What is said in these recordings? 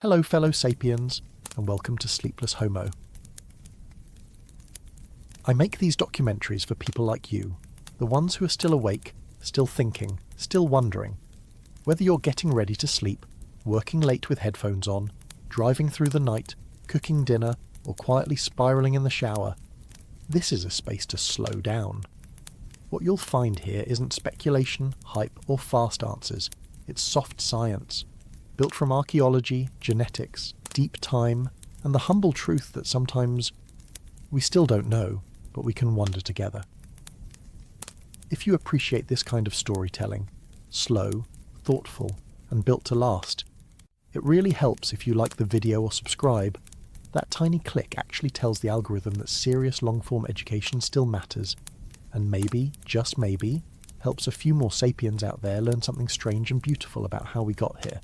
Hello fellow sapiens, and welcome to Sleepless Homo. I make these documentaries for people like you, the ones who are still awake, still thinking, still wondering. Whether you're getting ready to sleep, working late with headphones on, driving through the night, cooking dinner, or quietly spiralling in the shower, this is a space to slow down. What you'll find here isn't speculation, hype, or fast answers. It's soft science, built from archaeology, genetics, deep time, and the humble truth that sometimes we still don't know, but we can wonder together. If you appreciate this kind of storytelling, slow, thoughtful, and built to last, it really helps if you like the video or subscribe. That tiny click actually tells the algorithm that serious long-form education still matters, and maybe, just maybe, helps a few more sapiens out there learn something strange and beautiful about how we got here.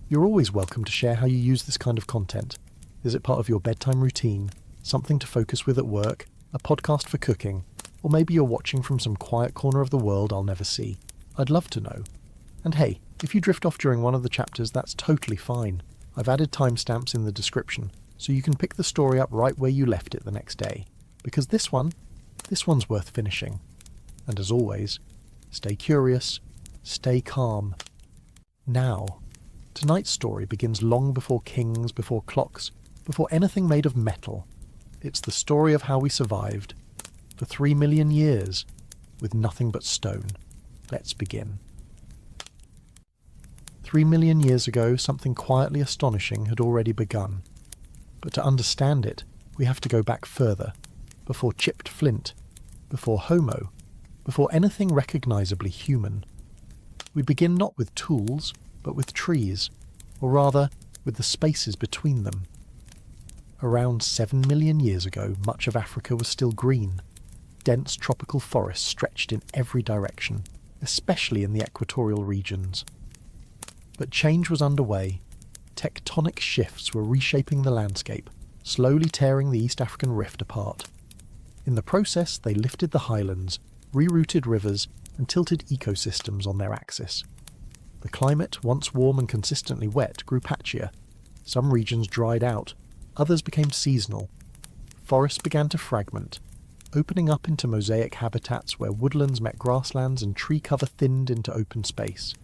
You're always welcome to share how you use this kind of content. Is it part of your bedtime routine, something to focus with at work, a podcast for cooking, or maybe you're watching from some quiet corner of the world I'll never see? I'd love to know. And hey, if you drift off during one of the chapters, that's totally fine. I've added timestamps in the description, so you can pick the story up right where you left it the next day. Because this one's worth finishing. And as always, stay curious, stay calm. Now. Tonight's story begins long before kings, before clocks, before anything made of metal. It's the story of how we survived, for 3 million years, with nothing but stone. Let's begin. 3 million years ago, something quietly astonishing had already begun. But to understand it, we have to go back further, before chipped flint, before Homo, before anything recognizably human. We begin not with tools, but with trees, or rather, with the spaces between them. Around 7 million years ago, much of Africa was still green. Dense tropical forests stretched in every direction, especially in the equatorial regions. But change was underway. Tectonic shifts were reshaping the landscape, slowly tearing the East African rift apart. In the process, they lifted the highlands, rerouted rivers, and tilted ecosystems on their axis. The climate, once warm and consistently wet, grew patchier. Some regions dried out, others became seasonal. Forests began to fragment, opening up into mosaic habitats where woodlands met grasslands and tree cover thinned into open space.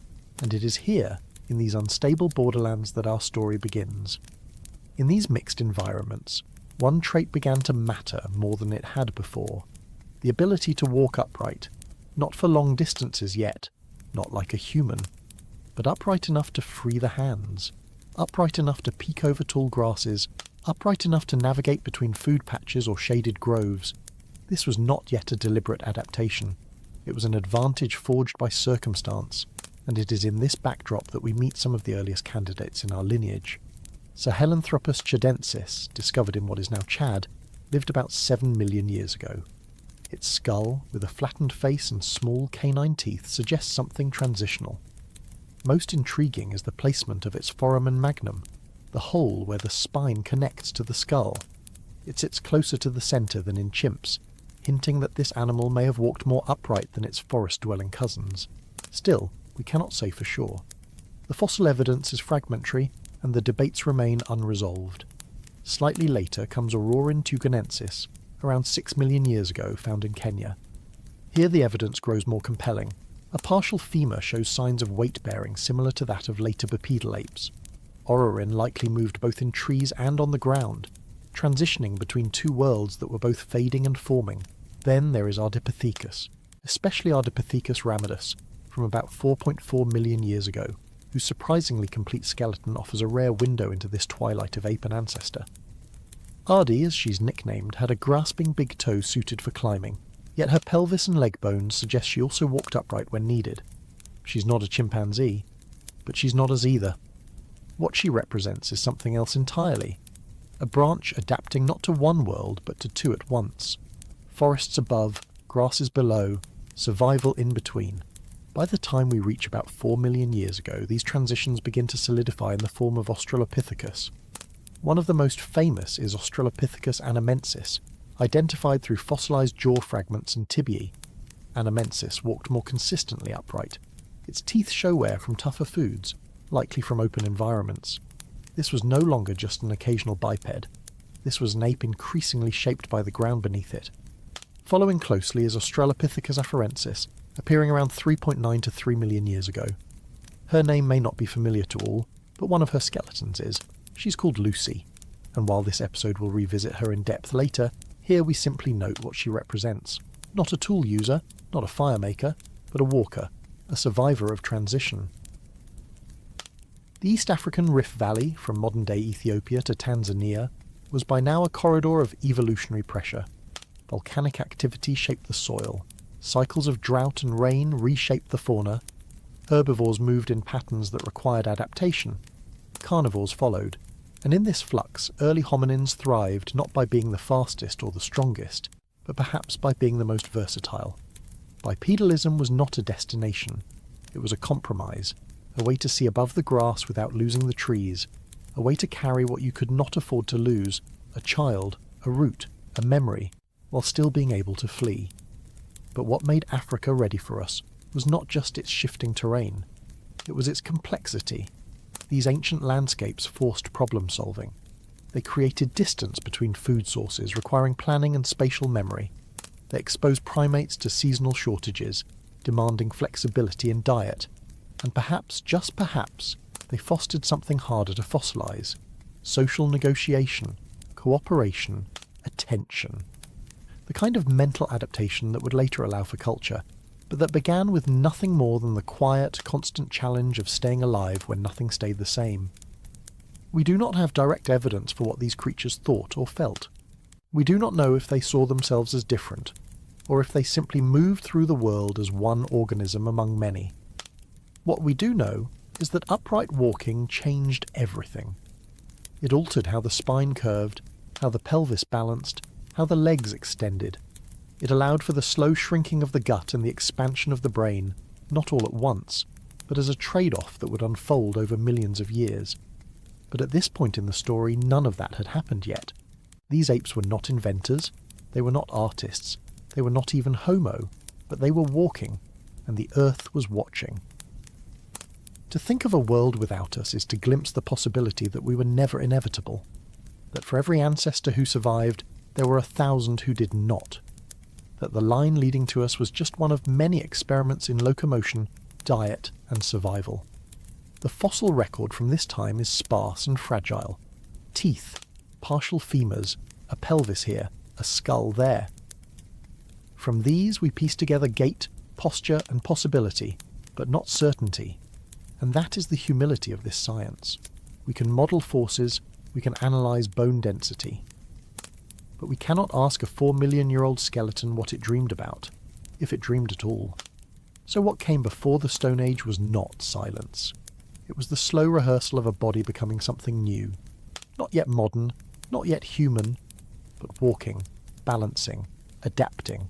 And it is here, in these unstable borderlands, that our story begins. In these mixed environments, one trait began to matter more than it had before. The ability to walk upright, not for long distances yet, not like a human, but upright enough to free the hands, upright enough to peek over tall grasses, upright enough to navigate between food patches or shaded groves. This was not yet a deliberate adaptation. It was an advantage forged by circumstance, and it is in this backdrop that we meet some of the earliest candidates in our lineage. Sahelanthropus chadensis, discovered in what is now Chad, lived about 7 million years ago. Its skull, with a flattened face and small canine teeth, suggests something transitional. Most intriguing is the placement of its foramen magnum, the hole where the spine connects to the skull. It sits closer to the centre than in chimps, hinting that this animal may have walked more upright than its forest-dwelling cousins. Still, we cannot say for sure. The fossil evidence is fragmentary, and the debates remain unresolved. Slightly later comes Aurorin tuganensis, around 6 million years ago, found in Kenya. Here the evidence grows more compelling. A partial femur shows signs of weight-bearing similar to that of later bipedal apes. Aurorin likely moved both in trees and on the ground, transitioning between two worlds that were both fading and forming. Then there is Ardipithecus, especially Ardipithecus ramidus, from about 4.4 million years ago, whose surprisingly complete skeleton offers a rare window into this twilight of ape and ancestor. Ardi, as she's nicknamed, had a grasping big toe suited for climbing, yet her pelvis and leg bones suggest she also walked upright when needed. She's not a chimpanzee, but she's not us either. What she represents is something else entirely. A branch adapting not to one world, but to two at once. Forests above, grasses below, survival in between. By the time we reach about 4 million years ago, these transitions begin to solidify in the form of Australopithecus. One of the most famous is Australopithecus anamensis, identified through fossilized jaw fragments and tibiae. Anamensis walked more consistently upright. Its teeth show wear from tougher foods, likely from open environments. This was no longer just an occasional biped. This was an ape increasingly shaped by the ground beneath it. Following closely is Australopithecus afarensis, appearing around 3.9 to 3 million years ago. Her name may not be familiar to all, but one of her skeletons is. She's called Lucy, and while this episode will revisit her in depth later, here we simply note what she represents. Not a tool user, not a fire maker, but a walker, a survivor of transition. The East African Rift Valley, from modern-day Ethiopia to Tanzania, was by now a corridor of evolutionary pressure. Volcanic activity shaped the soil. Cycles of drought and rain reshaped the fauna. Herbivores moved in patterns that required adaptation. Carnivores followed. And in this flux, early hominins thrived not by being the fastest or the strongest, but perhaps by being the most versatile. Bipedalism was not a destination. It was a compromise, a way to see above the grass without losing the trees, a way to carry what you could not afford to lose, a child, a root, a memory, while still being able to flee. But what made Africa ready for us was not just its shifting terrain. It was its complexity. These ancient landscapes forced problem-solving. They created distance between food sources, requiring planning and spatial memory. They exposed primates to seasonal shortages, demanding flexibility in diet. And perhaps, just perhaps, they fostered something harder to fossilize: social negotiation, cooperation, attention. The kind of mental adaptation that would later allow for culture, but that began with nothing more than the quiet, constant challenge of staying alive when nothing stayed the same. We do not have direct evidence for what these creatures thought or felt. We do not know if they saw themselves as different, or if they simply moved through the world as one organism among many. What we do know is that upright walking changed everything. It altered how the spine curved, how the pelvis balanced, how the legs extended. It allowed for the slow shrinking of the gut and the expansion of the brain, not all at once, but as a trade-off that would unfold over millions of years. But at this point in the story, none of that had happened yet. These apes were not inventors, they were not artists, they were not even Homo, but they were walking, and the earth was watching. To think of a world without us is to glimpse the possibility that we were never inevitable, that for every ancestor who survived, there were 1,000 who did not, that the line leading to us was just one of many experiments in locomotion, diet, and survival. The fossil record from this time is sparse and fragile. Teeth, partial femurs, a pelvis here, a skull there. From these we piece together gait, posture, and possibility, but not certainty. And that is the humility of this science. We can model forces, we can analyse bone density. But we cannot ask a 4-million-year-old skeleton what it dreamed about, if it dreamed at all. So what came before the Stone Age was not silence. It was the slow rehearsal of a body becoming something new. Not yet modern, not yet human, but walking, balancing, adapting.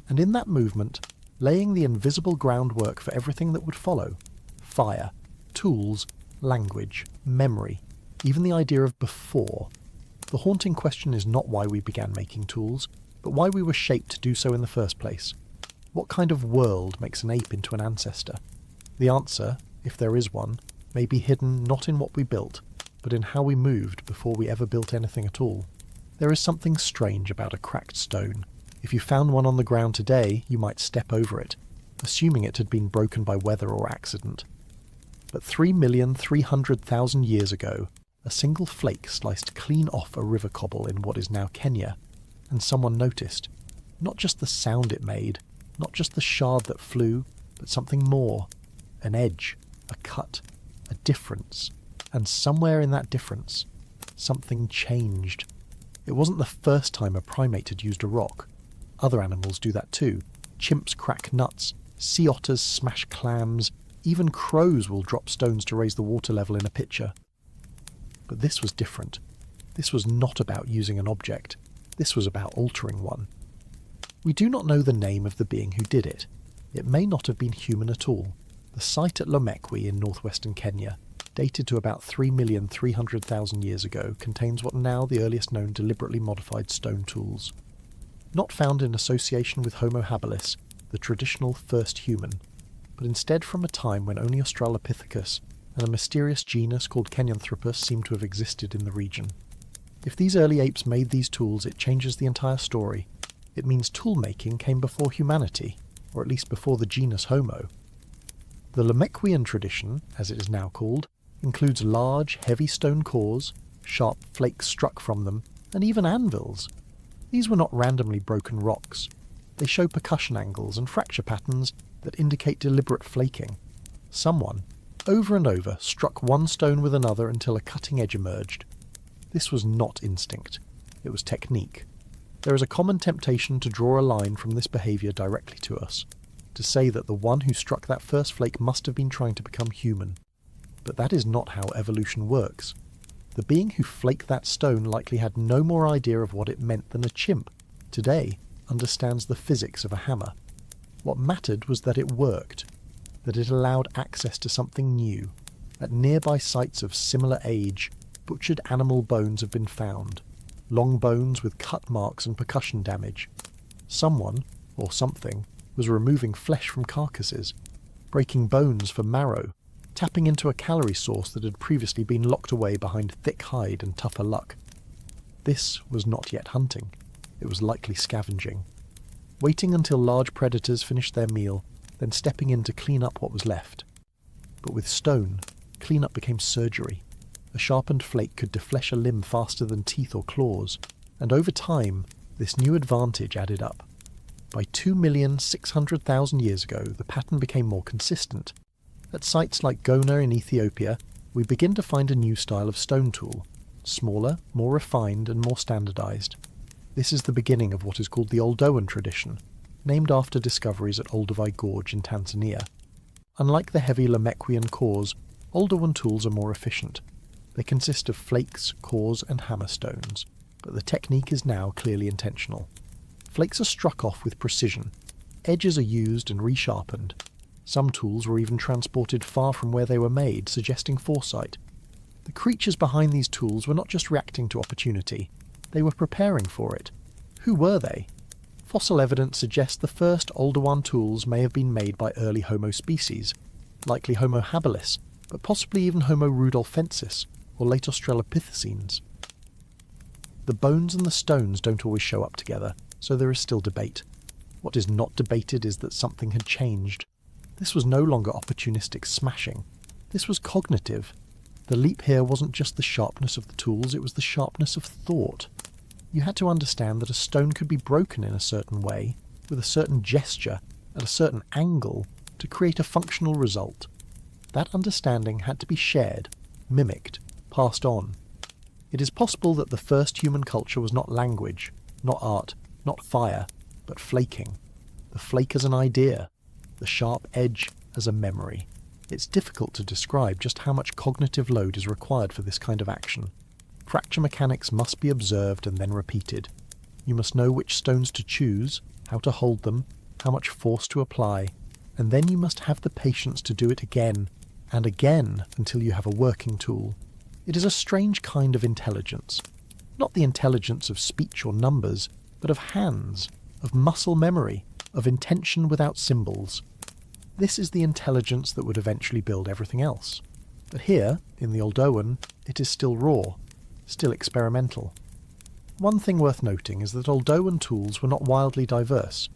And in that movement, laying the invisible groundwork for everything that would follow. Fire, tools, language, memory, even the idea of before. The haunting question is not why we began making tools, but why we were shaped to do so in the first place. What kind of world makes an ape into an ancestor? The answer, if there is one, may be hidden not in what we built, but in how we moved before we ever built anything at all. There is something strange about a cracked stone. If you found one on the ground today, you might step over it, assuming it had been broken by weather or accident. But 3,300,000 years ago, a single flake sliced clean off a river cobble in what is now Kenya, and someone noticed. Not just the sound it made, not just the shard that flew, but something more. An edge, a cut, a difference. And somewhere in that difference, something changed. It wasn't the first time a primate had used a rock. Other animals do that too. Chimps crack nuts, sea otters smash clams, even crows will drop stones to raise the water level in a pitcher. But this was different. This was not about using an object. This was about altering one. We do not know the name of the being who did it. It may not have been human at all. The site at Lomekwi in northwestern Kenya, dated to about 3,300,000 years ago, contains what are now the earliest known deliberately modified stone tools. Not found in association with Homo habilis, the traditional first human, but instead from a time when only Australopithecus and a mysterious genus called Kenyanthropus seemed to have existed in the region. If these early apes made these tools, it changes the entire story. It means tool-making came before humanity, or at least before the genus Homo. The Lemequian tradition, as it is now called, includes large, heavy stone cores, sharp flakes struck from them, and even anvils. These were not randomly broken rocks. They show percussion angles and fracture patterns that indicate deliberate flaking. Someone, over and over, struck one stone with another until a cutting edge emerged. This was not instinct. It was technique. There is a common temptation to draw a line from this behaviour directly to us, to say that the one who struck that first flake must have been trying to become human. But that is not how evolution works. The being who flaked that stone likely had no more idea of what it meant than a chimp, today, understands the physics of a hammer. What mattered was that it worked, that it allowed access to something new. At nearby sites of similar age, butchered animal bones have been found, long bones with cut marks and percussion damage. Someone, or something, was removing flesh from carcasses, breaking bones for marrow, tapping into a calorie source that had previously been locked away behind thick hide and tougher luck. This was not yet hunting. It was likely scavenging. Waiting until large predators finished their meal, then stepping in to clean up what was left. But with stone, cleanup became surgery. A sharpened flake could deflesh a limb faster than teeth or claws, and over time, this new advantage added up. By 2,600,000 years ago, the pattern became more consistent. At sites like Gona in Ethiopia, we begin to find a new style of stone tool, smaller, more refined, and more standardized. This is the beginning of what is called the Oldowan tradition, named after discoveries at Olduvai Gorge in Tanzania. Unlike the heavy Lemequian cores, Oldowan tools are more efficient. They consist of flakes, cores, and hammer stones, but the technique is now clearly intentional. Flakes are struck off with precision. Edges are used and resharpened. Some tools were even transported far from where they were made, suggesting foresight. The creatures behind these tools were not just reacting to opportunity, they were preparing for it. Who were they? Fossil evidence suggests the first Oldowan tools may have been made by early Homo species, likely Homo habilis, but possibly even Homo rudolfensis, or late Australopithecines. The bones and the stones don't always show up together, so there is still debate. What is not debated is that something had changed. This was no longer opportunistic smashing. This was cognitive. The leap here wasn't just the sharpness of the tools, it was the sharpness of thought. You had to understand that a stone could be broken in a certain way, with a certain gesture, at a certain angle, to create a functional result. That understanding had to be shared, mimicked, passed on. It is possible that the first human culture was not language, not art, not fire, but flaking. The flake as an idea, the sharp edge as a memory. It's difficult to describe just how much cognitive load is required for this kind of action. Fracture mechanics must be observed and then repeated. You must know which stones to choose, how to hold them, how much force to apply, and then you must have the patience to do it again and again until you have a working tool. It is a strange kind of intelligence. Not the intelligence of speech or numbers, but of hands, of muscle memory, of intention without symbols. This is the intelligence that would eventually build everything else. But here, in the Oldowan, it is still raw, still experimental. One thing worth noting is that Oldowan tools were not wildly diverse.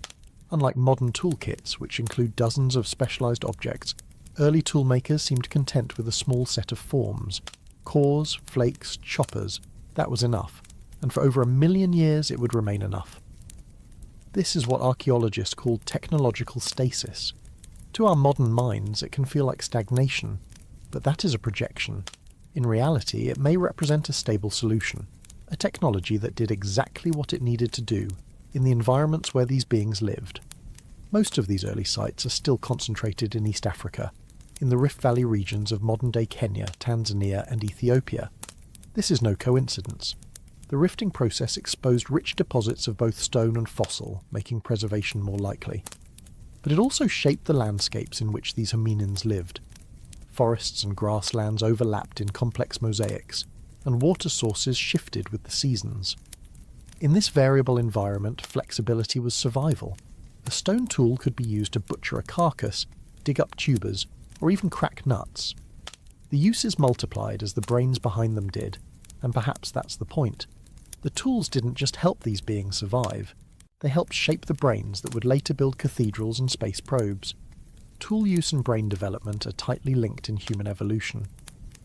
Unlike modern toolkits, which include dozens of specialized objects, early toolmakers seemed content with a small set of forms. Cores, flakes, choppers, that was enough, and for over 1 million years it would remain enough. This is what archaeologists call technological stasis. To our modern minds, it can feel like stagnation, but that is a projection. In reality, it may represent a stable solution, a technology that did exactly what it needed to do in the environments where these beings lived. Most of these early sites are still concentrated in East Africa, in the Rift Valley regions of modern-day Kenya, Tanzania, and Ethiopia. This is no coincidence. The rifting process exposed rich deposits of both stone and fossil, making preservation more likely. But it also shaped the landscapes in which these hominins lived. Forests and grasslands overlapped in complex mosaics, and water sources shifted with the seasons. In this variable environment, flexibility was survival. A stone tool could be used to butcher a carcass, dig up tubers, or even crack nuts. The uses multiplied as the brains behind them did, and perhaps that's the point. The tools didn't just help these beings survive, they helped shape the brains that would later build cathedrals and space probes. Tool use and brain development are tightly linked in human evolution.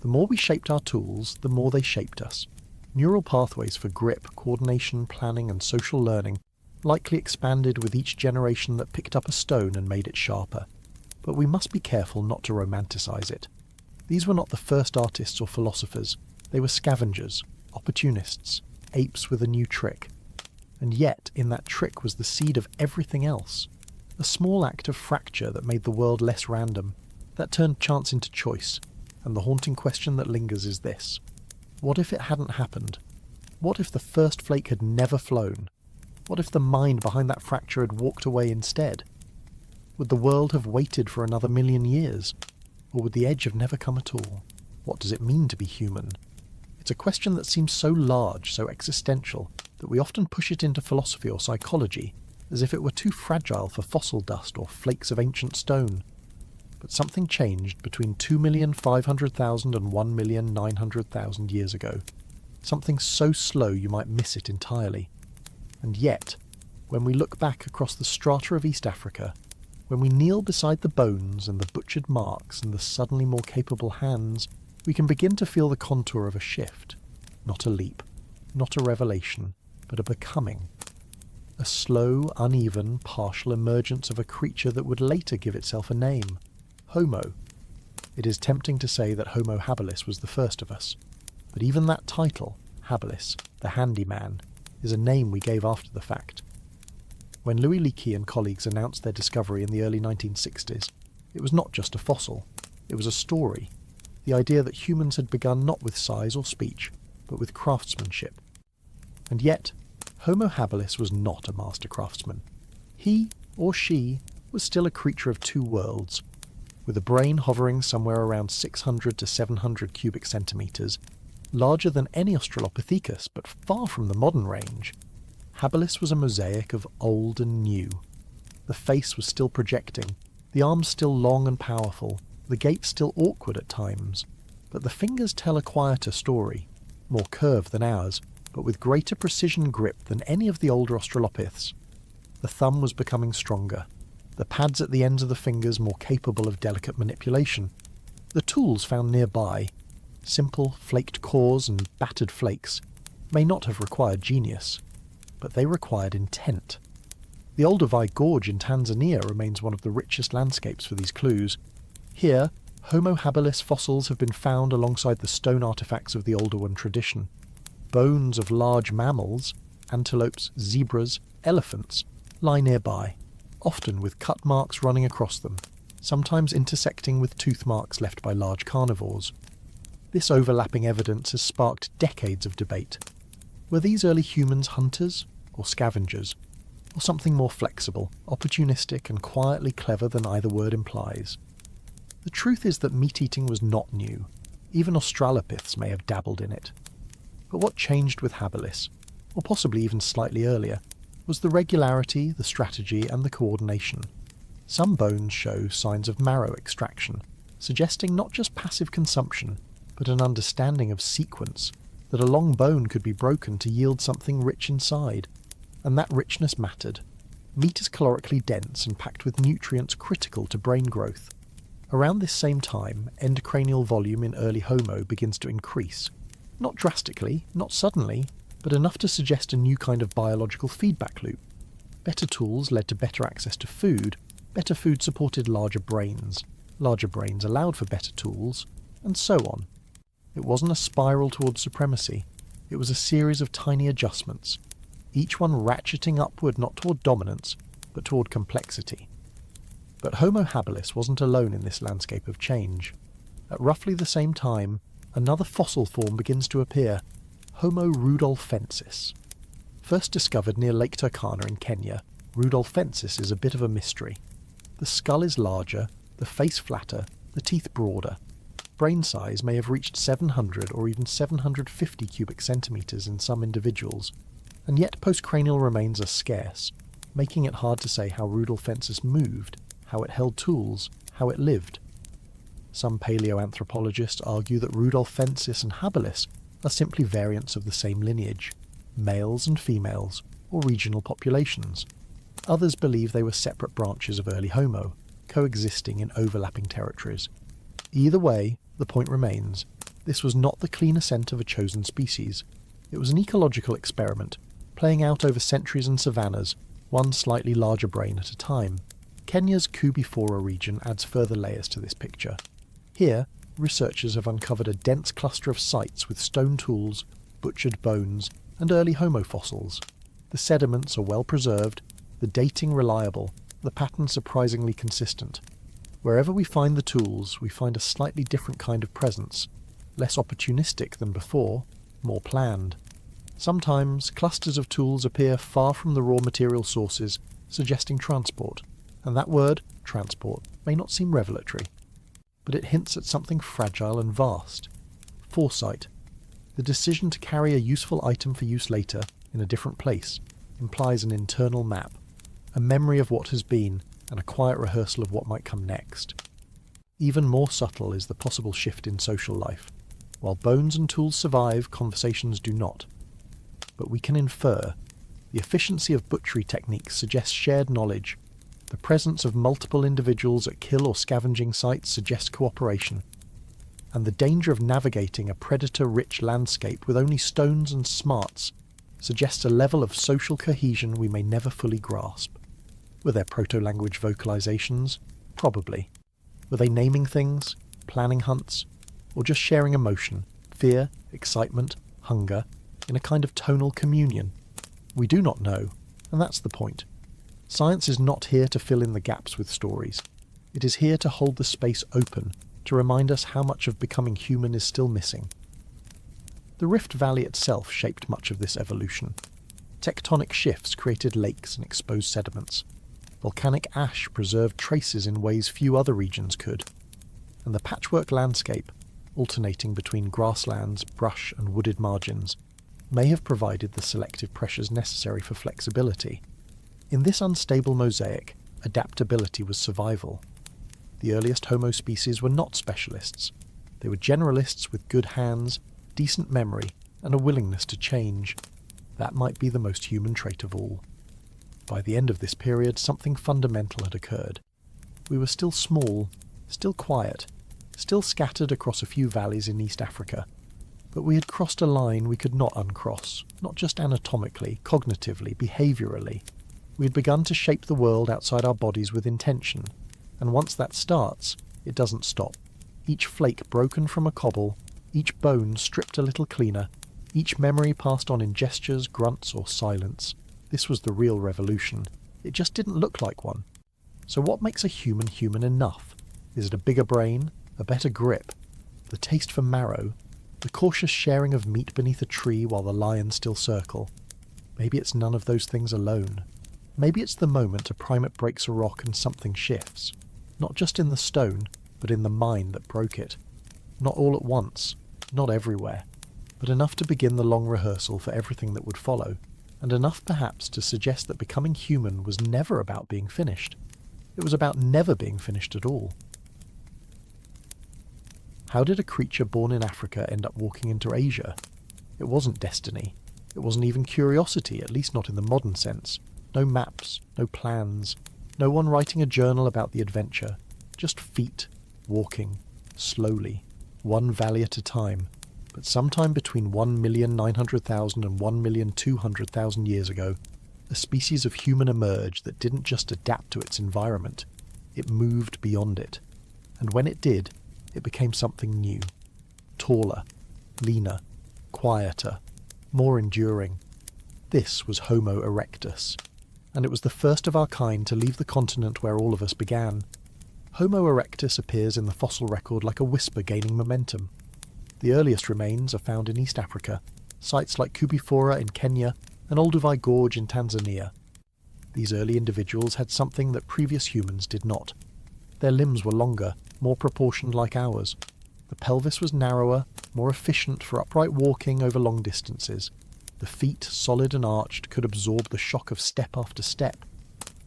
The more we shaped our tools, the more they shaped us. Neural pathways for grip, coordination, planning and social learning likely expanded with each generation that picked up a stone and made it sharper. But we must be careful not to romanticize it. These were not the first artists or philosophers. They were scavengers, opportunists, apes with a new trick. And yet, in that trick was the seed of everything else. A small act of fracture that made the world less random, that turned chance into choice. And the haunting question that lingers is this. What if it hadn't happened? What if the first flake had never flown? What if the mind behind that fracture had walked away instead? Would the world have waited for another 1,000,000 years? Or would the edge have never come at all? What does it mean to be human? It's a question that seems so large, so existential, that we often push it into philosophy or psychology, as if it were too fragile for fossil dust or flakes of ancient stone. But something changed between 2,500,000 and 1,900,000 years ago. Something so slow you might miss it entirely. And yet, when we look back across the strata of East Africa, when we kneel beside the bones and the butchered marks and the suddenly more capable hands, we can begin to feel the contour of a shift. Not a leap, not a revelation, but a becoming. A slow, uneven, partial emergence of a creature that would later give itself a name. Homo. It is tempting to say that Homo habilis was the first of us. But even that title, habilis, the handyman, is a name we gave after the fact. When Louis Leakey and colleagues announced their discovery in the early 1960s, it was not just a fossil, it was a story. The idea that humans had begun not with size or speech, but with craftsmanship. And yet, Homo habilis was not a master craftsman. He, or she, was still a creature of two worlds. With a brain hovering somewhere around 600 to 700 cubic centimetres, larger than any Australopithecus, but far from the modern range, habilis was a mosaic of old and new. The face was still projecting, the arms still long and powerful, the gait still awkward at times, but the fingers tell a quieter story, more curved than ours, but with greater precision grip than any of the older Australopiths. The thumb was becoming stronger, the pads at the ends of the fingers more capable of delicate manipulation. The tools found nearby, simple flaked cores and battered flakes, may not have required genius, but they required intent. The Olduvai Gorge in Tanzania remains one of the richest landscapes for these clues. Here, Homo habilis fossils have been found alongside the stone artefacts of the older one tradition. Bones of large mammals, antelopes, zebras, elephants, lie nearby, often with cut marks running across them, sometimes intersecting with tooth marks left by large carnivores. This overlapping evidence has sparked decades of debate. Were these early humans hunters or scavengers, or something more flexible, opportunistic and quietly clever than either word implies? The truth is that meat-eating was not new. Even Australopiths may have dabbled in it. But what changed with habilis, or possibly even slightly earlier, was the regularity, the strategy and the coordination. Some bones show signs of marrow extraction, suggesting not just passive consumption, but an understanding of sequence, that a long bone could be broken to yield something rich inside, and that richness mattered. Meat is calorically dense and packed with nutrients critical to brain growth. Around this same time, endocranial volume in early Homo begins to increase. Not drastically, not suddenly, but enough to suggest a new kind of biological feedback loop. Better tools led to better access to food, better food supported larger brains allowed for better tools, and so on. It wasn't a spiral towards supremacy, it was a series of tiny adjustments, each one ratcheting upward not toward dominance, but toward complexity. But Homo habilis wasn't alone in this landscape of change. At roughly the same time, another fossil form begins to appear, Homo rudolfensis. First discovered near Lake Turkana in Kenya, rudolfensis is a bit of a mystery. The skull is larger, the face flatter, the teeth broader. Brain size may have reached 700 or even 750 cubic centimetres in some individuals, and yet postcranial remains are scarce, making it hard to say how rudolfensis moved, how it held tools, how it lived. Some paleoanthropologists argue that Rudolfensis and habilis are simply variants of the same lineage, males and females, or regional populations. Others believe they were separate branches of early Homo, coexisting in overlapping territories. Either way, the point remains, this was not the clean ascent of a chosen species. It was an ecological experiment, playing out over centuries and savannas, one slightly larger brain at a time. Kenya's Kubifora region adds further layers to this picture. Here, researchers have uncovered a dense cluster of sites with stone tools, butchered bones, and early Homo fossils. The sediments are well preserved, the dating reliable, the pattern surprisingly consistent. Wherever we find the tools, we find a slightly different kind of presence, less opportunistic than before, more planned. Sometimes clusters of tools appear far from the raw material sources, suggesting transport, and that word, transport, may not seem revelatory. But it hints at something fragile and vast. Foresight. The decision to carry a useful item for use later, in a different place, implies an internal map, a memory of what has been, and a quiet rehearsal of what might come next. Even more subtle is the possible shift in social life. While bones and tools survive, conversations do not. But we can infer. The efficiency of butchery techniques suggests shared knowledge. The presence of multiple individuals at kill or scavenging sites suggests cooperation. And the danger of navigating a predator-rich landscape with only stones and smarts suggests a level of social cohesion we may never fully grasp. Were there proto-language vocalizations? Probably. Were they naming things, planning hunts, or just sharing emotion, fear, excitement, hunger, in a kind of tonal communion? We do not know, and that's the point. Science is not here to fill in the gaps with stories. It is here to hold the space open, to remind us how much of becoming human is still missing. The Rift Valley itself shaped much of this evolution. Tectonic shifts created lakes and exposed sediments. Volcanic ash preserved traces in ways few other regions could. And the patchwork landscape, alternating between grasslands, brush and wooded margins, may have provided the selective pressures necessary for flexibility. In this unstable mosaic, adaptability was survival. The earliest Homo species were not specialists. They were generalists with good hands, decent memory, and a willingness to change. That might be the most human trait of all. By the end of this period, something fundamental had occurred. We were still small, still quiet, still scattered across a few valleys in East Africa. But we had crossed a line we could not uncross, not just anatomically, cognitively, behaviourally. We had begun to shape the world outside our bodies with intention, and once that starts, it doesn't stop. Each flake broken from a cobble, each bone stripped a little cleaner, each memory passed on in gestures, grunts, or silence. This was the real revolution. It just didn't look like one. So what makes a human human enough? Is it a bigger brain, a better grip, the taste for marrow, the cautious sharing of meat beneath a tree while the lions still circle? Maybe it's none of those things alone. Maybe it's the moment a primate breaks a rock and something shifts. Not just in the stone, but in the mind that broke it. Not all at once, not everywhere, but enough to begin the long rehearsal for everything that would follow, and enough perhaps to suggest that becoming human was never about being finished. It was about never being finished at all. How did a creature born in Africa end up walking into Asia? It wasn't destiny. It wasn't even curiosity, at least not in the modern sense. No maps, no plans, no one writing a journal about the adventure. Just feet, walking, slowly, one valley at a time. But sometime between 1,900,000 and 1,200,000 years ago, a species of human emerged that didn't just adapt to its environment, it moved beyond it. And when it did, it became something new. Taller, leaner, quieter, more enduring. This was Homo erectus. And it was the first of our kind to leave the continent where all of us began. Homo erectus appears in the fossil record like a whisper gaining momentum. The earliest remains are found in East Africa, sites like Kubifora in Kenya and Olduvai Gorge in Tanzania. These early individuals had something that previous humans did not. Their limbs were longer, more proportioned like ours. The pelvis was narrower, more efficient for upright walking over long distances. The feet, solid and arched, could absorb the shock of step after step.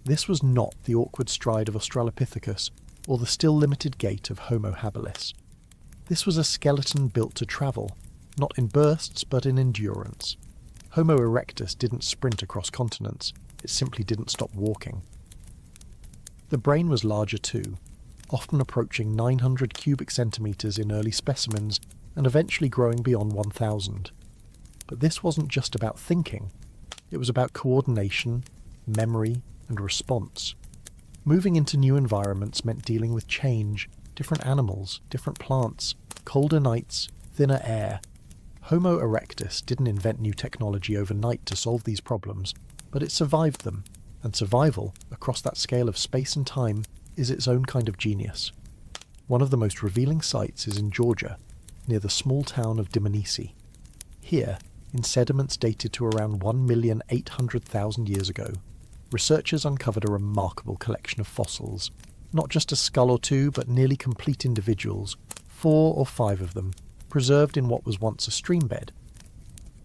This was not the awkward stride of Australopithecus, or the still limited gait of Homo habilis. This was a skeleton built to travel, not in bursts but in endurance. Homo erectus didn't sprint across continents, it simply didn't stop walking. The brain was larger too, often approaching 900 cubic centimetres in early specimens and eventually growing beyond 1,000. But this wasn't just about thinking, it was about coordination, memory, and response. Moving into new environments meant dealing with change, different animals, different plants, colder nights, thinner air. Homo erectus didn't invent new technology overnight to solve these problems, but it survived them, and survival, across that scale of space and time, is its own kind of genius. One of the most revealing sites is in Georgia, near the small town of Dmanisi. Here, in sediments dated to around 1,800,000 years ago, researchers uncovered a remarkable collection of fossils. Not just a skull or two, but nearly complete individuals, 4 or 5 of them, preserved in what was once a stream bed.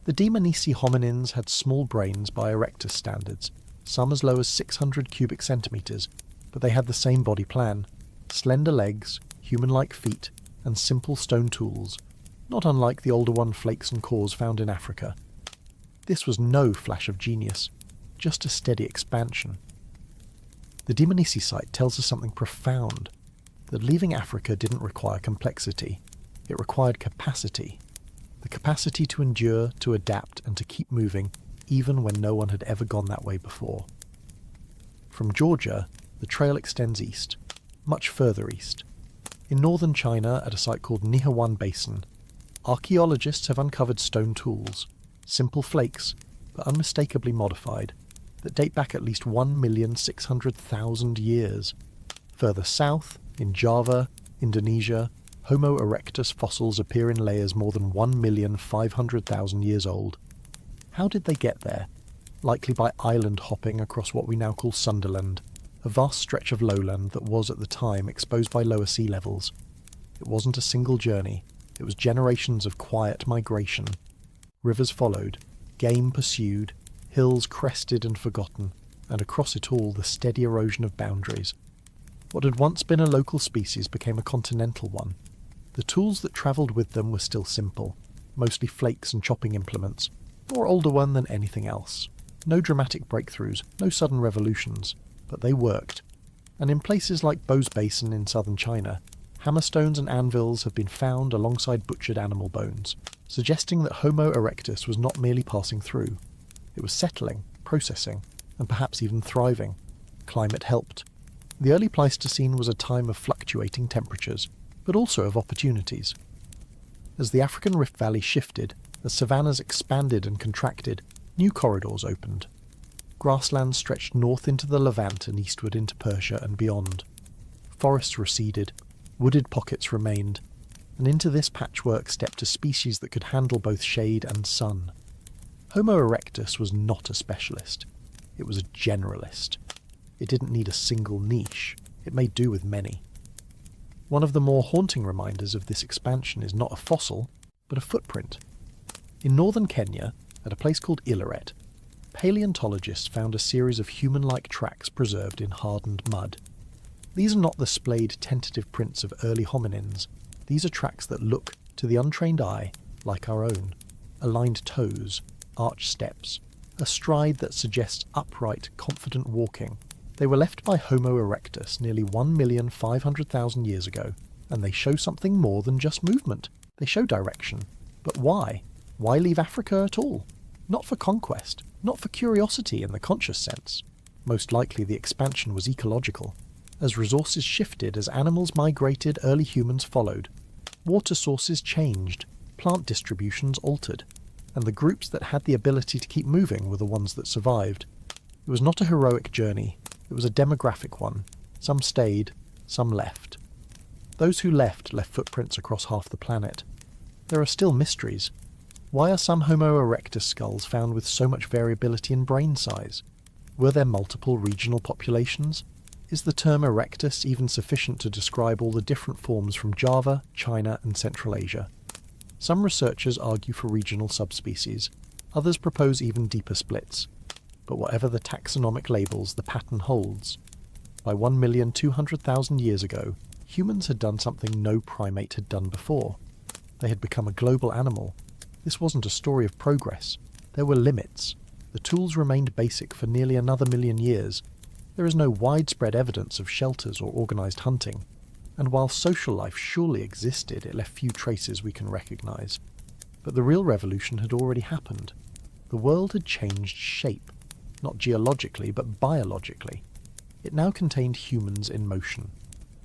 The Dmanisi hominins had small brains by erectus standards, some as low as 600 cubic centimetres, but they had the same body plan: slender legs, human-like feet, and simple stone tools, not unlike the older one flakes and cores found in Africa. This was no flash of genius, just a steady expansion. The Dmanisi site tells us something profound, that leaving Africa didn't require complexity, it required capacity. The capacity to endure, to adapt, and to keep moving, even when no one had ever gone that way before. From Georgia, the trail extends east, much further east. In northern China, at a site called Nihewan Basin, archaeologists have uncovered stone tools, simple flakes, but unmistakably modified, that date back at least 1,600,000 years. Further south, in Java, Indonesia, Homo erectus fossils appear in layers more than 1,500,000 years old. How did they get there? Likely by island hopping across what we now call Sunderland, a vast stretch of lowland that was at the time exposed by lower sea levels. It wasn't a single journey, it was generations of quiet migration. Rivers followed, game pursued, hills crested and forgotten, and across it all the steady erosion of boundaries. What had once been a local species became a continental one. The tools that travelled with them were still simple, mostly flakes and chopping implements, more older one than anything else. No dramatic breakthroughs, no sudden revolutions, but they worked. And in places like Bose Basin in southern China, hammerstones and anvils have been found alongside butchered animal bones, suggesting that Homo erectus was not merely passing through. It was settling, processing, and perhaps even thriving. Climate helped. The early Pleistocene was a time of fluctuating temperatures, but also of opportunities. As the African Rift Valley shifted, as savannas expanded and contracted, new corridors opened. Grasslands stretched north into the Levant and eastward into Persia and beyond. Forests receded, wooded pockets remained, and into this patchwork stepped a species that could handle both shade and sun. Homo erectus was not a specialist. It was a generalist. It didn't need a single niche. It made do with many. One of the more haunting reminders of this expansion is not a fossil, but a footprint. In northern Kenya, at a place called Illoret, paleontologists found a series of human-like tracks preserved in hardened mud. These are not the splayed, tentative prints of early hominins. These are tracks that look, to the untrained eye, like our own. Aligned toes, arched steps, a stride that suggests upright, confident walking. They were left by Homo erectus nearly 1,500,000 years ago, and they show something more than just movement. They show direction. But why? Why leave Africa at all? Not for conquest, not for curiosity in the conscious sense. Most likely the expansion was ecological. As resources shifted, as animals migrated, early humans followed. Water sources changed, plant distributions altered, and the groups that had the ability to keep moving were the ones that survived. It was not a heroic journey, it was a demographic one. Some stayed, some left. Those who left footprints across half the planet. There are still mysteries. Why are some Homo erectus skulls found with so much variability in brain size? Were there multiple regional populations? Is the term erectus even sufficient to describe all the different forms from Java, China, and Central Asia? Some researchers argue for regional subspecies, others propose even deeper splits. But whatever the taxonomic labels, the pattern holds. By 1,200,000 years ago, humans had done something no primate had done before. They had become a global animal. This wasn't a story of progress. There were limits. The tools remained basic for nearly another million years. There is no widespread evidence of shelters or organised hunting. And while social life surely existed, it left few traces we can recognise. But the real revolution had already happened. The world had changed shape, not geologically but biologically. It now contained humans in motion,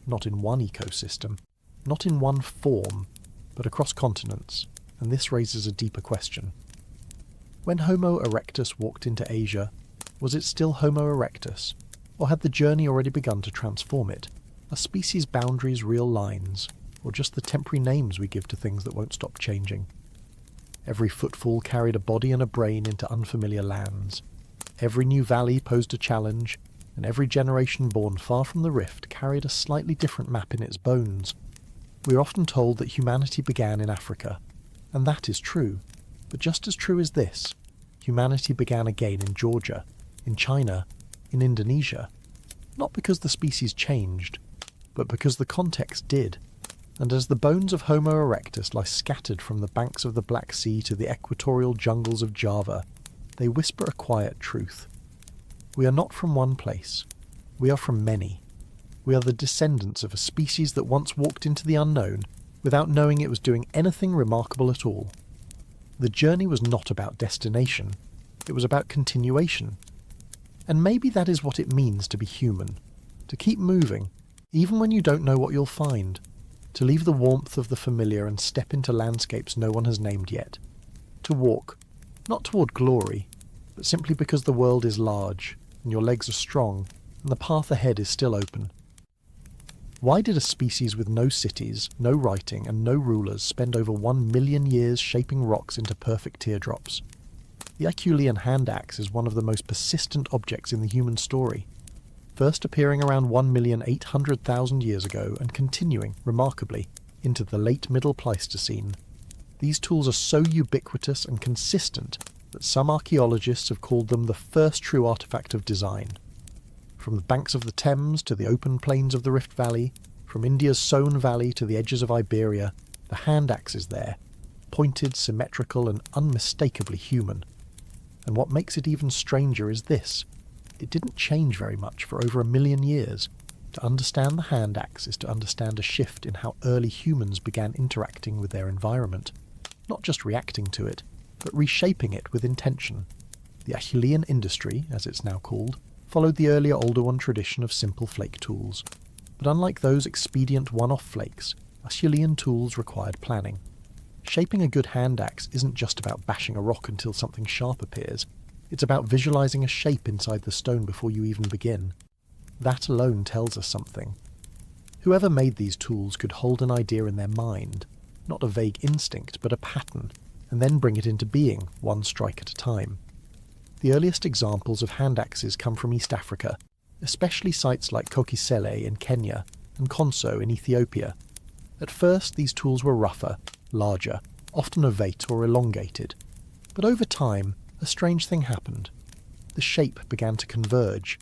not in one ecosystem, not in one form, but across continents, and this raises a deeper question. When Homo erectus walked into Asia, was it still Homo erectus, or had the journey already begun to transform it? Are species boundaries real lines, or just the temporary names we give to things that won't stop changing? Every footfall carried a body and a brain into unfamiliar lands. Every new valley posed a challenge, and every generation born far from the rift carried a slightly different map in its bones. We are often told that humanity began in Africa, and that is true, but just as true is this: humanity began again in Georgia, in China, in Indonesia, not because the species changed, but because the context did. And as the bones of Homo erectus lie scattered from the banks of the Black Sea to the equatorial jungles of Java, they whisper a quiet truth. We are not from one place. We are from many. We are the descendants of a species that once walked into the unknown without knowing it was doing anything remarkable at all. The journey was not about destination. It was about continuation. And maybe that is what it means to be human. To keep moving, even when you don't know what you'll find. To leave the warmth of the familiar and step into landscapes no one has named yet. To walk, not toward glory, but simply because the world is large, and your legs are strong, and the path ahead is still open. Why did a species with no cities, no writing, and no rulers spend over 1 million years shaping rocks into perfect teardrops? The Acheulean hand axe is one of the most persistent objects in the human story. First appearing around 1,800,000 years ago and continuing, remarkably, into the late Middle Pleistocene. These tools are so ubiquitous and consistent that some archaeologists have called them the first true artefact of design. From the banks of the Thames to the open plains of the Rift Valley, from India's Soane Valley to the edges of Iberia, the hand axe is there, pointed, symmetrical, and unmistakably human. And what makes it even stranger is this: it didn't change very much for over 1 million years. To understand the hand axe is to understand a shift in how early humans began interacting with their environment, not just reacting to it, but reshaping it with intention. The Acheulean industry, as it's now called, followed the earlier older one tradition of simple flake tools. But unlike those expedient one-off flakes, Acheulean tools required planning. Shaping a good hand axe isn't just about bashing a rock until something sharp appears. It's about visualizing a shape inside the stone before you even begin. That alone tells us something. Whoever made these tools could hold an idea in their mind, not a vague instinct, but a pattern, and then bring it into being, one strike at a time. The earliest examples of hand axes come from East Africa, especially sites like Kokisele in Kenya and Konso in Ethiopia. At first, these tools were rougher, larger, often ovate or elongated. But over time, a strange thing happened. The shape began to converge.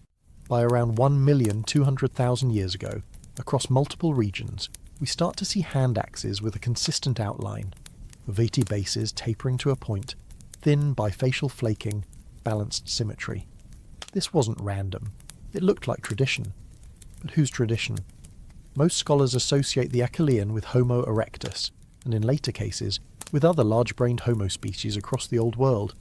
By around 1,200,000 years ago, across multiple regions, we start to see hand axes with a consistent outline, ovate bases tapering to a point, thin bifacial flaking, balanced symmetry. This wasn't random. It looked like tradition. But whose tradition? Most scholars associate the Acheulean with Homo erectus, and in later cases, with other large-brained Homo species across the Old World.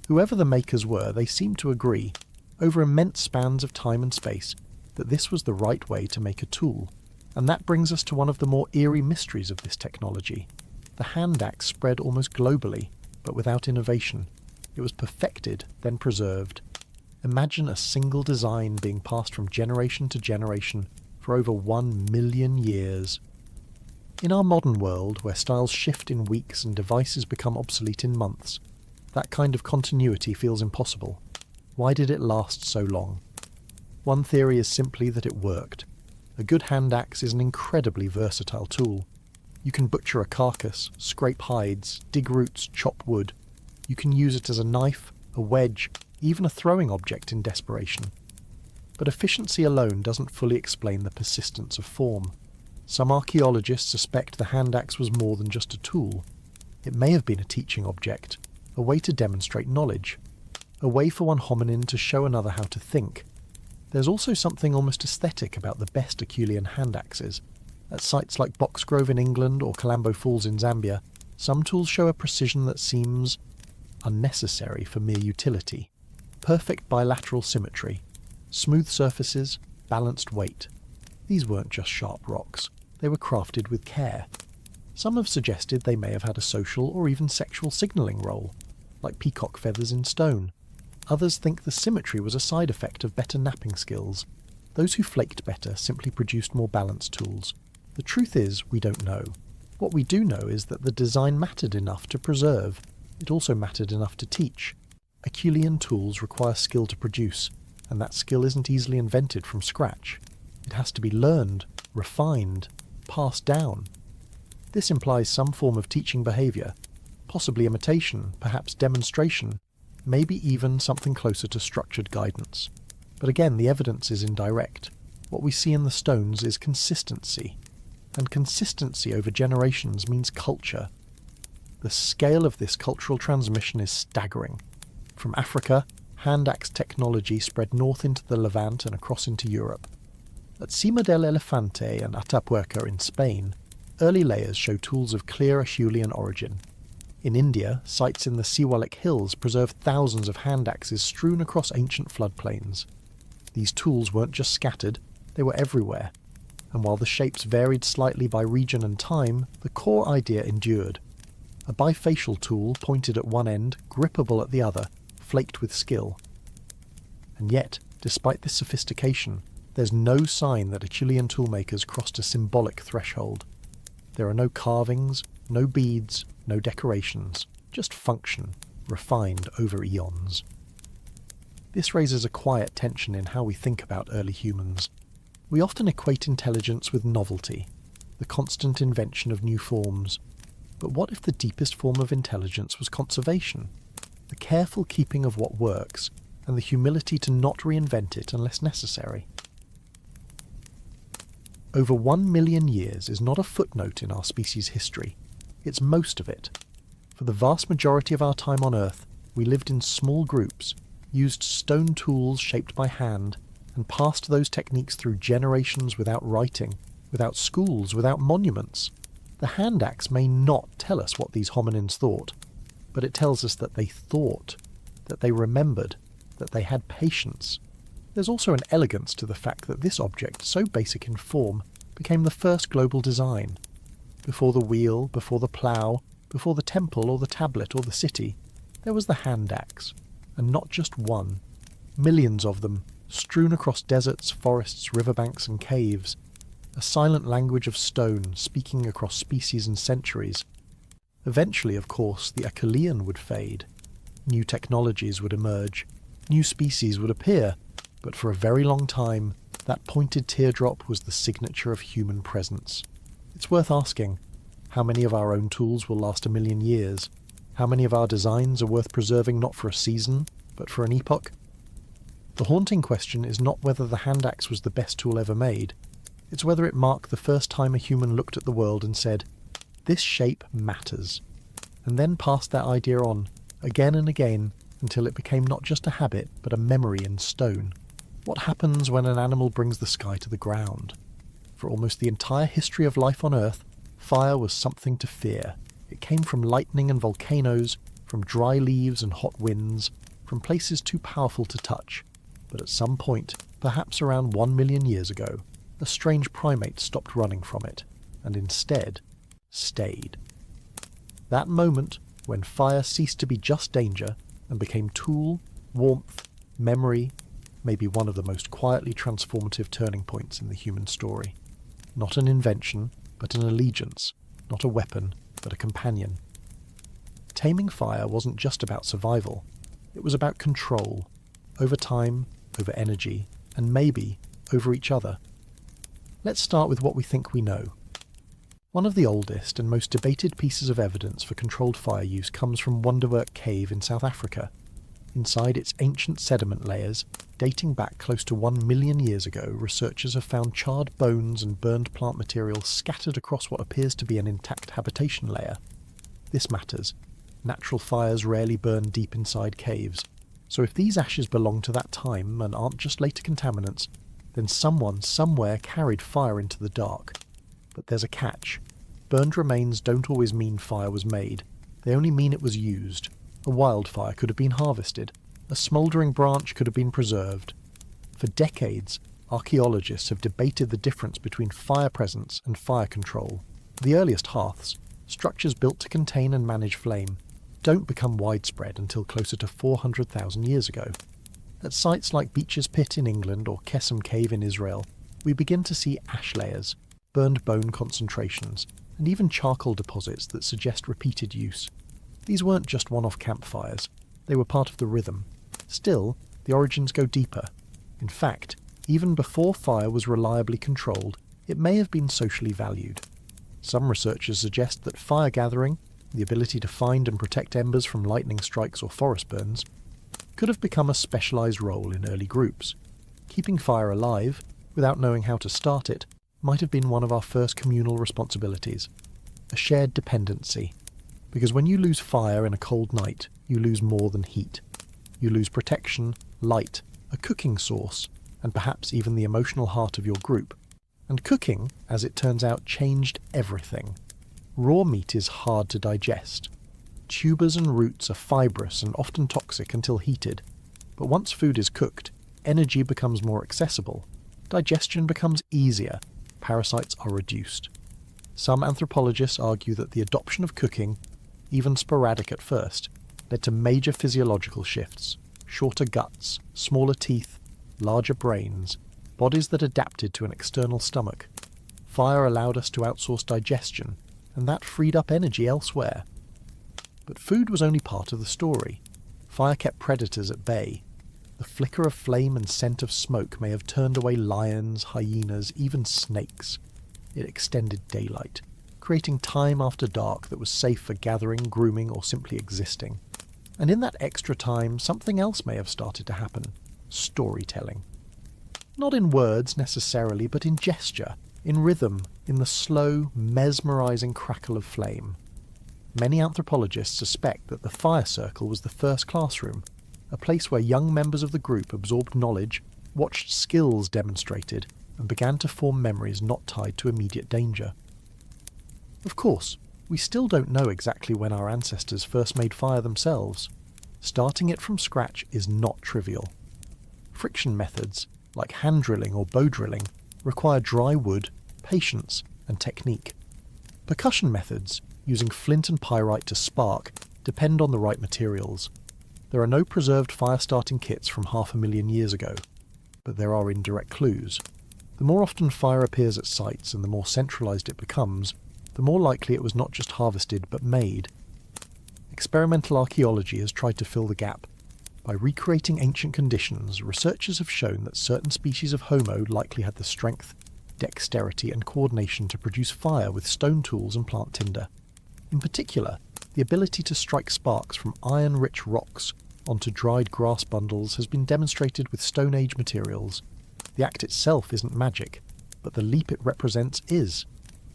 Whoever the makers were, they seemed to agree, over immense spans of time and space, that this was the right way to make a tool. And that brings us to one of the more eerie mysteries of this technology. The hand axe spread almost globally, but without innovation. It was perfected, then preserved. Imagine a single design being passed from generation to generation for over 1 million years. In our modern world, where styles shift in weeks and devices become obsolete in months, that kind of continuity feels impossible. Why did it last so long? One theory is simply that it worked. A good hand axe is an incredibly versatile tool. You can butcher a carcass, scrape hides, dig roots, chop wood. You can use it as a knife, a wedge, even a throwing object in desperation. But efficiency alone doesn't fully explain the persistence of form. Some archaeologists suspect the hand axe was more than just a tool. It may have been a teaching object, a way to demonstrate knowledge, a way for one hominin to show another how to think. There's also something almost aesthetic about the best Acheulean hand axes. At sites like Boxgrove in England or Kalambo Falls in Zambia, some tools show a precision that seems unnecessary for mere utility. Perfect bilateral symmetry, smooth surfaces, balanced weight. These weren't just sharp rocks, they were crafted with care. Some have suggested they may have had a social or even sexual signalling role, like peacock feathers in stone. Others think the symmetry was a side effect of better napping skills. Those who flaked better simply produced more balanced tools. The truth is, we don't know. What we do know is that the design mattered enough to preserve. It also mattered enough to teach. Acheulean tools require skill to produce, and that skill isn't easily invented from scratch. It has to be learned, refined, passed down. This implies some form of teaching behaviour, possibly imitation, perhaps demonstration, maybe even something closer to structured guidance. But again, the evidence is indirect. What we see in the stones is consistency. And consistency over generations means culture. The scale of this cultural transmission is staggering. From Africa, hand axe technology spread north into the Levant and across into Europe. At Cima del Elefante and Atapuerca in Spain, early layers show tools of clear Acheulean origin. In India, sites in the Siwalik Hills preserve thousands of hand axes strewn across ancient floodplains. These tools weren't just scattered, they were everywhere. And while the shapes varied slightly by region and time, the core idea endured. A bifacial tool pointed at one end, grippable at the other, flaked with skill. And yet, despite this sophistication, there's no sign that Acheulean toolmakers crossed a symbolic threshold. There are no carvings, no beads, no decorations, just function, refined over eons. This raises a quiet tension in how we think about early humans. We often equate intelligence with novelty, the constant invention of new forms. But what if the deepest form of intelligence was conservation? The careful keeping of what works, and the humility to not reinvent it unless necessary. Over 1 million years is not a footnote in our species' history. It's most of it. For the vast majority of our time on Earth, we lived in small groups, used stone tools shaped by hand, and passed those techniques through generations without writing, without schools, without monuments. The hand axe may not tell us what these hominins thought, but it tells us that they thought, that they remembered, that they had patience. There's also an elegance to the fact that this object, so basic in form, became the first global design. Before the wheel, before the plough, before the temple or the tablet or the city, there was the hand axe, and not just one. Millions of them, strewn across deserts, forests, riverbanks and caves. A silent language of stone, speaking across species and centuries. Eventually, of course, the Acheulean would fade. New technologies would emerge. New species would appear. But for a very long time, that pointed teardrop was the signature of human presence. It's worth asking, how many of our own tools will last 1 million years? How many of our designs are worth preserving not for a season, but for an epoch? The haunting question is not whether the hand axe was the best tool ever made. It's whether it marked the first time a human looked at the world and said, "This shape matters," and then passed that idea on, again and again, until it became not just a habit, but a memory in stone. What happens when an animal brings the sky to the ground? For almost the entire history of life on Earth, fire was something to fear. It came from lightning and volcanoes, from dry leaves and hot winds, from places too powerful to touch. But at some point, perhaps around 1 million years ago, a strange primate stopped running from it, and instead stayed. That moment, when fire ceased to be just danger and became tool, warmth, memory, may be one of the most quietly transformative turning points in the human story. Not an invention, but an allegiance. Not a weapon, but a companion. Taming fire wasn't just about survival. It was about control, over time, over energy, and maybe over each other. Let's start with what we think we know. One of the oldest and most debated pieces of evidence for controlled fire use comes from Wonderwerk Cave in South Africa. Inside its ancient sediment layers, dating back close to 1 million years ago, researchers have found charred bones and burned plant material scattered across what appears to be an intact habitation layer. This matters. Natural fires rarely burn deep inside caves. So if these ashes belong to that time and aren't just later contaminants, then someone somewhere carried fire into the dark. But there's a catch. Burned remains don't always mean fire was made. They only mean it was used. A wildfire could have been harvested. A smouldering branch could have been preserved. For decades, archaeologists have debated the difference between fire presence and fire control. The earliest hearths, structures built to contain and manage flame, don't become widespread until closer to 400,000 years ago. At sites like Beech's Pit in England or Kesem Cave in Israel, we begin to see ash layers, burned bone concentrations, and even charcoal deposits that suggest repeated use. These weren't just one-off campfires, they were part of the rhythm. Still, the origins go deeper. In fact, even before fire was reliably controlled, it may have been socially valued. Some researchers suggest that fire gathering, the ability to find and protect embers from lightning strikes or forest burns, could have become a specialised role in early groups. Keeping fire alive, without knowing how to start it, might have been one of our first communal responsibilities. A shared dependency. Because when you lose fire in a cold night, you lose more than heat. You lose protection, light, a cooking source, and perhaps even the emotional heart of your group. And cooking, as it turns out, changed everything. Raw meat is hard to digest. Tubers and roots are fibrous and often toxic until heated. But once food is cooked, energy becomes more accessible. Digestion becomes easier. Parasites are reduced. Some anthropologists argue that the adoption of cooking, even sporadic at first, led to major physiological shifts: shorter guts, smaller teeth, larger brains, bodies that adapted to an external stomach. Fire allowed us to outsource digestion, and that freed up energy elsewhere. But food was only part of the story. Fire kept predators at bay. The flicker of flame and scent of smoke may have turned away lions, hyenas, even snakes. It extended daylight, creating time after dark that was safe for gathering, grooming, or simply existing. And in that extra time, something else may have started to happen: storytelling. Not in words necessarily, but in gesture, in rhythm, in the slow, mesmerising crackle of flame. Many anthropologists suspect that the fire circle was the first classroom, a place where young members of the group absorbed knowledge, watched skills demonstrated, and began to form memories not tied to immediate danger. Of course, we still don't know exactly when our ancestors first made fire themselves. Starting it from scratch is not trivial. Friction methods, like hand drilling or bow drilling, require dry wood, patience, and technique. Percussion methods, using flint and pyrite to spark, depend on the right materials. There are no preserved fire-starting kits from 500,000 years ago, but there are indirect clues. The more often fire appears at sites and the more centralised it becomes, the more likely it was not just harvested but made. Experimental archaeology has tried to fill the gap. By recreating ancient conditions, researchers have shown that certain species of Homo likely had the strength, dexterity and coordination to produce fire with stone tools and plant tinder. In particular, the ability to strike sparks from iron-rich rocks onto dried grass bundles has been demonstrated with Stone Age materials. The act itself isn't magic, but the leap it represents is.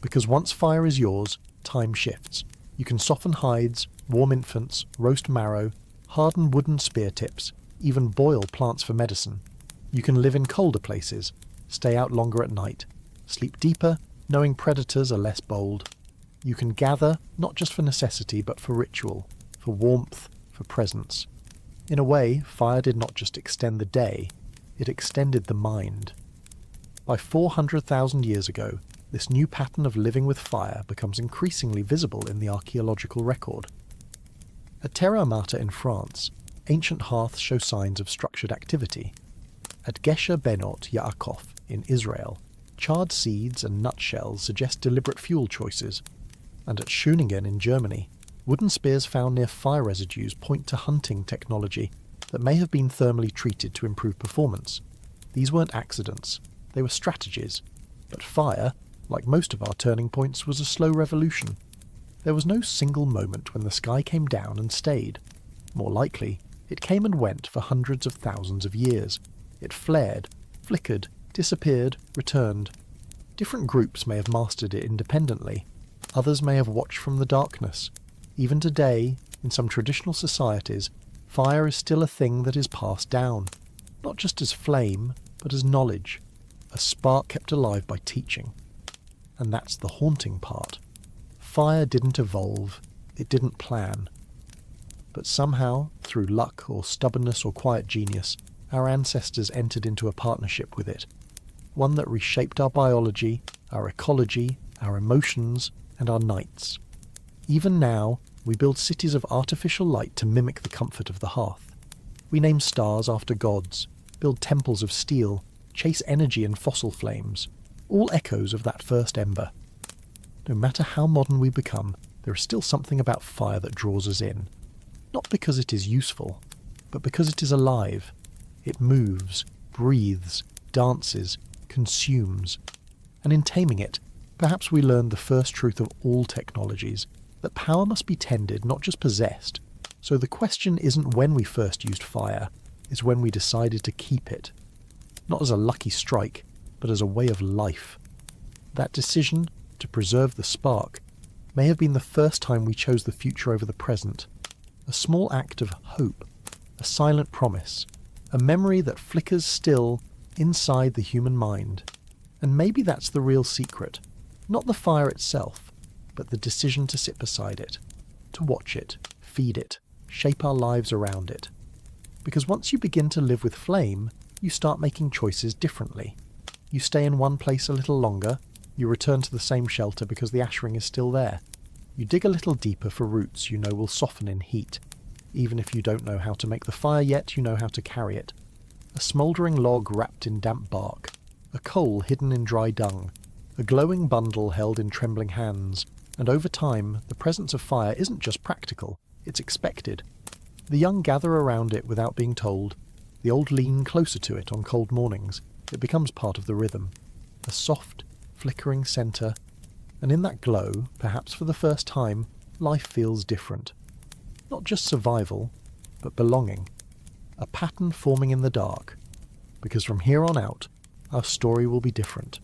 Because once fire is yours, time shifts. You can soften hides, warm infants, roast marrow, harden wooden spear tips, even boil plants for medicine. You can live in colder places, stay out longer at night, sleep deeper, knowing predators are less bold. You can gather, not just for necessity, but for ritual, for warmth, for presence. In a way, fire did not just extend the day, it extended the mind. By 400,000 years ago, this new pattern of living with fire becomes increasingly visible in the archaeological record. At Terre Amata in France, ancient hearths show signs of structured activity. At Gesher Benot Yaakov in Israel, charred seeds and nutshells suggest deliberate fuel choices. And at Schöningen in Germany, wooden spears found near fire residues point to hunting technology that may have been thermally treated to improve performance. These weren't accidents, they were strategies. But fire, like most of our turning points, was a slow revolution. There was no single moment when the sky came down and stayed. More likely, it came and went for hundreds of thousands of years. It flared, flickered, disappeared, returned. Different groups may have mastered it independently. Others may have watched from the darkness. Even today, in some traditional societies, fire is still a thing that is passed down, not just as flame, but as knowledge, a spark kept alive by teaching. And that's the haunting part. Fire didn't evolve, it didn't plan. But somehow, through luck or stubbornness or quiet genius, our ancestors entered into a partnership with it, one that reshaped our biology, our ecology, our emotions, and our nights. Even now, we build cities of artificial light to mimic the comfort of the hearth. We name stars after gods, build temples of steel, chase energy in fossil flames, all echoes of that first ember. No matter how modern we become, there is still something about fire that draws us in. Not because it is useful, but because it is alive. It moves, breathes, dances, consumes. And in taming it, perhaps we learn the first truth of all technologies, that power must be tended, not just possessed. So the question isn't when we first used fire, it's when we decided to keep it. Not as a lucky strike, but as a way of life. That decision, to preserve the spark, may have been the first time we chose the future over the present. A small act of hope, a silent promise, a memory that flickers still inside the human mind. And maybe that's the real secret. Not the fire itself, but the decision to sit beside it, to watch it, feed it, shape our lives around it. Because once you begin to live with flame, you start making choices differently. You stay in one place a little longer, you return to the same shelter because the ash ring is still there. You dig a little deeper for roots you know will soften in heat. Even if you don't know how to make the fire yet, you know how to carry it. A smouldering log wrapped in damp bark, a coal hidden in dry dung, a glowing bundle held in trembling hands, and over time, the presence of fire isn't just practical, it's expected. The young gather around it without being told, the old lean closer to it on cold mornings. It becomes part of the rhythm. A soft, flickering centre, and in that glow, perhaps for the first time, life feels different. Not just survival, but belonging. A pattern forming in the dark. Because from here on out, our story will be different.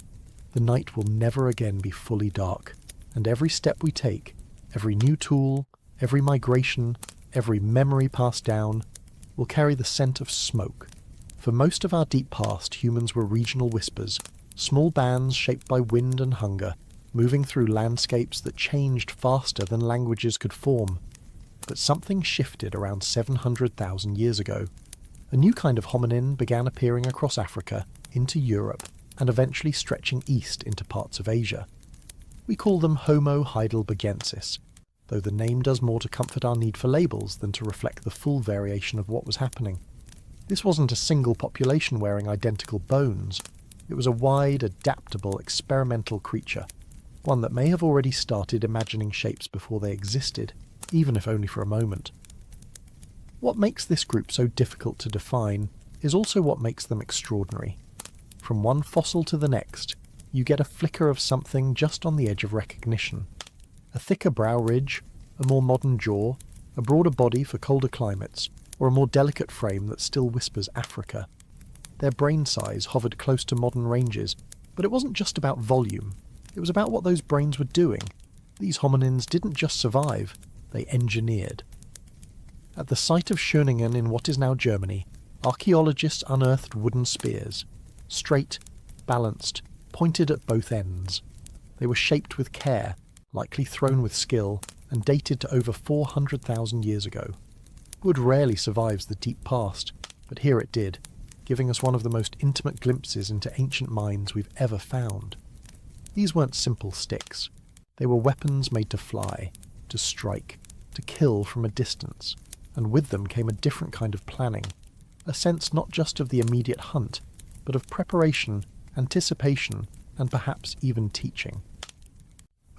The night will never again be fully dark, and every step we take, every new tool, every migration, every memory passed down, will carry the scent of smoke. For most of our deep past, humans were regional whispers, small bands shaped by wind and hunger, moving through landscapes that changed faster than languages could form. But something shifted around 700,000 years ago. A new kind of hominin began appearing across Africa, into Europe, and eventually stretching east into parts of Asia. We call them Homo heidelbergensis, though the name does more to comfort our need for labels than to reflect the full variation of what was happening. This wasn't a single population wearing identical bones. It was a wide, adaptable, experimental creature, one that may have already started imagining shapes before they existed, even if only for a moment. What makes this group so difficult to define is also what makes them extraordinary. From one fossil to the next, you get a flicker of something just on the edge of recognition. A thicker brow ridge, a more modern jaw, a broader body for colder climates, or a more delicate frame that still whispers Africa. Their brain size hovered close to modern ranges, but it wasn't just about volume. It was about what those brains were doing. These hominins didn't just survive, they engineered. At the site of Schöningen in what is now Germany, archaeologists unearthed wooden spears. Straight, balanced, pointed at both ends. They were shaped with care, likely thrown with skill, and dated to over 400,000 years ago. Wood rarely survives the deep past, but here it did, giving us one of the most intimate glimpses into ancient minds we've ever found. These weren't simple sticks. They were weapons made to fly, to strike, to kill from a distance, and with them came a different kind of planning, a sense not just of the immediate hunt, but of preparation, anticipation, and perhaps even teaching.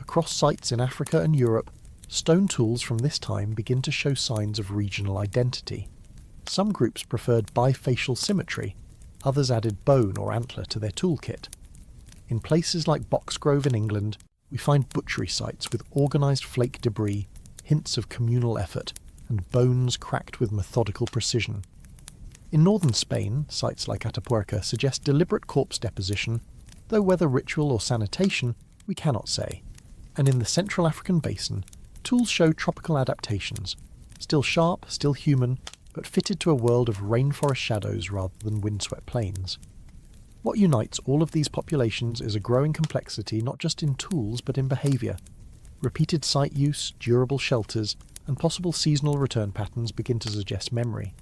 Across sites in Africa and Europe, stone tools from this time begin to show signs of regional identity. Some groups preferred bifacial symmetry, others added bone or antler to their toolkit. In places like Boxgrove in England, we find butchery sites with organised flake debris, hints of communal effort, and bones cracked with methodical precision. In northern Spain, sites like Atapuerca suggest deliberate corpse deposition, though whether ritual or sanitation, we cannot say. And in the Central African basin, tools show tropical adaptations, still sharp, still human, but fitted to a world of rainforest shadows rather than windswept plains. What unites all of these populations is a growing complexity not just in tools but in behaviour. Repeated site use, durable shelters, and possible seasonal return patterns begin to suggest memory.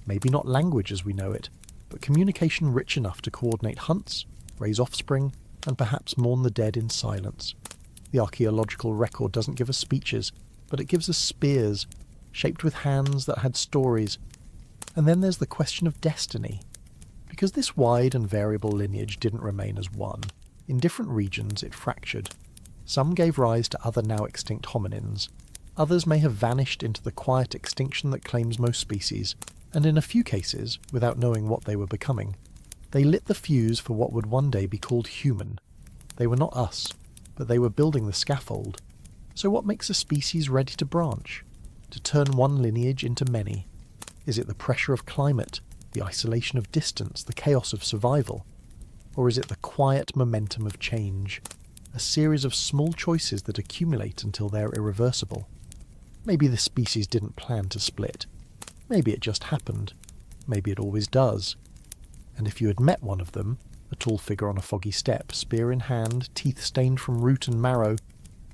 Maybe not language as we know it, but communication rich enough to coordinate hunts, raise offspring, and perhaps mourn the dead in silence. The archaeological record doesn't give us speeches, but it gives us spears, shaped with hands that had stories. And then there's the question of destiny. Because this wide and variable lineage didn't remain as one, in different regions it fractured. Some gave rise to other now extinct hominins. Others may have vanished into the quiet extinction that claims most species, and in a few cases, without knowing what they were becoming, they lit the fuse for what would one day be called human. They were not us, but they were building the scaffold. So what makes a species ready to branch? To turn one lineage into many? Is it the pressure of climate, the isolation of distance, the chaos of survival? Or is it the quiet momentum of change, a series of small choices that accumulate until they're irreversible? Maybe the species didn't plan to split. Maybe it just happened. Maybe it always does. And if you had met one of them, a tall figure on a foggy steppe, spear in hand, teeth stained from root and marrow,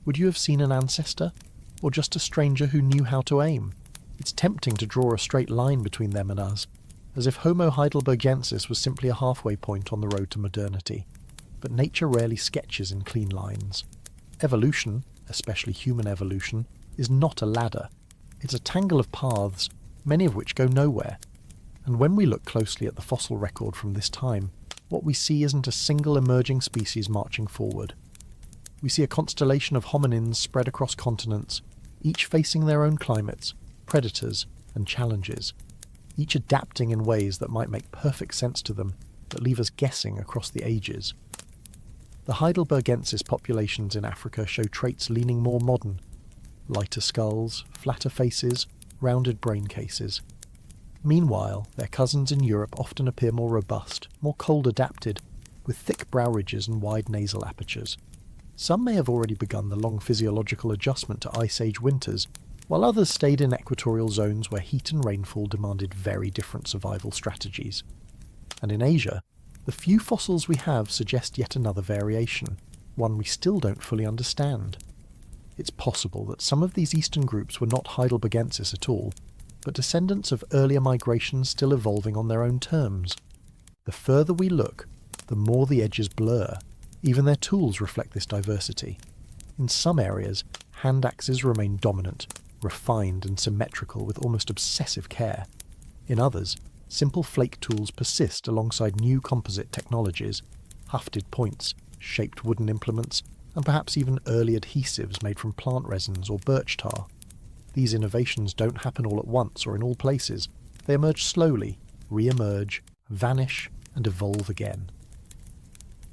would you have seen an ancestor? Or just a stranger who knew how to aim? It's tempting to draw a straight line between them and us, as if Homo heidelbergensis was simply a halfway point on the road to modernity. But nature rarely sketches in clean lines. Evolution, especially human evolution, is not a ladder. It's a tangle of paths, many of which go nowhere. And when we look closely at the fossil record from this time, what we see isn't a single emerging species marching forward. We see a constellation of hominins spread across continents, each facing their own climates, predators, and challenges, each adapting in ways that might make perfect sense to them, but leave us guessing across the ages. The heidelbergensis populations in Africa show traits leaning more modern: lighter skulls, flatter faces, rounded brain cases. Meanwhile, their cousins in Europe often appear more robust, more cold-adapted, with thick brow ridges and wide nasal apertures. Some may have already begun the long physiological adjustment to Ice Age winters, while others stayed in equatorial zones where heat and rainfall demanded very different survival strategies. And in Asia, the few fossils we have suggest yet another variation, one we still don't fully understand. It's possible that some of these eastern groups were not heidelbergensis at all, but descendants of earlier migrations still evolving on their own terms. The further we look, the more the edges blur. Even their tools reflect this diversity. In some areas, hand axes remain dominant, refined and symmetrical with almost obsessive care. In others, simple flake tools persist alongside new composite technologies, hafted points, shaped wooden implements, and perhaps even early adhesives made from plant resins or birch tar. These innovations don't happen all at once or in all places. They emerge slowly, re-emerge, vanish, and evolve again.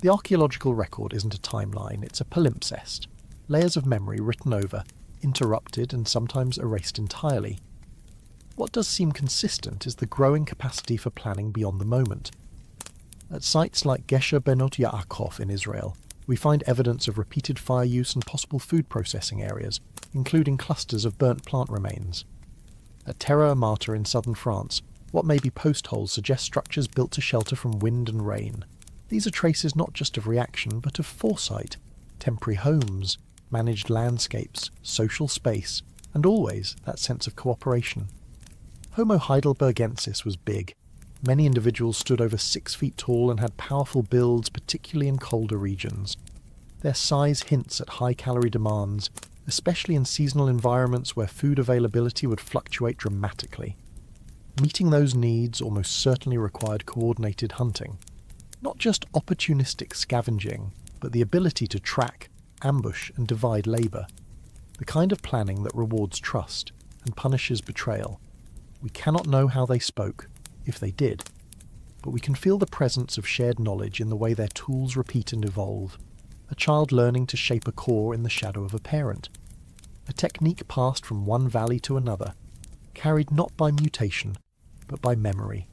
The archaeological record isn't a timeline, it's a palimpsest. Layers of memory written over, interrupted and sometimes erased entirely. What does seem consistent is the growing capacity for planning beyond the moment. At sites like Gesher Benot Yaakov in Israel, we find evidence of repeated fire use and possible food processing areas, including clusters of burnt plant remains. At Terra Amata in southern France, what may be post holes suggest structures built to shelter from wind and rain. These are traces not just of reaction, but of foresight, temporary homes, managed landscapes, social space, and always that sense of cooperation. Homo heidelbergensis was big. Many individuals stood over 6 feet tall and had powerful builds, particularly in colder regions. Their size hints at high-calorie demands, especially in seasonal environments where food availability would fluctuate dramatically. Meeting those needs almost certainly required coordinated hunting. Not just opportunistic scavenging, but the ability to track, ambush, and divide labour. The kind of planning that rewards trust and punishes betrayal. We cannot know how they spoke, if they did, but we can feel the presence of shared knowledge in the way their tools repeat and evolve. A child learning to shape a core in the shadow of a parent. A technique passed from one valley to another, carried not by mutation, but by memory.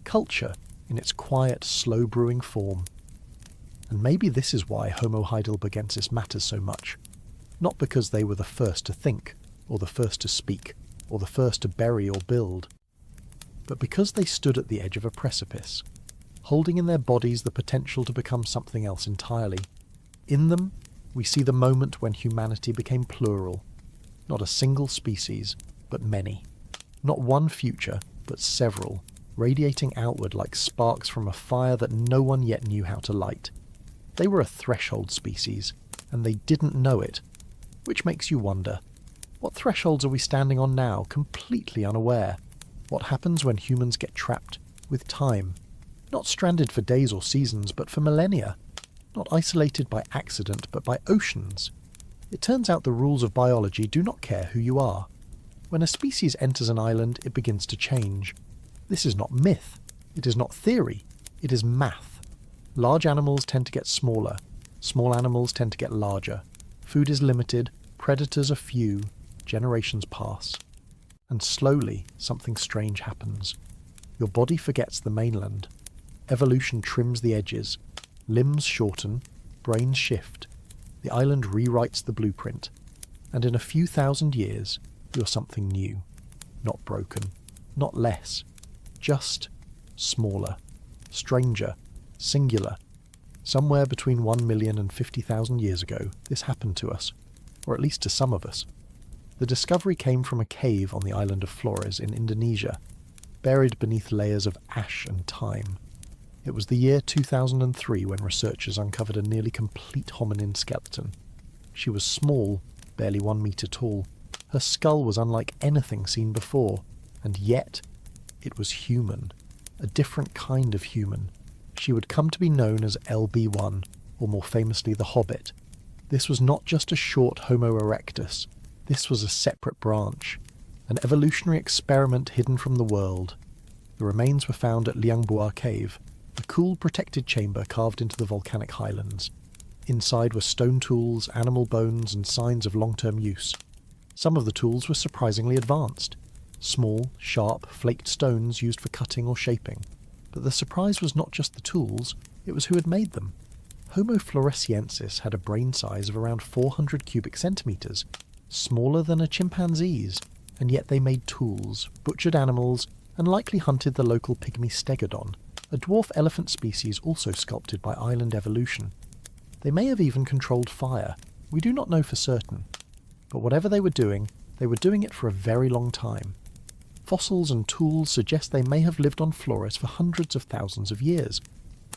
culture in its quiet, slow-brewing form. And maybe this is why Homo heidelbergensis matters so much. Not because they were the first to think, or the first to speak, or the first to bury or build, but because they stood at the edge of a precipice, holding in their bodies the potential to become something else entirely. In them, we see the moment when humanity became plural, not a single species, but many. Not one future, but several, radiating outward like sparks from a fire that no one yet knew how to light. They were a threshold species, and they didn't know it, which makes you wonder, what thresholds are we standing on now, completely unaware? What happens when humans get trapped with time? Not stranded for days or seasons, but for millennia. Not isolated by accident, but by oceans. It turns out the rules of biology do not care who you are. When a species enters an island, it begins to change. This is not myth. It is not theory. It is math. Large animals tend to get smaller. Small animals tend to get larger. Food is limited. Predators are few. Generations pass. And slowly, something strange happens. Your body forgets the mainland. Evolution trims the edges. Limbs shorten. Brains shift. The island rewrites the blueprint. And in a few thousand years, you're something new. Not broken. Not less. Just smaller. Stranger. Singular. Somewhere between 1 million and 50,000 years ago, this happened to us. Or at least to some of us. The discovery came from a cave on the island of Flores in Indonesia, buried beneath layers of ash and time. It was the year 2003 when researchers uncovered a nearly complete hominin skeleton. She was small, barely 1 meter tall. Her skull was unlike anything seen before, and yet it was human, a different kind of human. She would come to be known as LB1, or more famously the Hobbit. This was not just a short Homo erectus. This was a separate branch, an evolutionary experiment hidden from the world. The remains were found at Liangbua Cave, a cool, protected chamber carved into the volcanic highlands. Inside were stone tools, animal bones, and signs of long-term use. Some of the tools were surprisingly advanced. Small, sharp, flaked stones used for cutting or shaping. But the surprise was not just the tools, it was who had made them. Homo floresiensis had a brain size of around 400 cubic centimetres, smaller than a chimpanzee's, and yet they made tools, butchered animals, and likely hunted the local pygmy stegodon, a dwarf elephant species also sculpted by island evolution. They may have even controlled fire. We do not know for certain. But whatever they were doing it for a very long time. Fossils and tools suggest they may have lived on Flores for hundreds of thousands of years,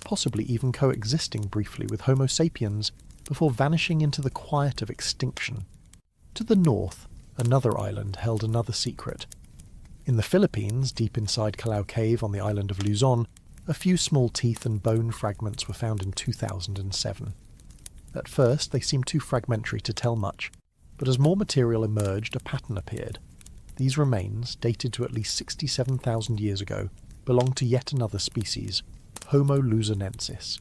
possibly even coexisting briefly with Homo sapiens before vanishing into the quiet of extinction. To the north, another island held another secret. In the Philippines, deep inside Callao Cave on the island of Luzon, a few small teeth and bone fragments were found in 2007. At first, they seemed too fragmentary to tell much, but as more material emerged, a pattern appeared. These remains, dated to at least 67,000 years ago, belonged to yet another species, Homo luzonensis.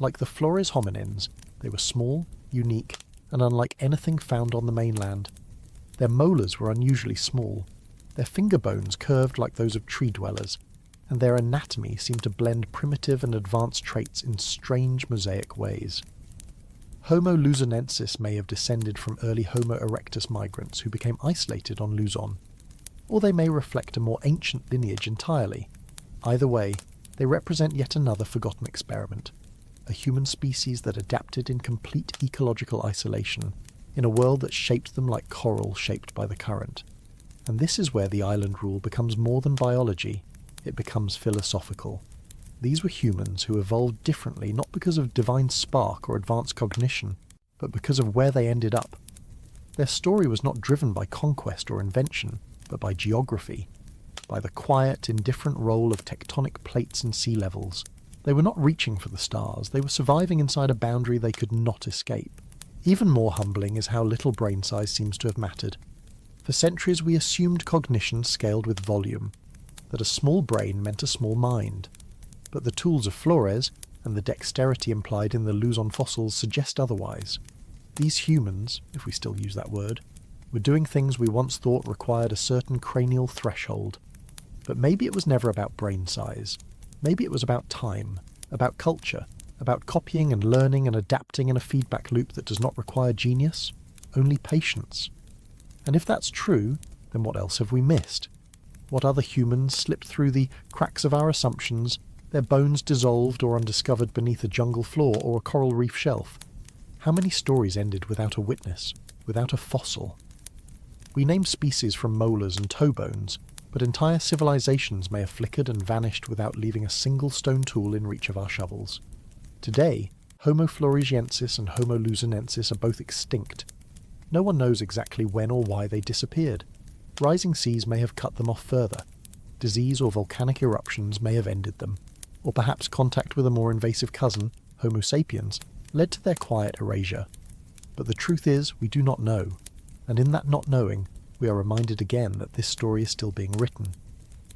Like the Flores hominins, they were small, unique, and unlike anything found on the mainland. Their molars were unusually small, their finger bones curved like those of tree dwellers, and their anatomy seemed to blend primitive and advanced traits in strange mosaic ways. Homo luzonensis may have descended from early Homo erectus migrants who became isolated on Luzon, or they may reflect a more ancient lineage entirely. Either way, they represent yet another forgotten experiment, a human species that adapted in complete ecological isolation, in a world that shaped them like coral shaped by the current. And this is where the island rule becomes more than biology, it becomes philosophical. These were humans who evolved differently not because of divine spark or advanced cognition, but because of where they ended up. Their story was not driven by conquest or invention, but by geography, by the quiet, indifferent role of tectonic plates and sea levels. They were not reaching for the stars, they were surviving inside a boundary they could not escape. Even more humbling is how little brain size seems to have mattered. For centuries we assumed cognition scaled with volume, that a small brain meant a small mind. But the tools of Flores, and the dexterity implied in the Luzon fossils suggest otherwise. These humans, if we still use that word, were doing things we once thought required a certain cranial threshold. But maybe it was never about brain size. Maybe it was about time, about culture, about copying and learning and adapting in a feedback loop that does not require genius, only patience. And if that's true, then what else have we missed? What other humans slipped through the cracks of our assumptions, their bones dissolved or undiscovered beneath a jungle floor or a coral reef shelf? How many stories ended without a witness, without a fossil? We name species from molars and toe bones, but entire civilizations may have flickered and vanished without leaving a single stone tool in reach of our shovels. Today, Homo floresiensis and Homo luzonensis are both extinct. No one knows exactly when or why they disappeared. Rising seas may have cut them off further. Disease or volcanic eruptions may have ended them. Or perhaps contact with a more invasive cousin, Homo sapiens, led to their quiet erasure. But the truth is, we do not know. And in that not knowing, we are reminded again that this story is still being written.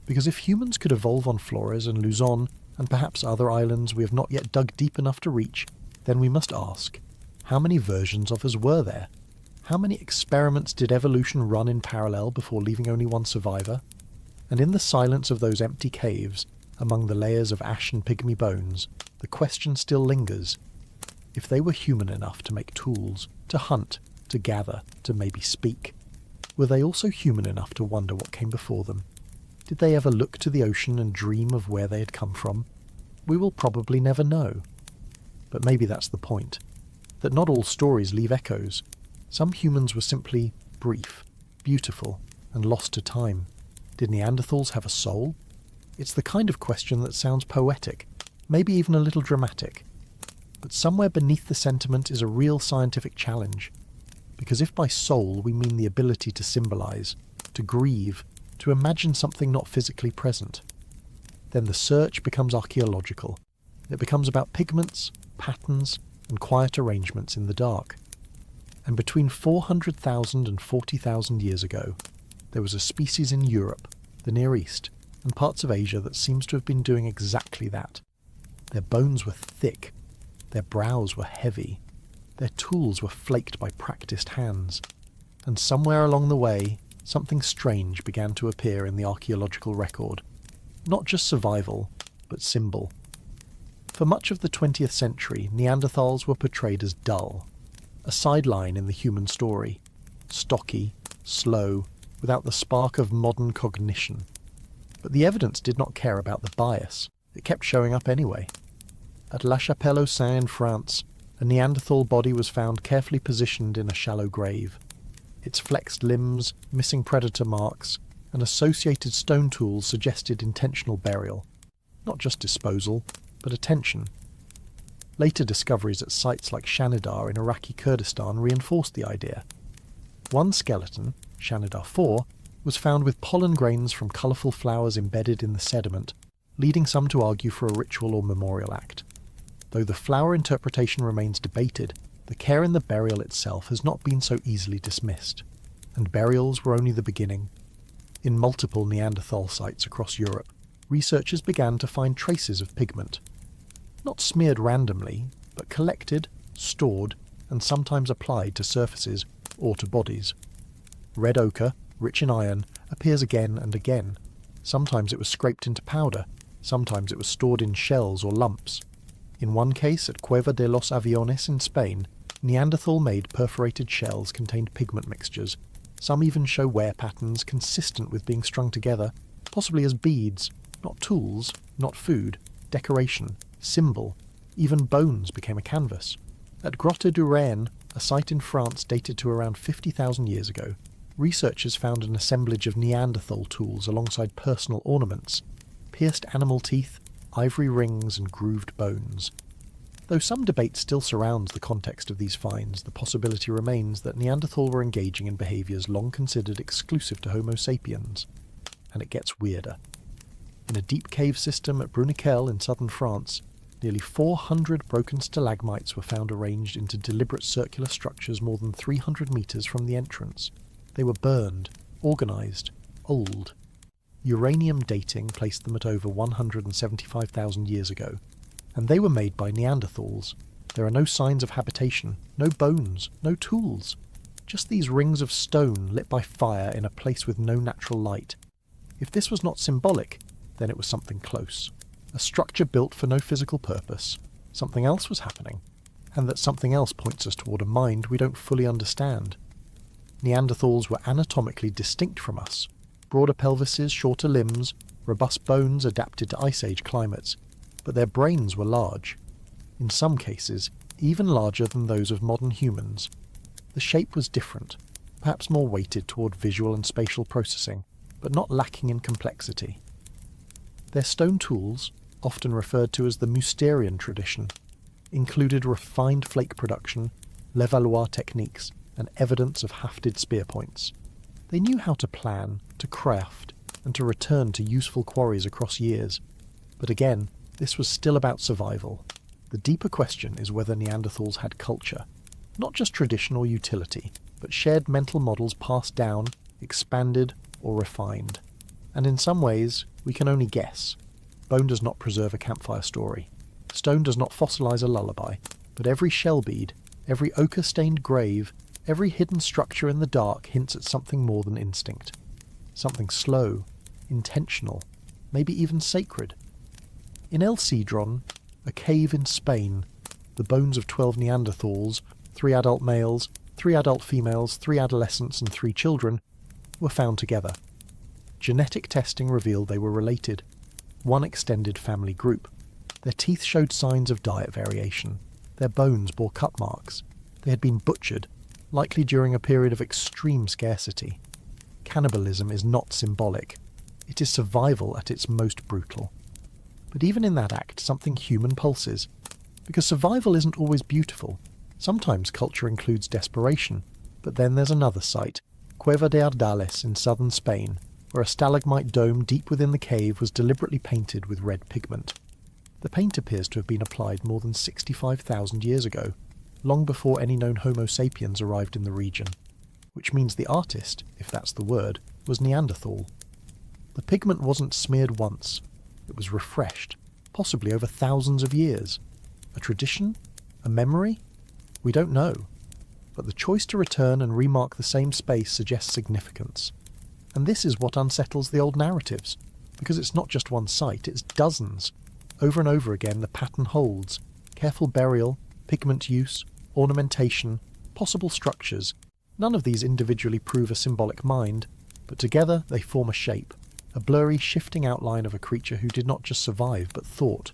Because if humans could evolve on Flores and Luzon, and perhaps other islands we have not yet dug deep enough to reach, then we must ask, how many versions of us were there? How many experiments did evolution run in parallel before leaving only one survivor? And in the silence of those empty caves, among the layers of ash and pygmy bones, the question still lingers. If they were human enough to make tools, to hunt, to gather, to maybe speak, were they also human enough to wonder what came before them? Did they ever look to the ocean and dream of where they had come from? We will probably never know. But maybe that's the point. That not all stories leave echoes. Some humans were simply brief, beautiful, and lost to time. Did Neanderthals have a soul? It's the kind of question that sounds poetic, maybe even a little dramatic. But somewhere beneath the sentiment is a real scientific challenge. Because if by soul we mean the ability to symbolize, to grieve, to imagine something not physically present, then the search becomes archaeological. It becomes about pigments, patterns, and quiet arrangements in the dark. And between 400,000 and 40,000 years ago, there was a species in Europe, the Near East, and parts of Asia that seems to have been doing exactly that. Their bones were thick, their brows were heavy, their tools were flaked by practiced hands, and somewhere along the way, something strange began to appear in the archaeological record. Not just survival, but symbol. For much of the 20th century, Neanderthals were portrayed as dull, a sideline in the human story, stocky, slow, without the spark of modern cognition. But the evidence did not care about the bias. It kept showing up anyway. At La Chapelle-aux-Saints in France, a Neanderthal body was found carefully positioned in a shallow grave. Its flexed limbs, missing predator marks, and associated stone tools suggested intentional burial. Not just disposal, but attention. Later discoveries at sites like Shanidar in Iraqi Kurdistan reinforced the idea. One skeleton, Shanidar 4, was found with pollen grains from colourful flowers embedded in the sediment, leading some to argue for a ritual or memorial act. Though the flower interpretation remains debated, the care in the burial itself has not been so easily dismissed, and burials were only the beginning. In multiple Neanderthal sites across Europe, researchers began to find traces of pigment. Not smeared randomly, but collected, stored, and sometimes applied to surfaces or to bodies. Red ochre, rich in iron, appears again and again. Sometimes it was scraped into powder, sometimes it was stored in shells or lumps. In one case, at Cueva de los Aviones in Spain, Neanderthal-made perforated shells contained pigment mixtures. Some even show wear patterns consistent with being strung together, possibly as beads, not tools, not food, decoration, symbol. Even bones became a canvas. At Grotte du Rhin, a site in France dated to around 50,000 years ago, researchers found an assemblage of Neanderthal tools alongside personal ornaments, pierced animal teeth, ivory rings and grooved bones. Though some debate still surrounds the context of these finds, the possibility remains that Neanderthal were engaging in behaviours long considered exclusive to Homo sapiens. And it gets weirder. In a deep cave system at Bruniquel in southern France, nearly 400 broken stalagmites were found arranged into deliberate circular structures more than 300 metres from the entrance. They were burned, organised, old. Uranium dating placed them at over 175,000 years ago, and they were made by Neanderthals. There are no signs of habitation, no bones, no tools, just these rings of stone lit by fire in a place with no natural light. If this was not symbolic, then it was something close. A structure built for no physical purpose. Something else was happening, and that something else points us toward a mind we don't fully understand. Neanderthals were anatomically distinct from us. Broader pelvises, shorter limbs, robust bones adapted to Ice Age climates, but their brains were large. In some cases, even larger than those of modern humans. The shape was different, perhaps more weighted toward visual and spatial processing, but not lacking in complexity. Their stone tools, often referred to as the Mousterian tradition, included refined flake production, levallois techniques, and evidence of hafted spear points. They knew how to plan, to craft, and to return to useful quarries across years. But again, this was still about survival. The deeper question is whether Neanderthals had culture, not just tradition or utility, but shared mental models passed down, expanded, or refined. And in some ways, we can only guess. Bone does not preserve a campfire story. Stone does not fossilize a lullaby, but every shell bead, every ochre-stained grave, every hidden structure in the dark hints at something more than instinct. Something slow, intentional, maybe even sacred. In El Cedron, a cave in Spain, the bones of 12 Neanderthals, 3 adult males, 3 adult females, 3 adolescents and 3 children, were found together. Genetic testing revealed they were related. One extended family group. Their teeth showed signs of diet variation. Their bones bore cut marks. They had been butchered, likely during a period of extreme scarcity. Cannibalism is not symbolic. It is survival at its most brutal. But even in that act, something human pulses. Because survival isn't always beautiful. Sometimes culture includes desperation. But then there's another site, Cueva de Ardales in southern Spain, where a stalagmite dome deep within the cave was deliberately painted with red pigment. The paint appears to have been applied more than 65,000 years ago, long before any known Homo sapiens arrived in the region, which means the artist, if that's the word, was Neanderthal. The pigment wasn't smeared once, it was refreshed, possibly over thousands of years. A tradition? A memory? We don't know. But the choice to return and remark the same space suggests significance. And this is what unsettles the old narratives, because it's not just one site, it's dozens. Over and over again the pattern holds. Careful burial, pigment use, ornamentation, possible structures. None of these individually prove a symbolic mind, but together they form a shape, a blurry, shifting outline of a creature who did not just survive but thought,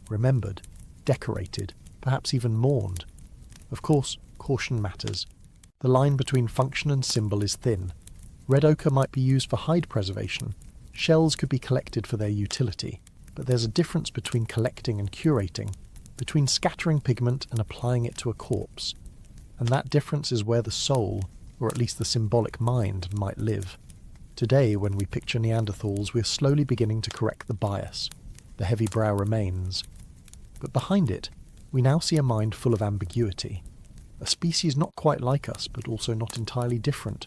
remembered, decorated, perhaps even mourned. Of course, caution matters. The line between function and symbol is thin. Red ochre might be used for hide preservation. Shells could be collected for their utility. But there's a difference between collecting and curating, between scattering pigment and applying it to a corpse. And that difference is where the soul, or at least the symbolic mind, might live. Today, when we picture Neanderthals, we are slowly beginning to correct the bias. The heavy brow remains. But behind it, we now see a mind full of ambiguity. A species not quite like us, but also not entirely different.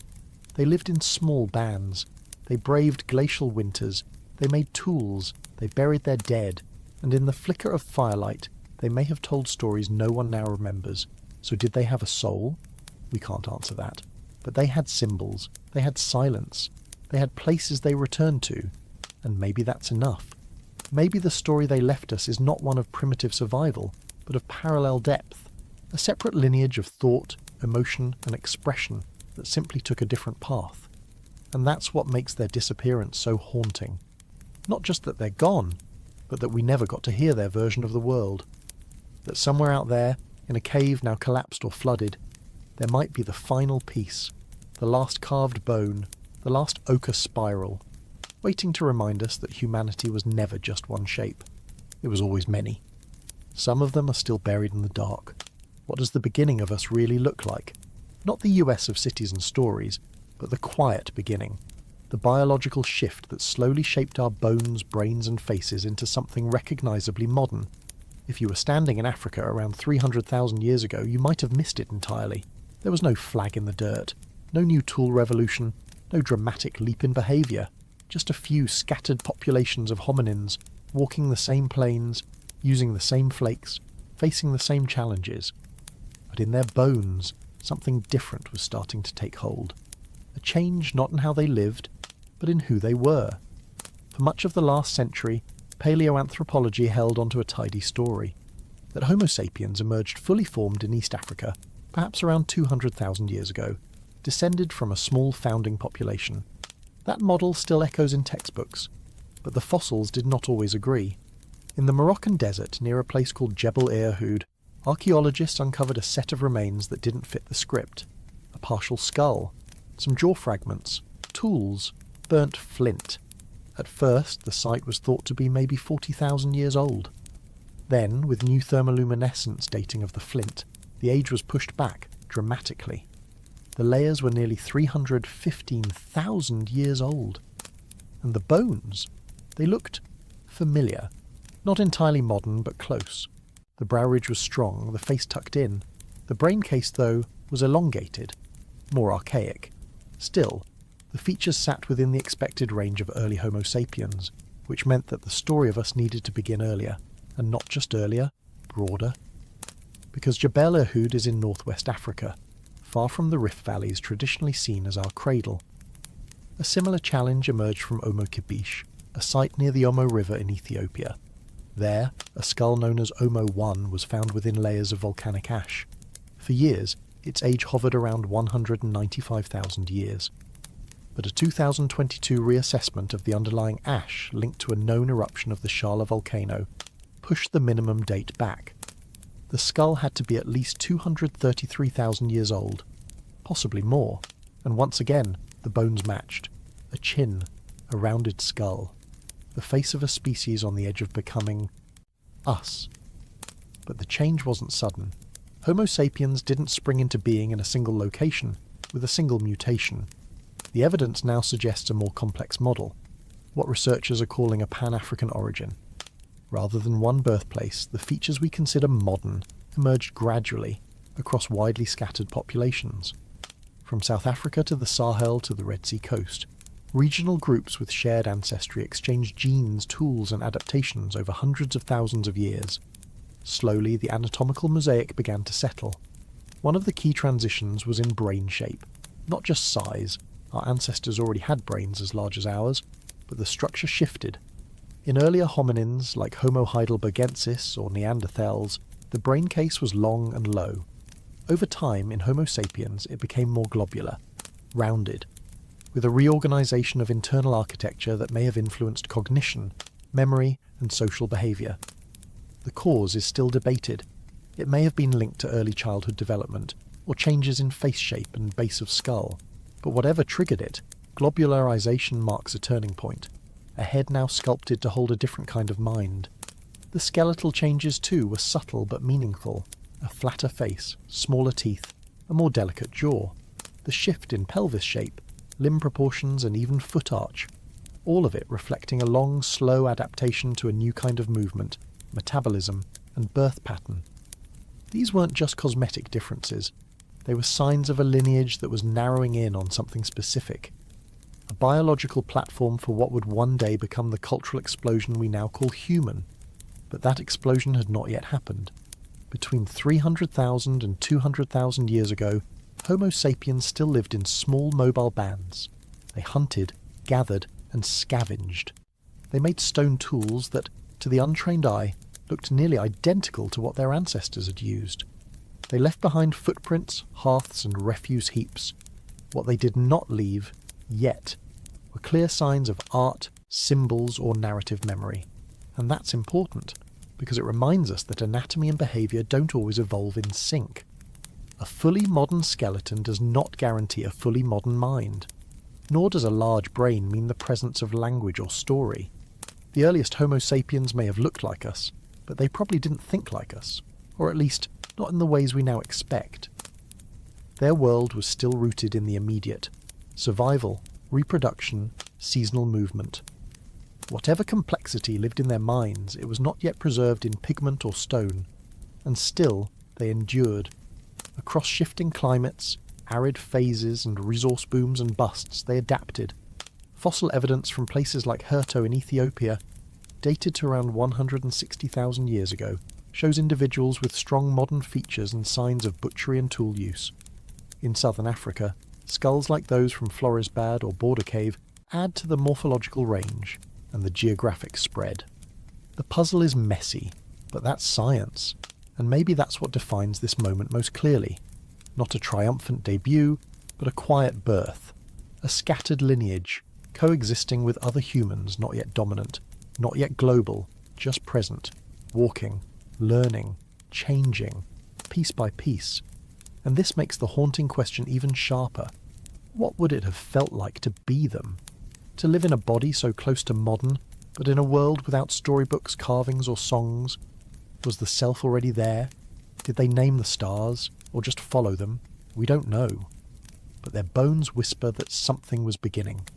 They lived in small bands. They braved glacial winters. They made tools. They buried their dead. And in the flicker of firelight, they may have told stories no one now remembers. So did they have a soul? We can't answer that. But they had symbols. They had silence. They had places they returned to. And maybe that's enough. Maybe the story they left us is not one of primitive survival, but of parallel depth. A separate lineage of thought, emotion, and expression that simply took a different path. And that's what makes their disappearance so haunting. Not just that they're gone, but that we never got to hear their version of the world. That somewhere out there, in a cave now collapsed or flooded, there might be the final piece, the last carved bone, the last ochre spiral, waiting to remind us that humanity was never just one shape. It was always many. Some of them are still buried in the dark. What does the beginning of us really look like? Not the US of cities and stories, but the quiet beginning. The biological shift that slowly shaped our bones, brains and faces into something recognisably modern. If you were standing in Africa around 300,000 years ago, you might have missed it entirely. There was no flag in the dirt, no new tool revolution, no dramatic leap in behaviour, just a few scattered populations of hominins, walking the same plains, using the same flakes, facing the same challenges. But in their bones, something different was starting to take hold. A change not in how they lived, but in who they were. For much of the last century, paleoanthropology held onto a tidy story, that Homo sapiens emerged fully formed in East Africa, perhaps around 200,000 years ago, descended from a small founding population. That model still echoes in textbooks, but the fossils did not always agree. In the Moroccan desert near a place called Jebel Erhoud, archaeologists uncovered a set of remains that didn't fit the script. A partial skull, some jaw fragments, tools, burnt flint. At first, the site was thought to be maybe 40,000 years old. Then, with new thermoluminescence dating of the flint, the age was pushed back dramatically. The layers were nearly 315,000 years old. And the bones, they looked familiar. Not entirely modern, but close. The brow ridge was strong, the face tucked in. The brain case, though, was elongated, more archaic. Still, the features sat within the expected range of early Homo sapiens, which meant that the story of us needed to begin earlier, and not just earlier, broader. Because Jebel Erhoud is in northwest Africa, far from the rift valleys traditionally seen as our cradle. A similar challenge emerged from Omo Kibish, a site near the Omo River in Ethiopia. There, a skull known as Omo I was found within layers of volcanic ash. For years, its age hovered around 195,000 years. But a 2022 reassessment of the underlying ash linked to a known eruption of the Shala volcano pushed the minimum date back. The skull had to be at least 233,000 years old, possibly more, and once again the bones matched. A chin, a rounded skull, the face of a species on the edge of becoming us. But the change wasn't sudden. Homo sapiens didn't spring into being in a single location, with a single mutation. The evidence now suggests a more complex model, what researchers are calling a Pan-African origin. Rather than one birthplace, the features we consider modern emerged gradually across widely scattered populations. From South Africa to the Sahel to the Red Sea coast, regional groups with shared ancestry exchanged genes, tools and adaptations over hundreds of thousands of years. Slowly, the anatomical mosaic began to settle. One of the key transitions was in brain shape, not just size. Our ancestors already had brains as large as ours, but the structure shifted. In earlier hominins like Homo heidelbergensis or Neanderthals, the brain case was long and low. Over time, in Homo sapiens, it became more globular, rounded, with a reorganization of internal architecture that may have influenced cognition, memory, and social behavior. The cause is still debated. It may have been linked to early childhood development, or changes in face shape and base of skull. But whatever triggered it, globularization marks a turning point. A head now sculpted to hold a different kind of mind. The skeletal changes too were subtle but meaningful. A flatter face, smaller teeth, a more delicate jaw. The shift in pelvis shape, limb proportions and even foot arch. All of it reflecting a long, slow adaptation to a new kind of movement, metabolism, and birth pattern. These weren't just cosmetic differences. They were signs of a lineage that was narrowing in on something specific. A biological platform for what would one day become the cultural explosion we now call human. But that explosion had not yet happened. Between 300,000 and 200,000 years ago, Homo sapiens still lived in small mobile bands. They hunted, gathered, and scavenged. They made stone tools that, to the untrained eye, looked nearly identical to what their ancestors had used. They left behind footprints, hearths, and refuse heaps. What they did not leave, yet, were clear signs of art, symbols, or narrative memory. And that's important, because it reminds us that anatomy and behaviour don't always evolve in sync. A fully modern skeleton does not guarantee a fully modern mind. Nor does a large brain mean the presence of language or story. The earliest Homo sapiens may have looked like us, but they probably didn't think like us, or at least not in the ways we now expect. Their world was still rooted in the immediate: survival, reproduction, seasonal movement. Whatever complexity lived in their minds, it was not yet preserved in pigment or stone, and still they endured. Across shifting climates, arid phases and resource booms and busts, they adapted. Fossil evidence from places like Herto in Ethiopia, dated to around 160,000 years ago, shows individuals with strong modern features and signs of butchery and tool use. In southern Africa, skulls like those from Florisbad or Border Cave add to the morphological range. and the geographic spread. The puzzle is messy, but that's science, and maybe that's what defines this moment most clearly. Not a triumphant debut, but a quiet birth, a scattered lineage, coexisting with other humans not yet dominant, not yet global, just present, walking, learning, changing, piece by piece. And this makes the haunting question even sharper. What would it have felt like to be them? To live in a body so close to modern, but in a world without storybooks, carvings, or songs? Was the self already there? Did they name the stars, or just follow them? We don't know. But their bones whisper that something was beginning.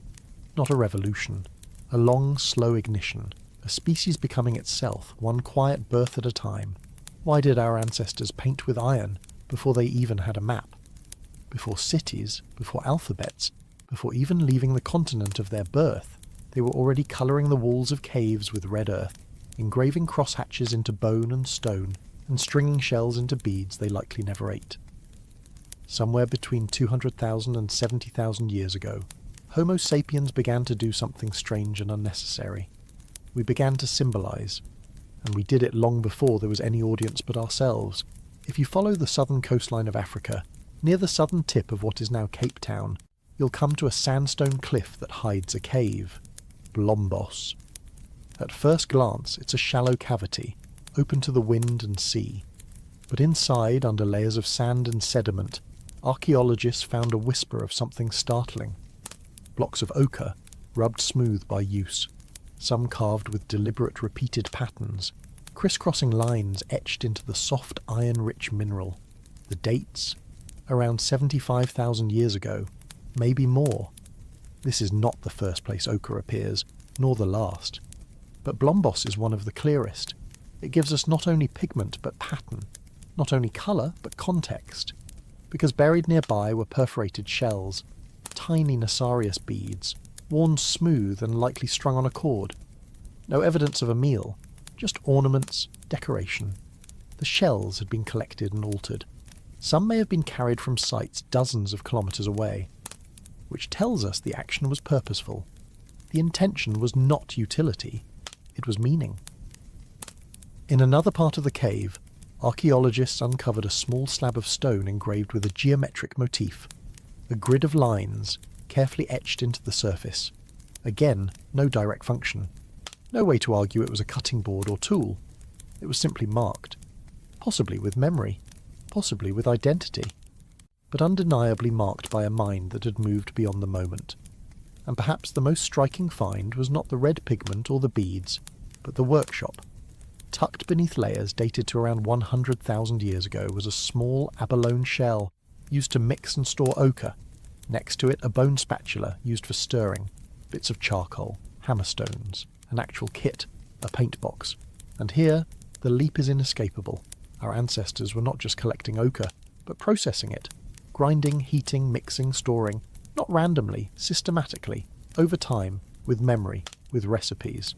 Not a revolution, a long, slow ignition, a species becoming itself, one quiet birth at a time. Why did our ancestors paint with iron before they even had a map? Before cities, before alphabets, before even leaving the continent of their birth, they were already colouring the walls of caves with red earth, engraving crosshatches into bone and stone, and stringing shells into beads they likely never ate. Somewhere between 200,000 and 70,000 years ago, Homo sapiens began to do something strange and unnecessary. We began to symbolise, and we did it long before there was any audience but ourselves. If you follow the southern coastline of Africa, near the southern tip of what is now Cape Town, you'll come to a sandstone cliff that hides a cave. Blombos. At first glance, it's a shallow cavity, open to the wind and sea. But inside, under layers of sand and sediment, archaeologists found a whisper of something startling. Blocks of ochre, rubbed smooth by use, some carved with deliberate repeated patterns, crisscrossing lines etched into the soft iron-rich mineral. The dates? Around 75,000 years ago, maybe more. This is not the first place ochre appears, nor the last. But Blombos is one of the clearest. It gives us not only pigment but pattern, not only colour but context. Because buried nearby were perforated shells, tiny nacarious beads, worn smooth and likely strung on a cord. No evidence of a meal, just ornaments, decoration. The shells had been collected and altered. Some may have been carried from sites dozens of kilometres away, which tells us the action was purposeful. The intention was not utility, it was meaning. In another part of the cave, archaeologists uncovered a small slab of stone engraved with a geometric motif, a grid of lines carefully etched into the surface. Again, no direct function. No way to argue it was a cutting board or tool. It was simply marked, possibly with memory, possibly with identity, but undeniably marked by a mind that had moved beyond the moment. And perhaps the most striking find was not the red pigment or the beads, but the workshop. Tucked beneath layers dated to around 100,000 years ago was a small abalone shell used to mix and store ochre. Next to it, a bone spatula used for stirring, bits of charcoal, hammerstones, an actual kit, a paint box. And here, the leap is inescapable. Our ancestors were not just collecting ochre, but processing it, grinding, heating, mixing, storing, not randomly, systematically, over time, with memory, with recipes.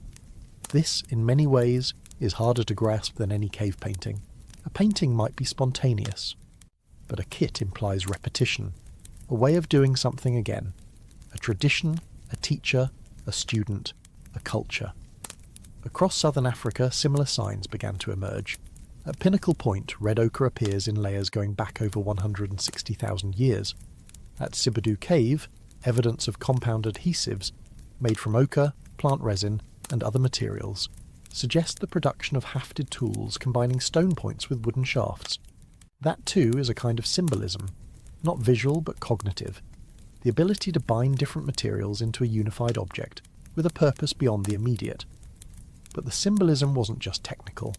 This, in many ways, is harder to grasp than any cave painting. A painting might be spontaneous, but a kit implies repetition, a way of doing something again, a tradition, a teacher, a student, a culture. Across southern Africa, similar signs began to emerge. At Pinnacle Point, red ochre appears in layers going back over 160,000 years. At Sibadu Cave, evidence of compound adhesives, made from ochre, plant resin, and other materials, suggest the production of hafted tools combining stone points with wooden shafts. That too is a kind of symbolism, not visual but cognitive, the ability to bind different materials into a unified object, with a purpose beyond the immediate. But the symbolism wasn't just technical.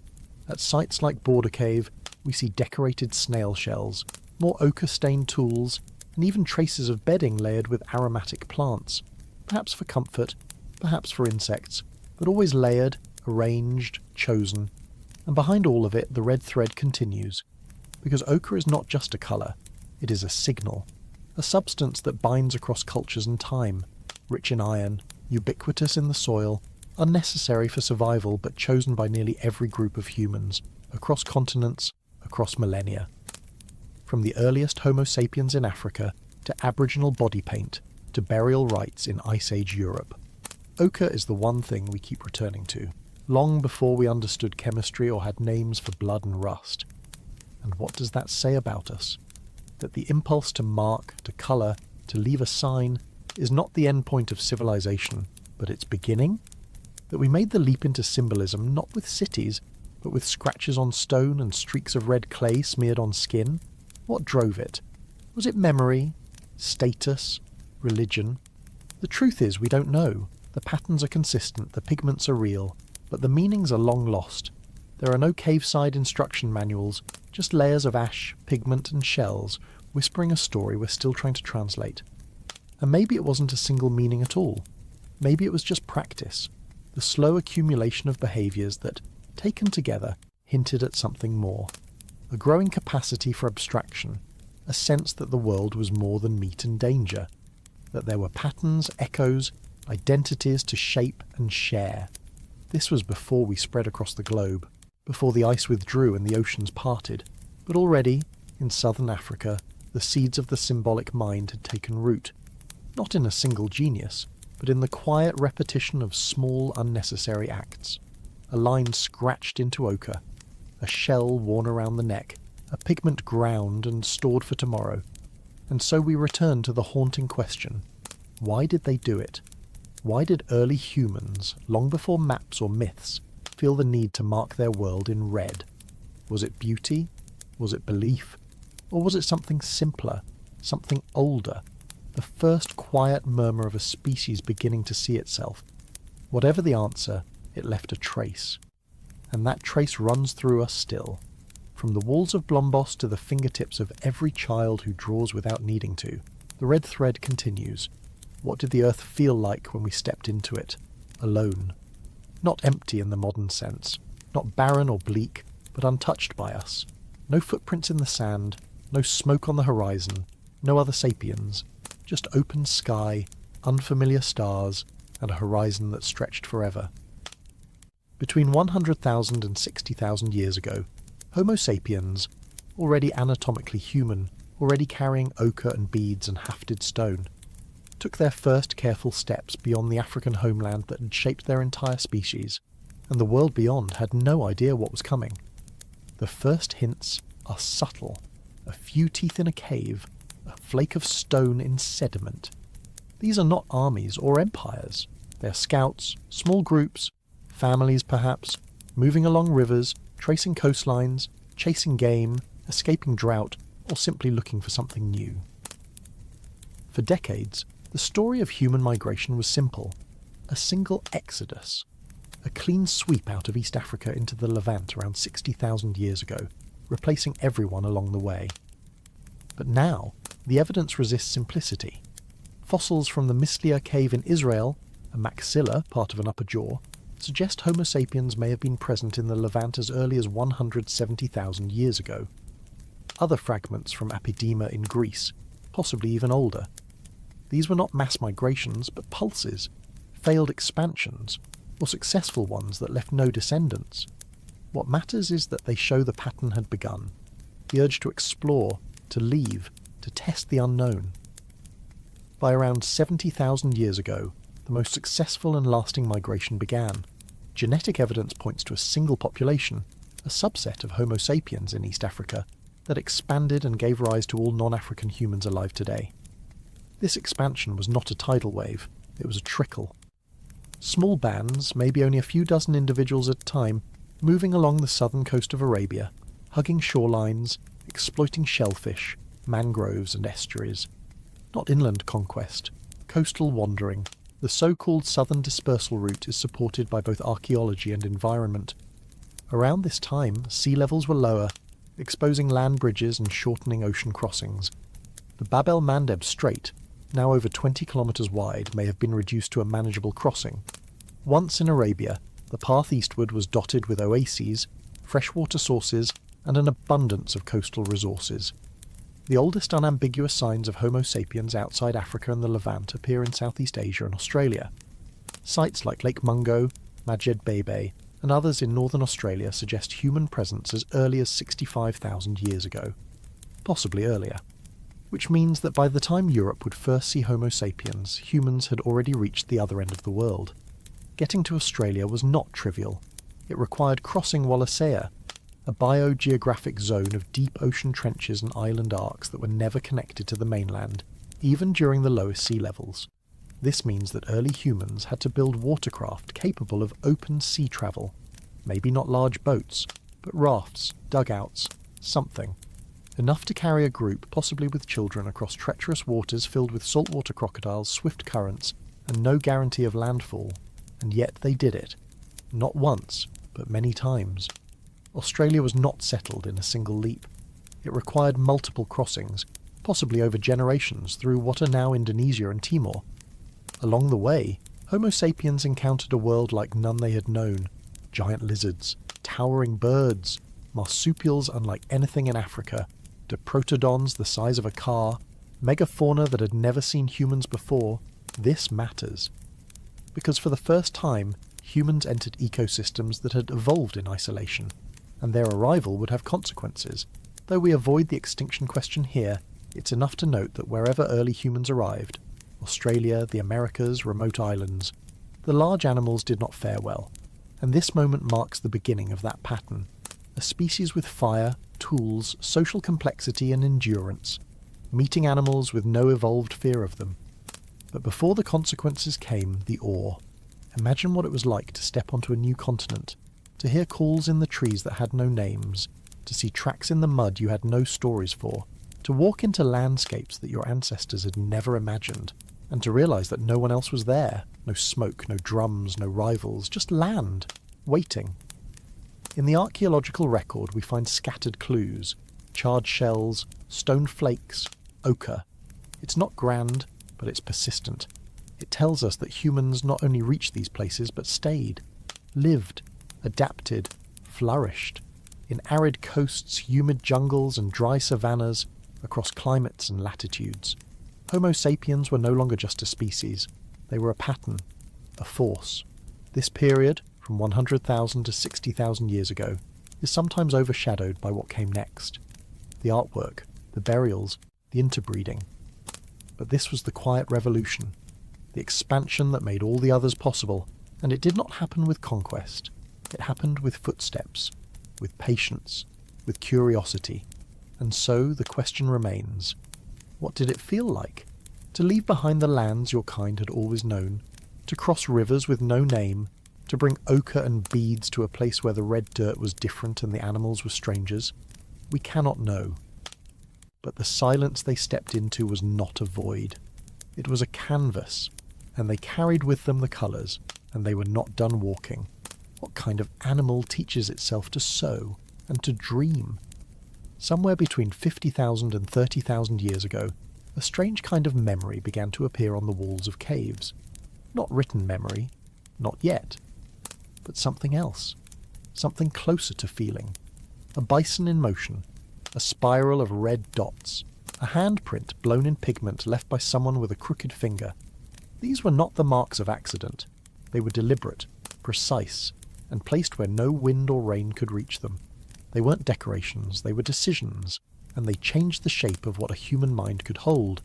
At sites like Border Cave, we see decorated snail shells, more ochre-stained tools, and even traces of bedding layered with aromatic plants, perhaps for comfort, perhaps for insects, but always layered, arranged, chosen. And behind all of it, the red thread continues, because ochre is not just a colour, it is a signal, a substance that binds across cultures and time, rich in iron, ubiquitous in the soil, unnecessary for survival but chosen by nearly every group of humans, across continents, across millennia. From the earliest Homo sapiens in Africa, to Aboriginal body paint, to burial rites in Ice Age Europe. Ochre is the one thing we keep returning to, long before we understood chemistry or had names for blood and rust. And what does that say about us? That the impulse to mark, to colour, to leave a sign is not the end point of civilization, but its beginning? That we made the leap into symbolism not with cities, but with scratches on stone and streaks of red clay smeared on skin? What drove it? Was it memory? Status? Religion? The truth is we don't know. The patterns are consistent, the pigments are real, but the meanings are long lost. There are no cave-side instruction manuals, just layers of ash, pigment and shells, whispering a story we're still trying to translate. And maybe it wasn't a single meaning at all. Maybe it was just practice, the slow accumulation of behaviours that, taken together, hinted at something more. A growing capacity for abstraction, a sense that the world was more than meat and danger, that there were patterns, echoes, identities to shape and share. This was before we spread across the globe, before the ice withdrew and the oceans parted, but already, in southern Africa, the seeds of the symbolic mind had taken root, not in a single genius, but in the quiet repetition of small, unnecessary acts. A line scratched into ochre, a shell worn around the neck, a pigment ground and stored for tomorrow. And so we return to the haunting question, why did they do it? Why did early humans, long before maps or myths, feel the need to mark their world in red? Was it beauty? Was it belief? Or was it something simpler, something older, the first quiet murmur of a species beginning to see itself? Whatever the answer, it left a trace. And that trace runs through us still, from the walls of Blombos to the fingertips of every child who draws without needing to. The red thread continues. What did the earth feel like when we stepped into it, alone? Not empty in the modern sense, not barren or bleak, but untouched by us. No footprints in the sand, no smoke on the horizon, no other sapiens, just open sky, unfamiliar stars, and a horizon that stretched forever. Between 100,000 and 60,000 years ago, Homo sapiens, already anatomically human, already carrying ochre and beads and hafted stone, took their first careful steps beyond the African homeland that had shaped their entire species, and the world beyond had no idea what was coming. The first hints are subtle. A few teeth in a cave, a flake of stone in sediment. These are not armies or empires. They are scouts, small groups, families perhaps, moving along rivers, tracing coastlines, chasing game, escaping drought, or simply looking for something new. For decades, the story of human migration was simple. A single exodus. A clean sweep out of East Africa into the Levant around 60,000 years ago, replacing everyone along the way. But now, the evidence resists simplicity. Fossils from the Mislia cave in Israel, a maxilla, part of an upper jaw, suggest Homo sapiens may have been present in the Levant as early as 170,000 years ago. Other fragments from Apidema in Greece, possibly even older. These were not mass migrations, but pulses, failed expansions, or successful ones that left no descendants. What matters is that they show the pattern had begun, the urge to explore, to leave, to test the unknown. By around 70,000 years ago, the most successful and lasting migration began. Genetic evidence points to a single population, a subset of Homo sapiens in East Africa, that expanded and gave rise to all non-African humans alive today. This expansion was not a tidal wave, it was a trickle. Small bands, maybe only a few dozen individuals at a time, moving along the southern coast of Arabia, hugging shorelines, exploiting shellfish, mangroves and estuaries. Not inland conquest, coastal wandering. The so-called southern dispersal route is supported by both archaeology and environment. Around this time, sea levels were lower, exposing land bridges and shortening ocean crossings. The Bab el-Mandeb Strait, now over 20 kilometres wide, may have been reduced to a manageable crossing. Once in Arabia, the path eastward was dotted with oases, freshwater sources, and an abundance of coastal resources. The oldest unambiguous signs of Homo sapiens outside Africa and the Levant appear in Southeast Asia and Australia. Sites like Lake Mungo, Majed Bebe, and others in northern Australia suggest human presence as early as 65,000 years ago, possibly earlier. Which means that by the time Europe would first see Homo sapiens, humans had already reached the other end of the world. Getting to Australia was not trivial. It required crossing Wallacea, a biogeographic zone of deep ocean trenches and island arcs that were never connected to the mainland, even during the lowest sea levels. This means that early humans had to build watercraft capable of open sea travel. Maybe not large boats, but rafts, dugouts, something. Enough to carry a group, possibly with children, across treacherous waters filled with saltwater crocodiles, swift currents, and no guarantee of landfall. And yet they did it. Not once, but many times. Australia was not settled in a single leap. It required multiple crossings, possibly over generations, through what are now Indonesia and Timor. Along the way, Homo sapiens encountered a world like none they had known. Giant lizards, towering birds, marsupials unlike anything in Africa, diprotodons the size of a car, megafauna that had never seen humans before. This matters. Because for the first time, humans entered ecosystems that had evolved in isolation, and their arrival would have consequences. Though we avoid the extinction question here, it's enough to note that wherever early humans arrived, Australia, the Americas, remote islands, the large animals did not fare well, and this moment marks the beginning of that pattern. A species with fire, tools, social complexity and endurance, meeting animals with no evolved fear of them. But before the consequences came, the awe. Imagine what it was like to step onto a new continent, to hear calls in the trees that had no names, to see tracks in the mud you had no stories for, to walk into landscapes that your ancestors had never imagined, and to realise that no one else was there. No smoke, no drums, no rivals, just land, waiting. In the archaeological record we find scattered clues, charred shells, stone flakes, ochre. It's not grand, but it's persistent. It tells us that humans not only reached these places but stayed, lived, adapted, flourished, in arid coasts, humid jungles and dry savannas, across climates and latitudes. Homo sapiens were no longer just a species. They were a pattern, a force. This period, from 100,000 to 60,000 years ago, is sometimes overshadowed by what came next. The artwork, the burials, the interbreeding. But this was the quiet revolution, the expansion that made all the others possible, and it did not happen with conquest. It happened with footsteps, with patience, with curiosity. And so the question remains, what did it feel like? To leave behind the lands your kind had always known, to cross rivers with no name, to bring ochre and beads to a place where the red dirt was different and the animals were strangers? We cannot know. But the silence they stepped into was not a void. It was a canvas, and they carried with them the colours, and they were not done walking. What kind of animal teaches itself to sew and to dream? Somewhere between 50,000 and 30,000 years ago, a strange kind of memory began to appear on the walls of caves. Not written memory, not yet, but something else, something closer to feeling. A bison in motion, a spiral of red dots, a handprint blown in pigment left by someone with a crooked finger. These were not the marks of accident. They were deliberate, precise, and placed where no wind or rain could reach them. They weren't decorations, they were decisions, and they changed the shape of what a human mind could hold.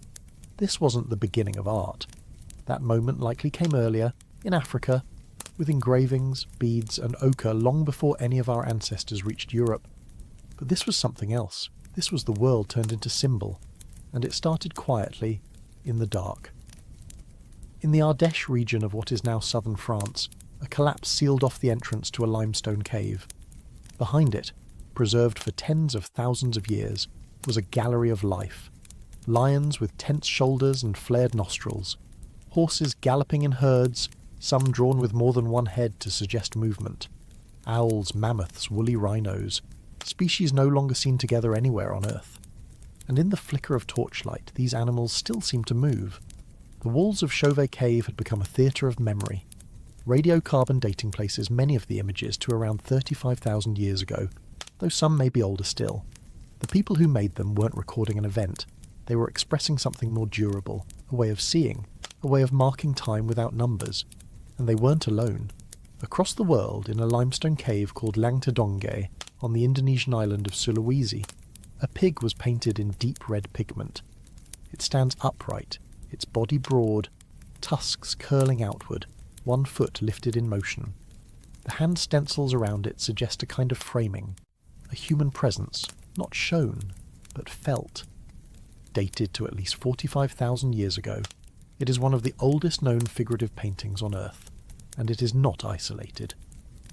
This wasn't the beginning of art. That moment likely came earlier, in Africa, with engravings, beads, and ochre long before any of our ancestors reached Europe. But this was something else. This was the world turned into symbol, and it started quietly, in the dark. In the Ardèche region of what is now southern France, a collapse sealed off the entrance to a limestone cave. Behind it, preserved for tens of thousands of years, was a gallery of life. Lions with tense shoulders and flared nostrils. Horses galloping in herds, some drawn with more than one head to suggest movement. Owls, mammoths, woolly rhinos, species no longer seen together anywhere on Earth. And in the flicker of torchlight, these animals still seemed to move. The walls of Chauvet Cave had become a theatre of memory. Radiocarbon dating places many of the images to around 35,000 years ago, though some may be older still. The people who made them weren't recording an event. They were expressing something more durable, a way of seeing, a way of marking time without numbers. And they weren't alone. Across the world, in a limestone cave called Langtadonge, on the Indonesian island of Sulawesi, a pig was painted in deep red pigment. It stands upright, its body broad, tusks curling outward, one foot lifted in motion. The hand stencils around it suggest a kind of framing, a human presence, not shown, but felt. Dated to at least 45,000 years ago, it is one of the oldest known figurative paintings on Earth, and it is not isolated.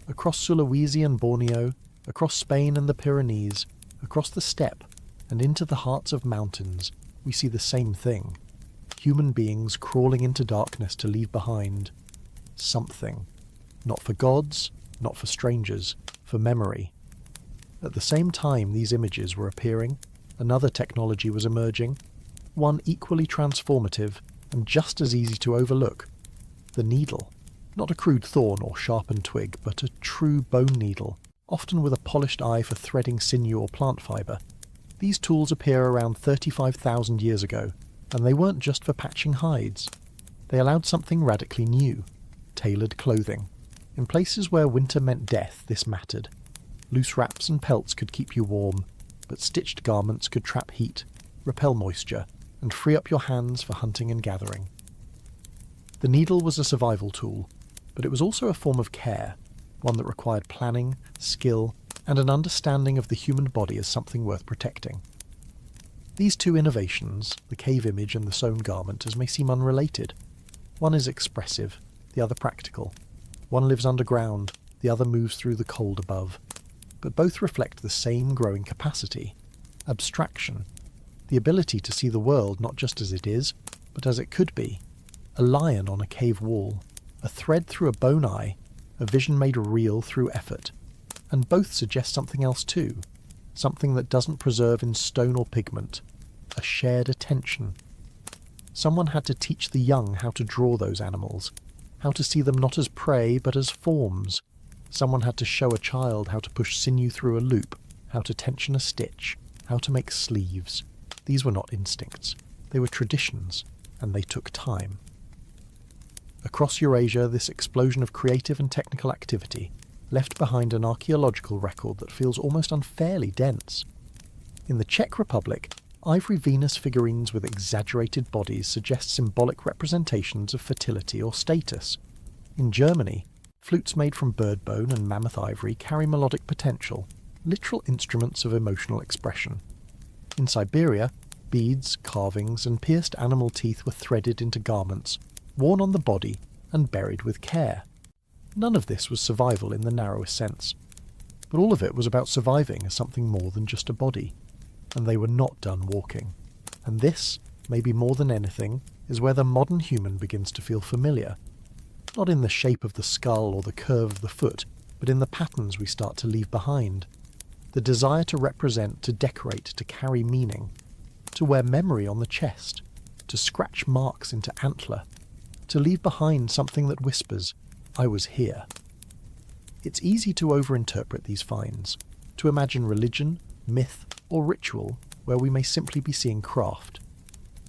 Across Sulawesi and Borneo, across Spain and the Pyrenees, across the steppe, and into the hearts of mountains, we see the same thing. Human beings crawling into darkness to leave behind something. Not for gods, not for strangers, for memory. At the same time these images were appearing, another technology was emerging, one equally transformative and just as easy to overlook. The needle. Not a crude thorn or sharpened twig, but a true bone needle, often with a polished eye for threading sinew or plant fibre. These tools appear around 35,000 years ago, and they weren't just for patching hides. They allowed something radically new, tailored clothing. In places where winter meant death, this mattered. Loose wraps and pelts could keep you warm, but stitched garments could trap heat, repel moisture, and free up your hands for hunting and gathering. The needle was a survival tool, but it was also a form of care, one that required planning, skill, and an understanding of the human body as something worth protecting. These two innovations, the cave image and the sewn garment, as may seem unrelated. One is expressive, the other practical. One lives underground, the other moves through the cold above. But both reflect the same growing capacity, abstraction, the ability to see the world not just as it is, but as it could be. A lion on a cave wall, a thread through a bone eye, a vision made real through effort. And both suggest something else too, something that doesn't preserve in stone or pigment, a shared attention. Someone had to teach the young how to draw those animals, how to see them not as prey but as forms. Someone had to show a child how to push sinew through a loop, how to tension a stitch, how to make sleeves. These were not instincts, they were traditions, and they took time. Across Eurasia, this explosion of creative and technical activity left behind an archaeological record that feels almost unfairly dense. In the Czech Republic, ivory Venus figurines with exaggerated bodies suggest symbolic representations of fertility or status. In Germany, flutes made from bird bone and mammoth ivory carry melodic potential, literal instruments of emotional expression. In Siberia, beads, carvings, and pierced animal teeth were threaded into garments, worn on the body and buried with care. None of this was survival in the narrowest sense, but all of it was about surviving as something more than just a body, and they were not done walking. And this, maybe more than anything, is where the modern human begins to feel familiar. Not in the shape of the skull or the curve of the foot, but in the patterns we start to leave behind. The desire to represent, to decorate, to carry meaning, to wear memory on the chest, to scratch marks into antler, to leave behind something that whispers, "I was here." It's easy to overinterpret these finds, to imagine religion, myth, or ritual where we may simply be seeing craft.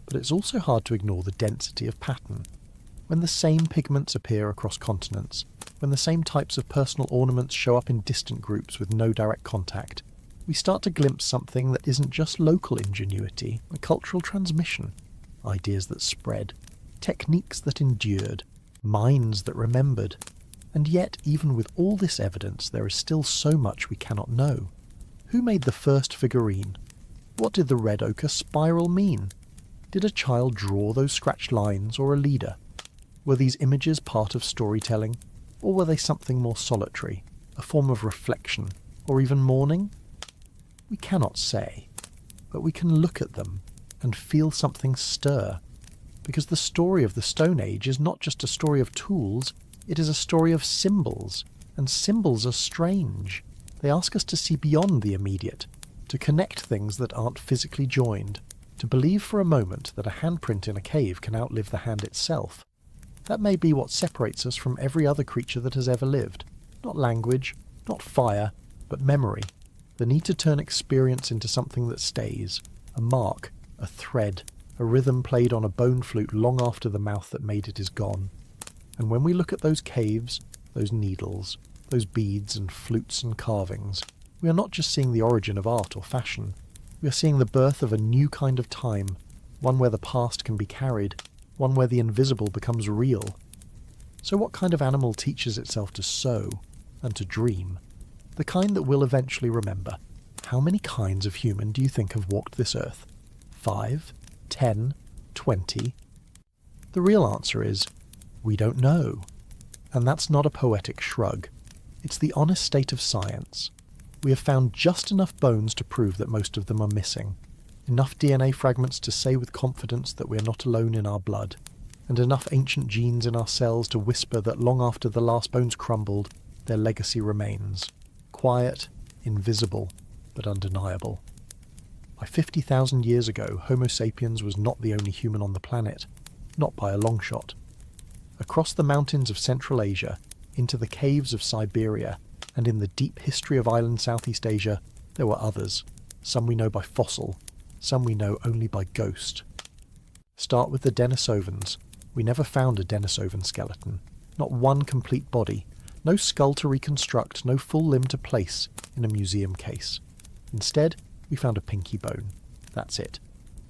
But it's also hard to ignore the density of pattern. When the same pigments appear across continents, when the same types of personal ornaments show up in distant groups with no direct contact, we start to glimpse something that isn't just local ingenuity, a cultural transmission, ideas that spread, techniques that endured, minds that remembered. And yet, even with all this evidence, there is still so much we cannot know. Who made the first figurine? What did the red ochre spiral mean? Did a child draw those scratched lines, or a leader? Were these images part of storytelling, or were they something more solitary, a form of reflection, or even mourning? We cannot say, but we can look at them and feel something stir, because the story of the Stone Age is not just a story of tools, it is a story of symbols, and symbols are strange. They ask us to see beyond the immediate, to connect things that aren't physically joined, to believe for a moment that a handprint in a cave can outlive the hand itself. That may be what separates us from every other creature that has ever lived. Not language, not fire, but memory. The need to turn experience into something that stays. A mark, a thread, a rhythm played on a bone flute long after the mouth that made it is gone. And when we look at those caves, those needles, those beads and flutes and carvings, we are not just seeing the origin of art or fashion. We are seeing the birth of a new kind of time, one where the past can be carried, one where the invisible becomes real. So what kind of animal teaches itself to sew and to dream? The kind that we'll eventually remember. How many kinds of human do you think have walked this earth? 5, 10, 20? The real answer is, we don't know. And that's not a poetic shrug. It's the honest state of science. We have found just enough bones to prove that most of them are missing, enough DNA fragments to say with confidence that we are not alone in our blood, and enough ancient genes in our cells to whisper that long after the last bones crumbled, their legacy remains. Quiet, invisible, but undeniable. By 50,000 years ago, Homo sapiens was not the only human on the planet, not by a long shot. Across the mountains of Central Asia, into the caves of Siberia, and in the deep history of island Southeast Asia, there were others. Some we know by fossil, some we know only by ghost. Start with the Denisovans. We never found a Denisovan skeleton. Not one complete body. No skull to reconstruct, no full limb to place in a museum case. Instead, we found a pinky bone. That's it.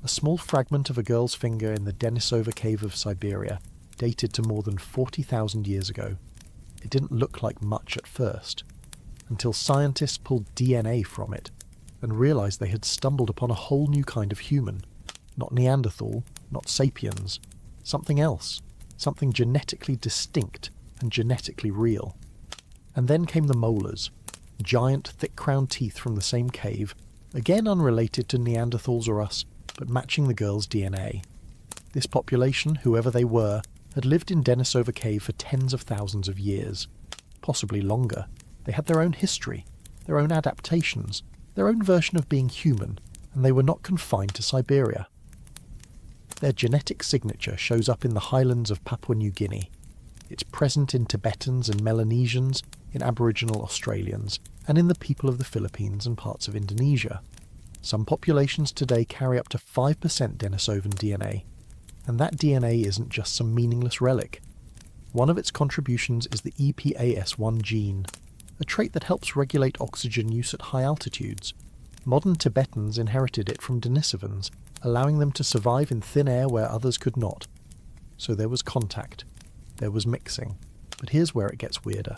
A small fragment of a girl's finger in the Denisova cave of Siberia, dated to more than 40,000 years ago. It didn't look like much at first, until scientists pulled DNA from it and realized they had stumbled upon a whole new kind of human. Not Neanderthal, not sapiens. Something else. Something genetically distinct and genetically real. And then came the molars. Giant, thick-crowned teeth from the same cave, again unrelated to Neanderthals or us, but matching the girl's DNA. This population, whoever they were, had lived in Denisova Cave for tens of thousands of years. Possibly longer. They had their own history, their own adaptations, their own version of being human, and they were not confined to Siberia. Their genetic signature shows up in the highlands of Papua New Guinea. It's present in Tibetans and Melanesians, in Aboriginal Australians, and in the people of the Philippines and parts of Indonesia. Some populations today carry up to 5% Denisovan DNA, and that DNA isn't just some meaningless relic. One of its contributions is the EPAS1 gene, a trait that helps regulate oxygen use at high altitudes. Modern Tibetans inherited it from Denisovans, allowing them to survive in thin air where others could not. So there was contact. There was mixing. But here's where it gets weirder.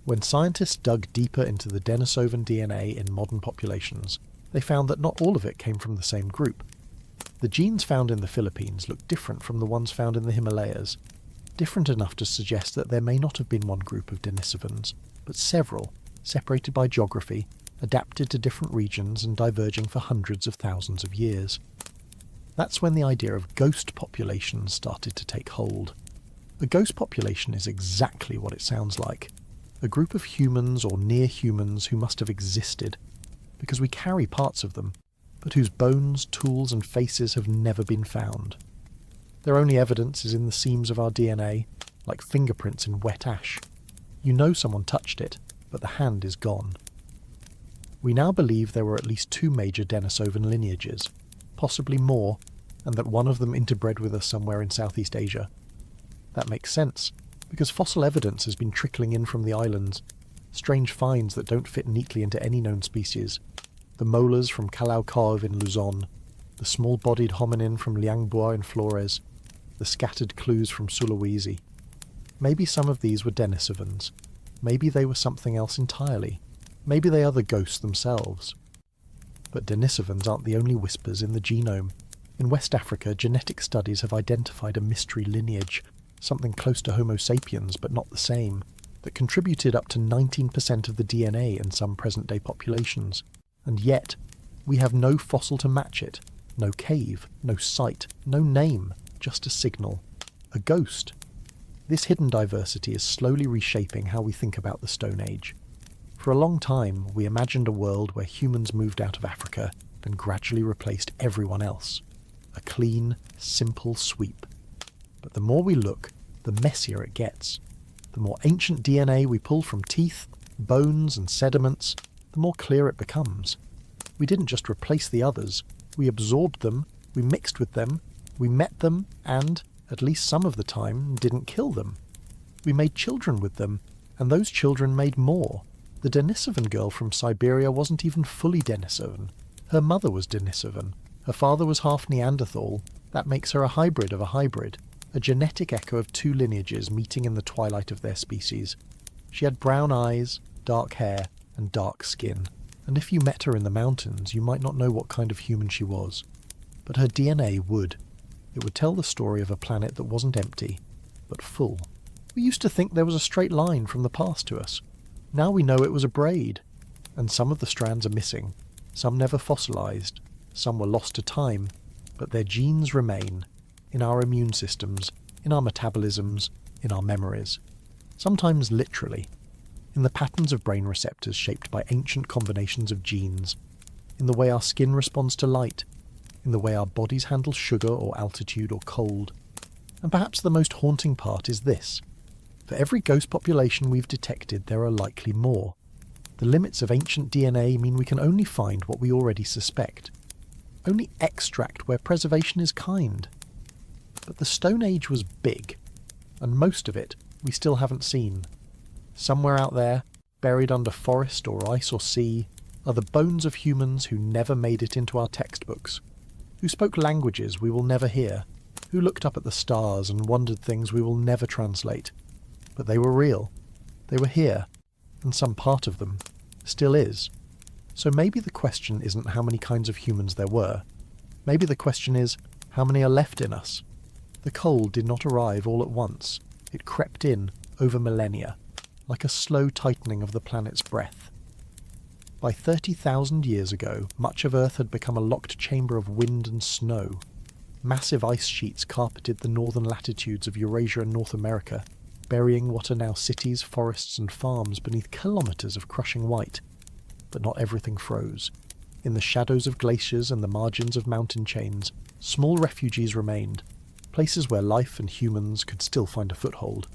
When scientists dug deeper into the Denisovan DNA in modern populations, they found that not all of it came from the same group. The genes found in the Philippines look different from the ones found in the Himalayas, different enough to suggest that there may not have been one group of Denisovans, but several, separated by geography, adapted to different regions and diverging for hundreds of thousands of years. That's when the idea of ghost populations started to take hold. A ghost population is exactly what it sounds like. A group of humans or near humans who must have existed, because we carry parts of them, but whose bones, tools and faces have never been found. Their only evidence is in the seams of our DNA, like fingerprints in wet ash. You know someone touched it, but the hand is gone. We now believe there were at least 2 major Denisovan lineages, possibly more, and that one of them interbred with us somewhere in Southeast Asia. That makes sense, because fossil evidence has been trickling in from the islands, strange finds that don't fit neatly into any known species. The molars from Calaucov in Luzon, the small-bodied hominin from Liangboa in Flores, the scattered clues from Sulawesi. Maybe some of these were Denisovans. Maybe they were something else entirely. Maybe they are the ghosts themselves. But Denisovans aren't the only whispers in the genome. In West Africa, genetic studies have identified a mystery lineage, something close to Homo sapiens but not the same, that contributed up to 19% of the DNA in some present-day populations. And yet, we have no fossil to match it, no cave, no site, no name, just a signal. A ghost. This hidden diversity is slowly reshaping how we think about the Stone Age. For a long time, we imagined a world where humans moved out of Africa and gradually replaced everyone else. A clean, simple sweep. But the more we look, the messier it gets. The more ancient DNA we pull from teeth, bones and sediments, the more clear it becomes. We didn't just replace the others, we absorbed them, we mixed with them, we met them, and, at least some of the time, didn't kill them. We made children with them, and those children made more. The Denisovan girl from Siberia wasn't even fully Denisovan. Her mother was Denisovan. Her father was half Neanderthal. That makes her a hybrid of a hybrid. a genetic echo of two lineages meeting in the twilight of their species. She had brown eyes, dark hair, and dark skin, and if you met her in the mountains, you might not know what kind of human she was. But her DNA would. It would tell the story of a planet that wasn't empty, but full. We used to think there was a straight line from the past to us. Now we know it was a braid, and some of the strands are missing. Some never fossilized, some were lost to time, but their genes remain, in our immune systems, in our metabolisms, in our memories. Sometimes literally, in the patterns of brain receptors shaped by ancient combinations of genes, in the way our skin responds to light, in the way our bodies handle sugar or altitude or cold. And perhaps the most haunting part is this. For every ghost population we've detected, there are likely more. The limits of ancient DNA mean we can only find what we already suspect. Only extract where preservation is kind. But the Stone Age was big, and most of it we still haven't seen. Somewhere out there, buried under forest or ice or sea, are the bones of humans who never made it into our textbooks, who spoke languages we will never hear, who looked up at the stars and wondered things we will never translate. But they were real. They were here, and some part of them still is. So maybe the question isn't how many kinds of humans there were. Maybe the question is, how many are left in us? The cold did not arrive all at once. It crept in over millennia, like a slow tightening of the planet's breath. By 30,000 years ago, much of Earth had become a locked chamber of wind and snow. Massive ice sheets carpeted the northern latitudes of Eurasia and North America, burying what are now cities, forests and farms beneath kilometres of crushing white. But not everything froze. In the shadows of glaciers and the margins of mountain chains, small refuges remained, places where life and humans could still find a foothold.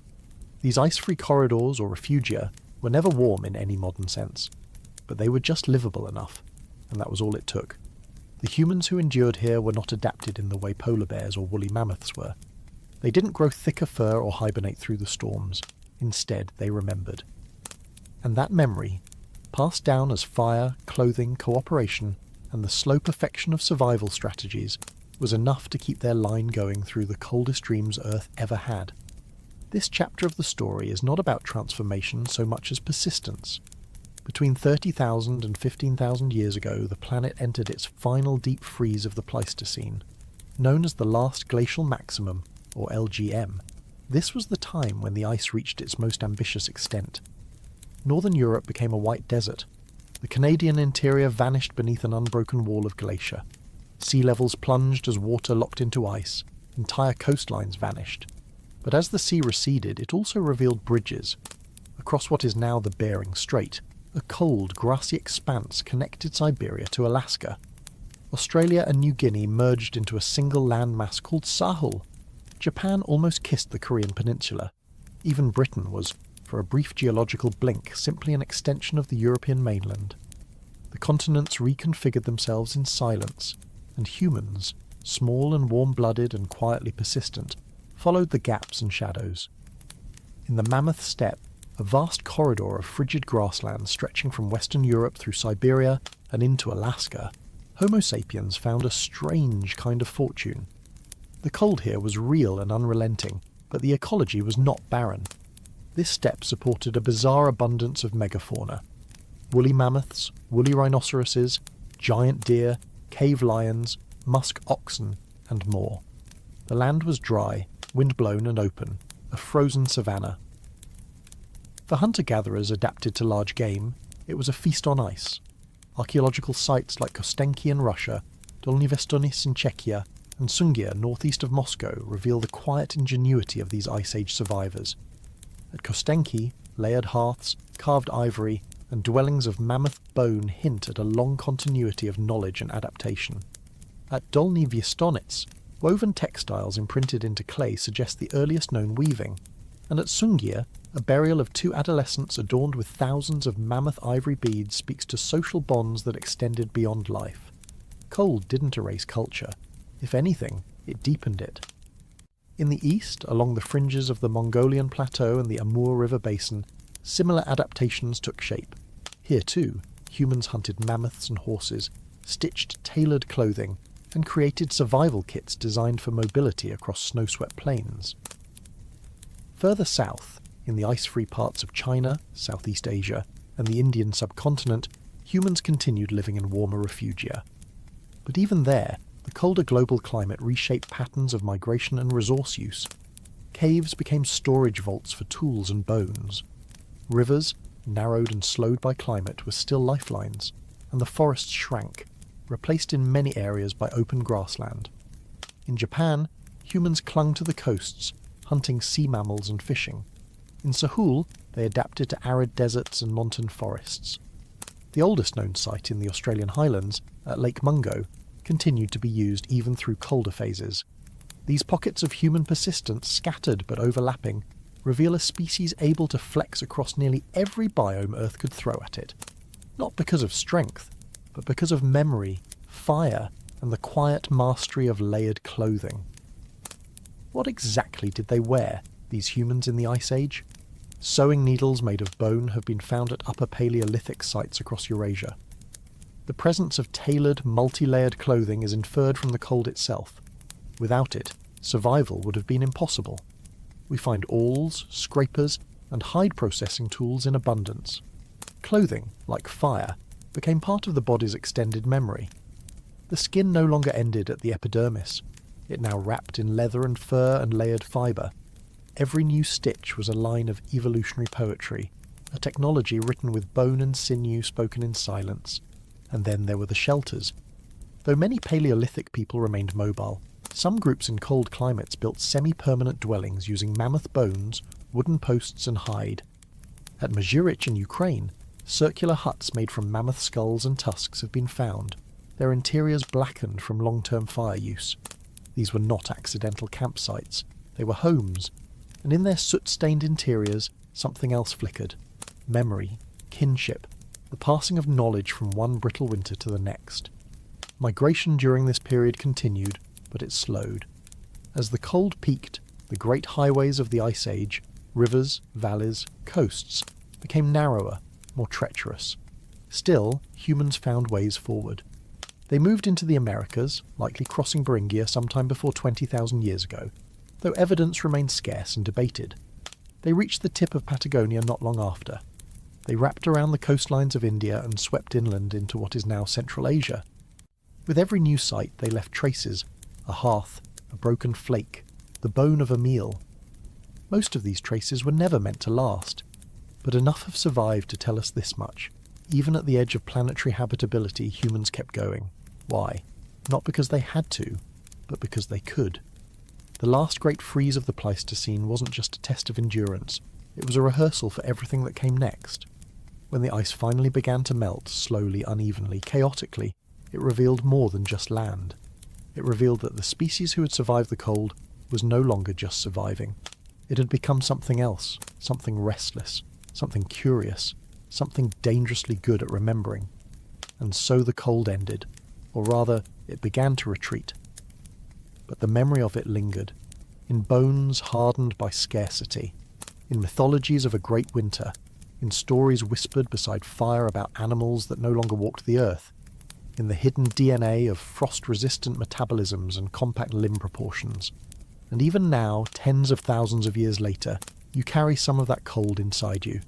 These ice-free corridors or refugia were never warm in any modern sense, but they were just livable enough, and that was all it took. The humans who endured here were not adapted in the way polar bears or woolly mammoths were. They didn't grow thicker fur or hibernate through the storms. Instead, they remembered. And that memory, passed down as fire, clothing, cooperation, and the slow perfection of survival strategies, was enough to keep their line going through the coldest dreams Earth ever had. This chapter of the story is not about transformation so much as persistence. Between 30,000 and 15,000 years ago, the planet entered its final deep freeze of the Pleistocene, known as the last glacial maximum, or LGM. This was the time when the ice reached its most ambitious extent. Northern Europe became a white desert. The Canadian interior vanished beneath an unbroken wall of glacier. Sea levels plunged as water locked into ice. Entire coastlines vanished. But as the sea receded, it also revealed bridges. Across what is now the Bering Strait, a cold, grassy expanse connected Siberia to Alaska. Australia and New Guinea merged into a single landmass called Sahul. Japan almost kissed the Korean peninsula. Even Britain was, for a brief geological blink, simply an extension of the European mainland. The continents reconfigured themselves in silence, and humans, small and warm-blooded and quietly persistent, followed the gaps and shadows. In the Mammoth Steppe, a vast corridor of frigid grassland stretching from Western Europe through Siberia and into Alaska, Homo sapiens found a strange kind of fortune. The cold here was real and unrelenting, but the ecology was not barren. This steppe supported a bizarre abundance of megafauna. Woolly mammoths, woolly rhinoceroses, giant deer, cave lions, musk oxen, and more. The land was dry, wind-blown and open, a frozen savanna. For hunter-gatherers adapted to large game, it was a feast on ice. Archaeological sites like Kostenki in Russia, Dolny Vestonis in Czechia, and Sungia northeast of Moscow reveal the quiet ingenuity of these Ice Age survivors. At Kostenki, layered hearths, carved ivory, and dwellings of mammoth bone hint at a long continuity of knowledge and adaptation. At Dolny Vestonis, woven textiles imprinted into clay suggest the earliest known weaving, and at Sungia, a burial of two adolescents adorned with thousands of mammoth ivory beads speaks to social bonds that extended beyond life. Cold didn't erase culture. If anything, it deepened it. In the east, along the fringes of the Mongolian Plateau and the Amur River basin, similar adaptations took shape. Here too, humans hunted mammoths and horses, stitched tailored clothing, and created survival kits designed for mobility across snow-swept plains. Further south, in the ice-free parts of China, Southeast Asia, and the Indian subcontinent, humans continued living in warmer refugia. But even there, the colder global climate reshaped patterns of migration and resource use. Caves became storage vaults for tools and bones. Rivers, narrowed and slowed by climate, were still lifelines, and the forests shrank, replaced in many areas by open grassland. In Japan, humans clung to the coasts, hunting sea mammals and fishing. In Sahul, they adapted to arid deserts and montane forests. The oldest known site in the Australian Highlands, at Lake Mungo, continued to be used even through colder phases. These pockets of human persistence, scattered but overlapping, reveal a species able to flex across nearly every biome Earth could throw at it. Not because of strength, but because of memory, fire, and the quiet mastery of layered clothing. What exactly did they wear, these humans in the Ice Age? Sewing needles made of bone have been found at Upper Paleolithic sites across Eurasia. The presence of tailored, multi-layered clothing is inferred from the cold itself. Without it, survival would have been impossible. We find awls, scrapers, and hide processing tools in abundance. Clothing, like fire, became part of the body's extended memory. The skin no longer ended at the epidermis. It now wrapped in leather and fur and layered fibre. Every new stitch was a line of evolutionary poetry, a technology written with bone and sinew spoken in silence. And then there were the shelters. Though many Paleolithic people remained mobile, some groups in cold climates built semi-permanent dwellings using mammoth bones, wooden posts and hide. At Mazurich in Ukraine, circular huts made from mammoth skulls and tusks have been found, their interiors blackened from long-term fire use. These were not accidental campsites, they were homes, and in their soot-stained interiors something else flickered. Memory, kinship, the passing of knowledge from one brittle winter to the next. Migration during this period continued, but it slowed. As the cold peaked, the great highways of the Ice Age, rivers, valleys, coasts, became narrower, more treacherous. Still, humans found ways forward. They moved into the Americas, likely crossing Beringia sometime before 20,000 years ago, though evidence remained scarce and debated. They reached the tip of Patagonia not long after. They wrapped around the coastlines of India and swept inland into what is now Central Asia. With every new site they left traces, a hearth, a broken flake, the bone of a meal. Most of these traces were never meant to last, but enough have survived to tell us this much. Even at the edge of planetary habitability, humans kept going. Why? Not because they had to, but because they could. The last great freeze of the Pleistocene wasn't just a test of endurance, it was a rehearsal for everything that came next. When the ice finally began to melt, slowly, unevenly, chaotically, it revealed more than just land. It revealed that the species who had survived the cold was no longer just surviving. It had become something else, something restless, something curious, something dangerously good at remembering. And so the cold ended, or rather, it began to retreat. But the memory of it lingered, in bones hardened by scarcity, in mythologies of a great winter, in stories whispered beside fire about animals that no longer walked the earth, in the hidden DNA of frost-resistant metabolisms and compact limb proportions. And even now, tens of thousands of years later, you carry some of that cold inside you.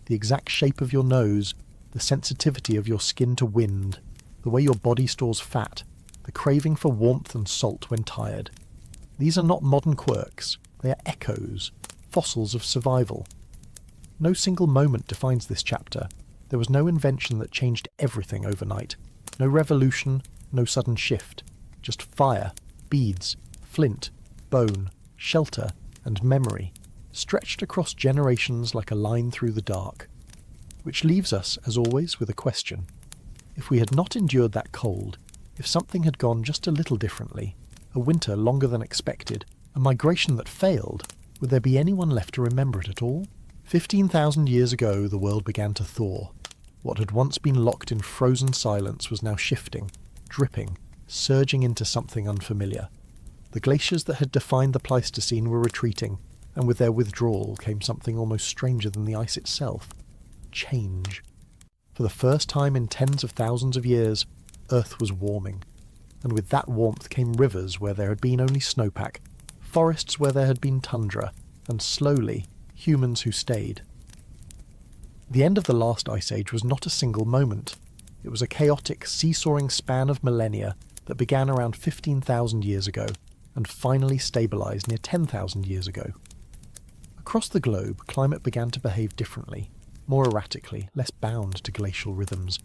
The exact shape of your nose, the sensitivity of your skin to wind, the way your body stores fat, the craving for warmth and salt when tired. These are not modern quirks, they are echoes, fossils of survival. No single moment defines this chapter. There was no invention that changed everything overnight. No revolution, no sudden shift. Just fire, beads, flint, bone, shelter, and memory, stretched across generations like a line through the dark. Which leaves us, as always, with a question. If we had not endured that cold, if something had gone just a little differently, a winter longer than expected, a migration that failed, would there be anyone left to remember it at all? 15,000 years ago the world began to thaw. What had once been locked in frozen silence was now shifting, dripping, surging into something unfamiliar. The glaciers that had defined the Pleistocene were retreating, and with their withdrawal came something almost stranger than the ice itself. Change. For the first time in tens of thousands of years, Earth was warming. and with that warmth came rivers where there had been only snowpack, forests where there had been tundra, and slowly, humans who stayed. The end of the last ice age was not a single moment. It was a chaotic, seesawing span of millennia that began around 15,000 years ago and finally stabilised near 10,000 years ago. Across the globe, climate began to behave differently, more erratically, less bound to glacial rhythms.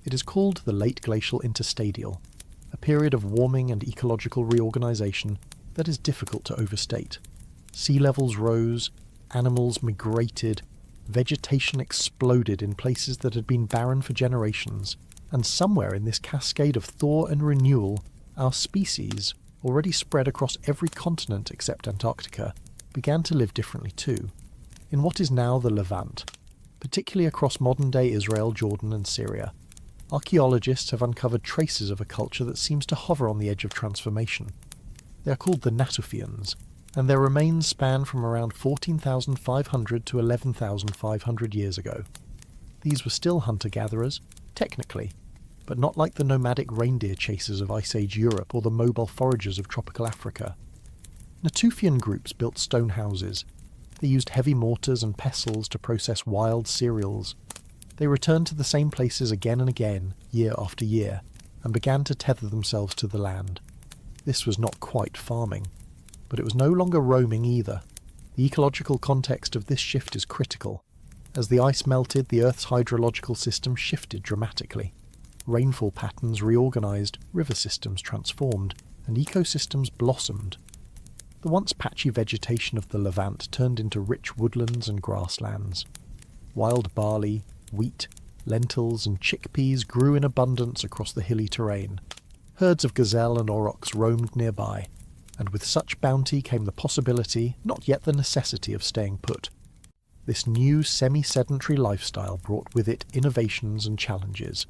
It is called the Late Glacial Interstadial, a period of warming and ecological reorganisation that is difficult to overstate. Sea levels rose, animals migrated, vegetation exploded in places that had been barren for generations, and somewhere in this cascade of thaw and renewal, our species, already spread across every continent except Antarctica, began to live differently too, in what is now the Levant, particularly across modern-day Israel, Jordan and Syria. Archaeologists have uncovered traces of a culture that seems to hover on the edge of transformation. They are called the Natufians, and their remains span from around 14,500 to 11,500 years ago. These were still hunter-gatherers, technically, but not like the nomadic reindeer chasers of Ice Age Europe or the mobile foragers of tropical Africa. Natufian groups built stone houses. They used heavy mortars and pestles to process wild cereals. They returned to the same places again and again, year after year, and began to tether themselves to the land. This was not quite farming, but it was no longer roaming either. The ecological context of this shift is critical. As the ice melted, the Earth's hydrological system shifted dramatically. Rainfall patterns reorganised, river systems transformed, and ecosystems blossomed. The once patchy vegetation of the Levant turned into rich woodlands and grasslands. Wild barley, wheat, lentils and chickpeas grew in abundance across the hilly terrain. Herds of gazelle and aurochs roamed nearby, and with such bounty came the possibility, not yet the necessity, of staying put. This new semi-sedentary lifestyle brought with it innovations and challenges.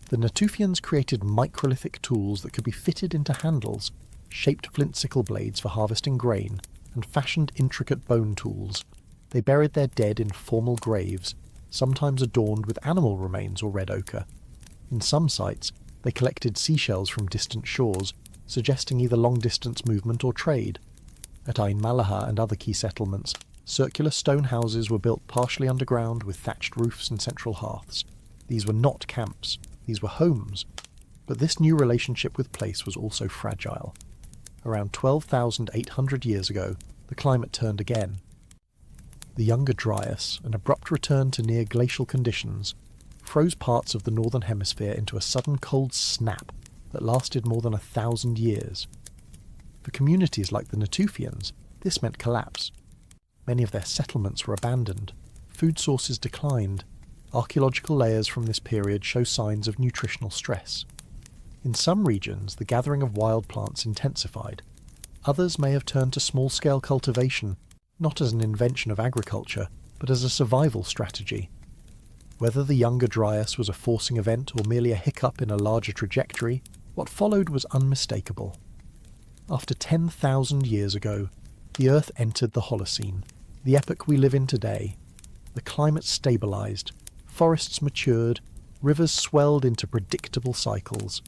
The Natufians created microlithic tools that could be fitted into handles, shaped flint sickle blades for harvesting grain, and fashioned intricate bone tools. They buried their dead in formal graves, sometimes adorned with animal remains or red ochre. In some sites, they collected seashells from distant shores, suggesting either long-distance movement or trade. At Ain Malaha and other key settlements, circular stone houses were built partially underground with thatched roofs and central hearths. These were not camps, these were homes. But this new relationship with place was also fragile. Around 12,800 years ago, the climate turned again. The Younger Dryas, an abrupt return to near glacial conditions, froze parts of the northern hemisphere into a sudden cold snap that lasted more than 1,000 years. For communities like the Natufians, this meant collapse. Many of their settlements were abandoned, food sources declined. Archaeological layers from this period show signs of nutritional stress. In some regions, the gathering of wild plants intensified. Others may have turned to small-scale cultivation, not as an invention of agriculture, but as a survival strategy. Whether the Younger Dryas was a forcing event or merely a hiccup in a larger trajectory, what followed was unmistakable. After 10,000 years ago, the Earth entered the Holocene, the epoch we live in today. The climate stabilised, forests matured, rivers swelled into predictable cycles,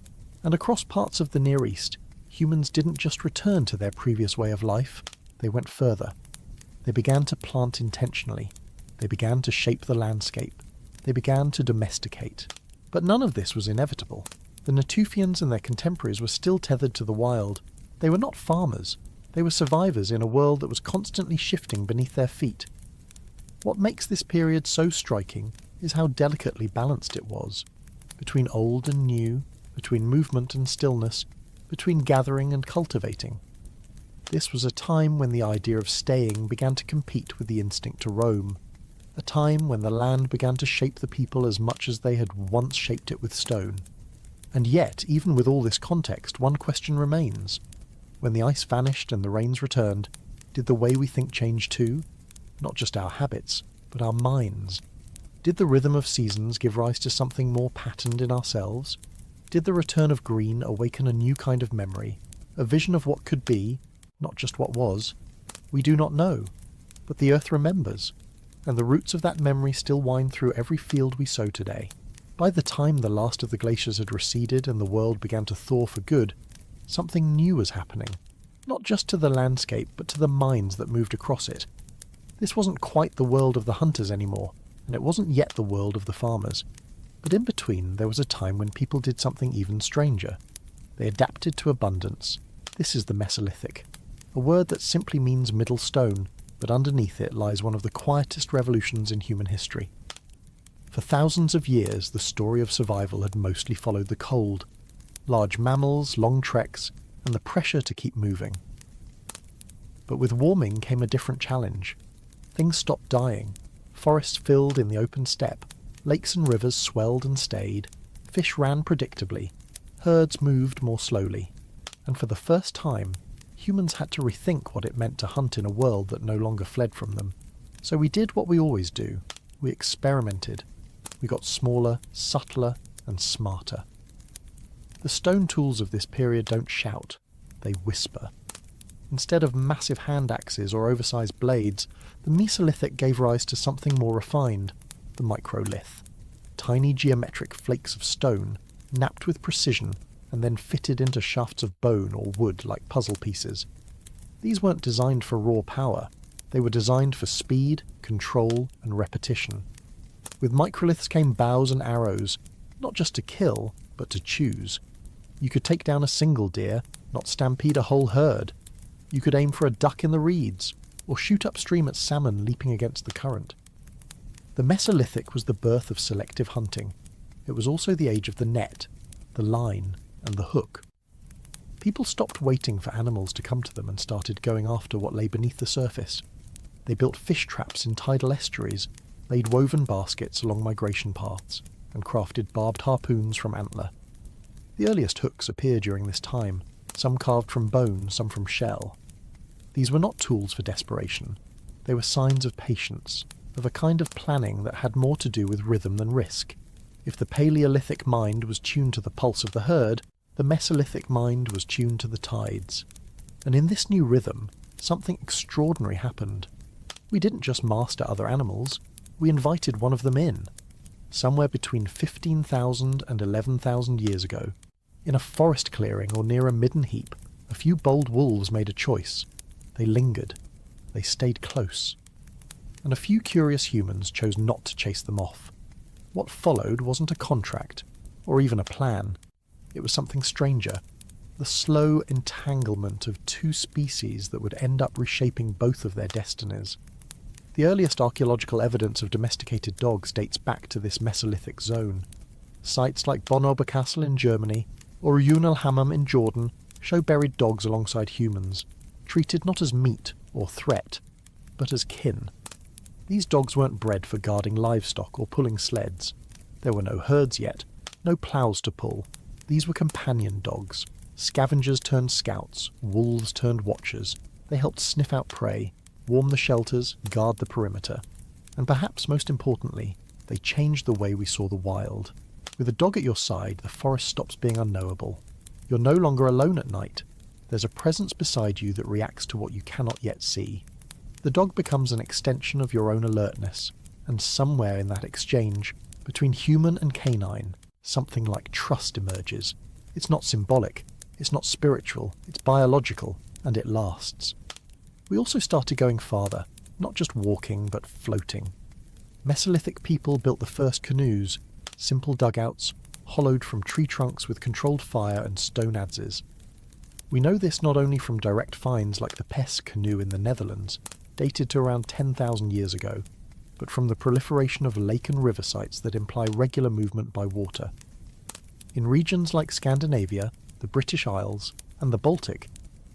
and across parts of the Near East, humans didn't just return to their previous way of life, they went further. They began to plant intentionally. They began to shape the landscape. They began to domesticate. But none of this was inevitable. The Natufians and their contemporaries were still tethered to the wild. They were not farmers. They were survivors in a world that was constantly shifting beneath their feet. What makes this period so striking is how delicately balanced it was, between old and new, between movement and stillness, between gathering and cultivating. This was a time when the idea of staying began to compete with the instinct to roam, a time when the land began to shape the people as much as they had once shaped it with stone. And yet, even with all this context, one question remains. When the ice vanished and the rains returned, did the way we think change too? Not just our habits, but our minds. Did the rhythm of seasons give rise to something more patterned in ourselves? Did the return of green awaken a new kind of memory, a vision of what could be, not just what was? We do not know, but the earth remembers, and the roots of that memory still wind through every field we sow today. By the time the last of the glaciers had receded and the world began to thaw for good, Something new was happening, not just to the landscape but to the minds that moved across it. This wasn't quite the world of the hunters anymore, and it wasn't yet the world of the farmers. But in between there was a time when people did something even stranger. They adapted to abundance. This is the Mesolithic, a word that simply means middle stone, but underneath it lies one of the quietest revolutions in human history. For thousands of years the story of survival had mostly followed the cold. Large mammals, long treks, and the pressure to keep moving. But with warming came a different challenge. Things stopped dying. Forests filled in the open steppe. Lakes and rivers swelled and stayed. Fish ran predictably. Herds moved more slowly. And for the first time, humans had to rethink what it meant to hunt in a world that no longer fled from them. So we did what we always do. We experimented. We got smaller, subtler, and smarter. The stone tools of this period don't shout, they whisper. Instead of massive hand axes or oversized blades, the Mesolithic gave rise to something more refined, the microlith. Tiny geometric flakes of stone, knapped with precision, and then fitted into shafts of bone or wood like puzzle pieces. These weren't designed for raw power, they were designed for speed, control, and repetition. With microliths came bows and arrows, not just to kill, but to choose. You could take down a single deer, not stampede a whole herd. You could aim for a duck in the reeds, or shoot upstream at salmon leaping against the current. The Mesolithic was the birth of selective hunting. It was also the age of the net, the line, and the hook. People stopped waiting for animals to come to them and started going after what lay beneath the surface. They built fish traps in tidal estuaries, laid woven baskets along migration paths, and crafted barbed harpoons from antler. The earliest hooks appear during this time, some carved from bone, some from shell. These were not tools for desperation. They were signs of patience, of a kind of planning that had more to do with rhythm than risk. If the Paleolithic mind was tuned to the pulse of the herd, the Mesolithic mind was tuned to the tides. And in this new rhythm, something extraordinary happened. We didn't just master other animals, we invited one of them in. Somewhere between 15,000 and 11,000 years ago, in a forest clearing or near a midden heap, a few bold wolves made a choice. They lingered. They stayed close. And a few curious humans chose not to chase them off. What followed wasn't a contract, or even a plan. It was something stranger. The slow entanglement of two species that would end up reshaping both of their destinies. The earliest archaeological evidence of domesticated dogs dates back to this Mesolithic zone. Sites like Bonn Castle in Germany or Uyun al-Hammam in Jordan show buried dogs alongside humans, treated not as meat or threat, but as kin. These dogs weren't bred for guarding livestock or pulling sleds. There were no herds yet, no ploughs to pull. These were companion dogs. Scavengers turned scouts, wolves turned watchers. They helped sniff out prey, warm the shelters, guard the perimeter. And perhaps most importantly, they changed the way we saw the wild. With a dog at your side, the forest stops being unknowable. You're no longer alone at night. There's a presence beside you that reacts to what you cannot yet see. The dog becomes an extension of your own alertness, and somewhere in that exchange, between human and canine, something like trust emerges. It's not symbolic, it's not spiritual, it's biological, and it lasts. We also started going farther, not just walking, but floating. Mesolithic people built the first canoes, simple dugouts, hollowed from tree trunks with controlled fire and stone adzes. We know this not only from direct finds like the Pes canoe in the Netherlands, dated to around 10,000 years ago, but from the proliferation of lake and river sites that imply regular movement by water. In regions like Scandinavia, the British Isles, and the Baltic,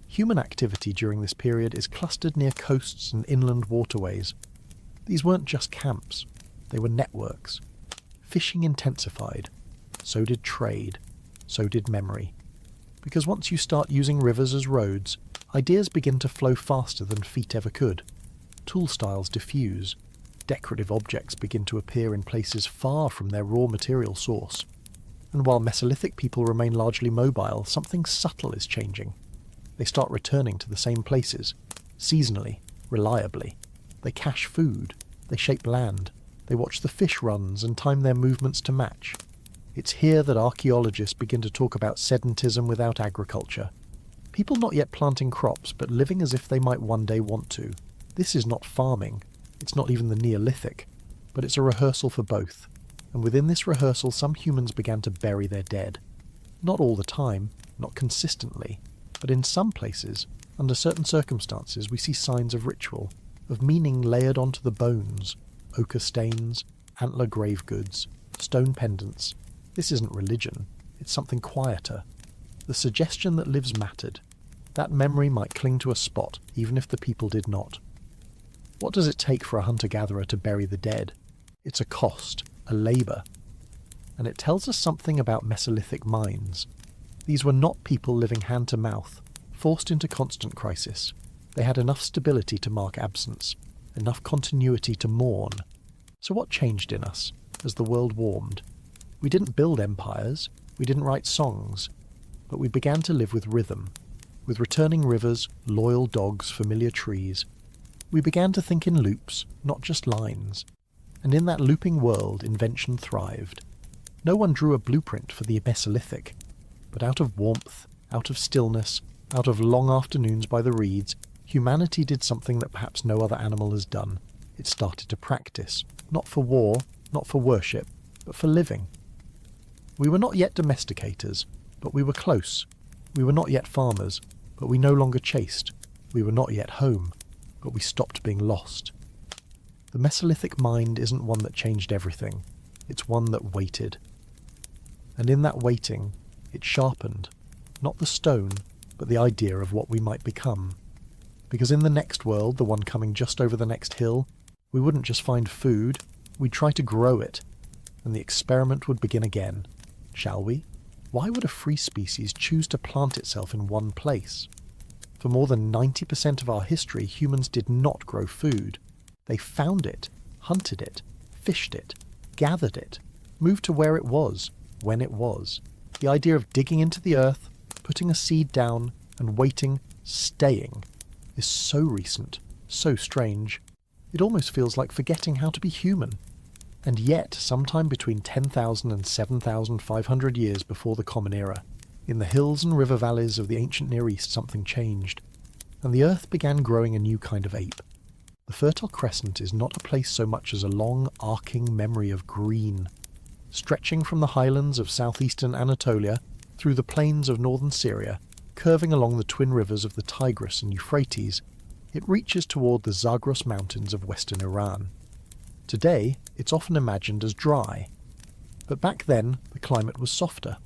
human activity during this period is clustered near coasts and inland waterways. These weren't just camps, they were networks. Fishing intensified, so did trade, so did memory. Because once you start using rivers as roads, ideas begin to flow faster than feet ever could. Tool styles diffuse. Decorative objects begin to appear in places far from their raw material source. And while Mesolithic people remain largely mobile, something subtle is changing. They start returning to the same places, seasonally, reliably. They cache food, they shape land, they watch the fish runs and time their movements to match. It's here that archaeologists begin to talk about sedentism without agriculture, People not yet planting crops, but living as if they might one day want to. This is not farming. It's not even the Neolithic. But it's a rehearsal for both. And within this rehearsal, some humans began to bury their dead. Not all the time, not consistently, but in some places, under certain circumstances, we see signs of ritual, of meaning layered onto the bones, ochre stains, antler grave goods, stone pendants. This isn't religion, it's something quieter. The suggestion that lives mattered. That memory might cling to a spot, even if the people did not. What does it take for a hunter-gatherer to bury the dead? It's a cost, a labour. And it tells us something about Mesolithic minds. These were not people living hand-to-mouth, forced into constant crisis. They had enough stability to mark absence, enough continuity to mourn. So what changed in us as the world warmed? We didn't build empires, we didn't write songs, but we began to live with rhythm, with returning rivers, loyal dogs, familiar trees. We began to think in loops, not just lines. And in that looping world, invention thrived. No one drew a blueprint for the Mesolithic, but out of warmth, out of stillness, out of long afternoons by the reeds, humanity did something that perhaps no other animal has done. It started to practice, not for war, not for worship, but for living. We were not yet domesticators, but we were close. We were not yet farmers, but we no longer chased. We were not yet home, but we stopped being lost. The Mesolithic mind isn't one that changed everything. It's one that waited. And in that waiting, it sharpened, not the stone, but the idea of what we might become. Because in the next world, the one coming just over the next hill, we wouldn't just find food, we'd try to grow it, and the experiment would begin again. Shall we? Why would a free species choose to plant itself in one place? For more than 90% of our history, humans did not grow food. They found it, hunted it, fished it, gathered it, moved to where it was, when it was. The idea of digging into the earth, putting a seed down, and waiting, staying, is so recent, so strange. It almost feels like forgetting how to be human. And yet, sometime between 10,000 and 7,500 years before the Common Era, in the hills and river valleys of the ancient Near East, something changed, and the earth began growing a new kind of ape. The Fertile Crescent is not a place so much as a long, arcing memory of green. Stretching from the highlands of southeastern Anatolia through the plains of northern Syria, curving along the twin rivers of the Tigris and Euphrates, it reaches toward the Zagros Mountains of western Iran. Today, it's often imagined as dry. But back then, the climate was softer.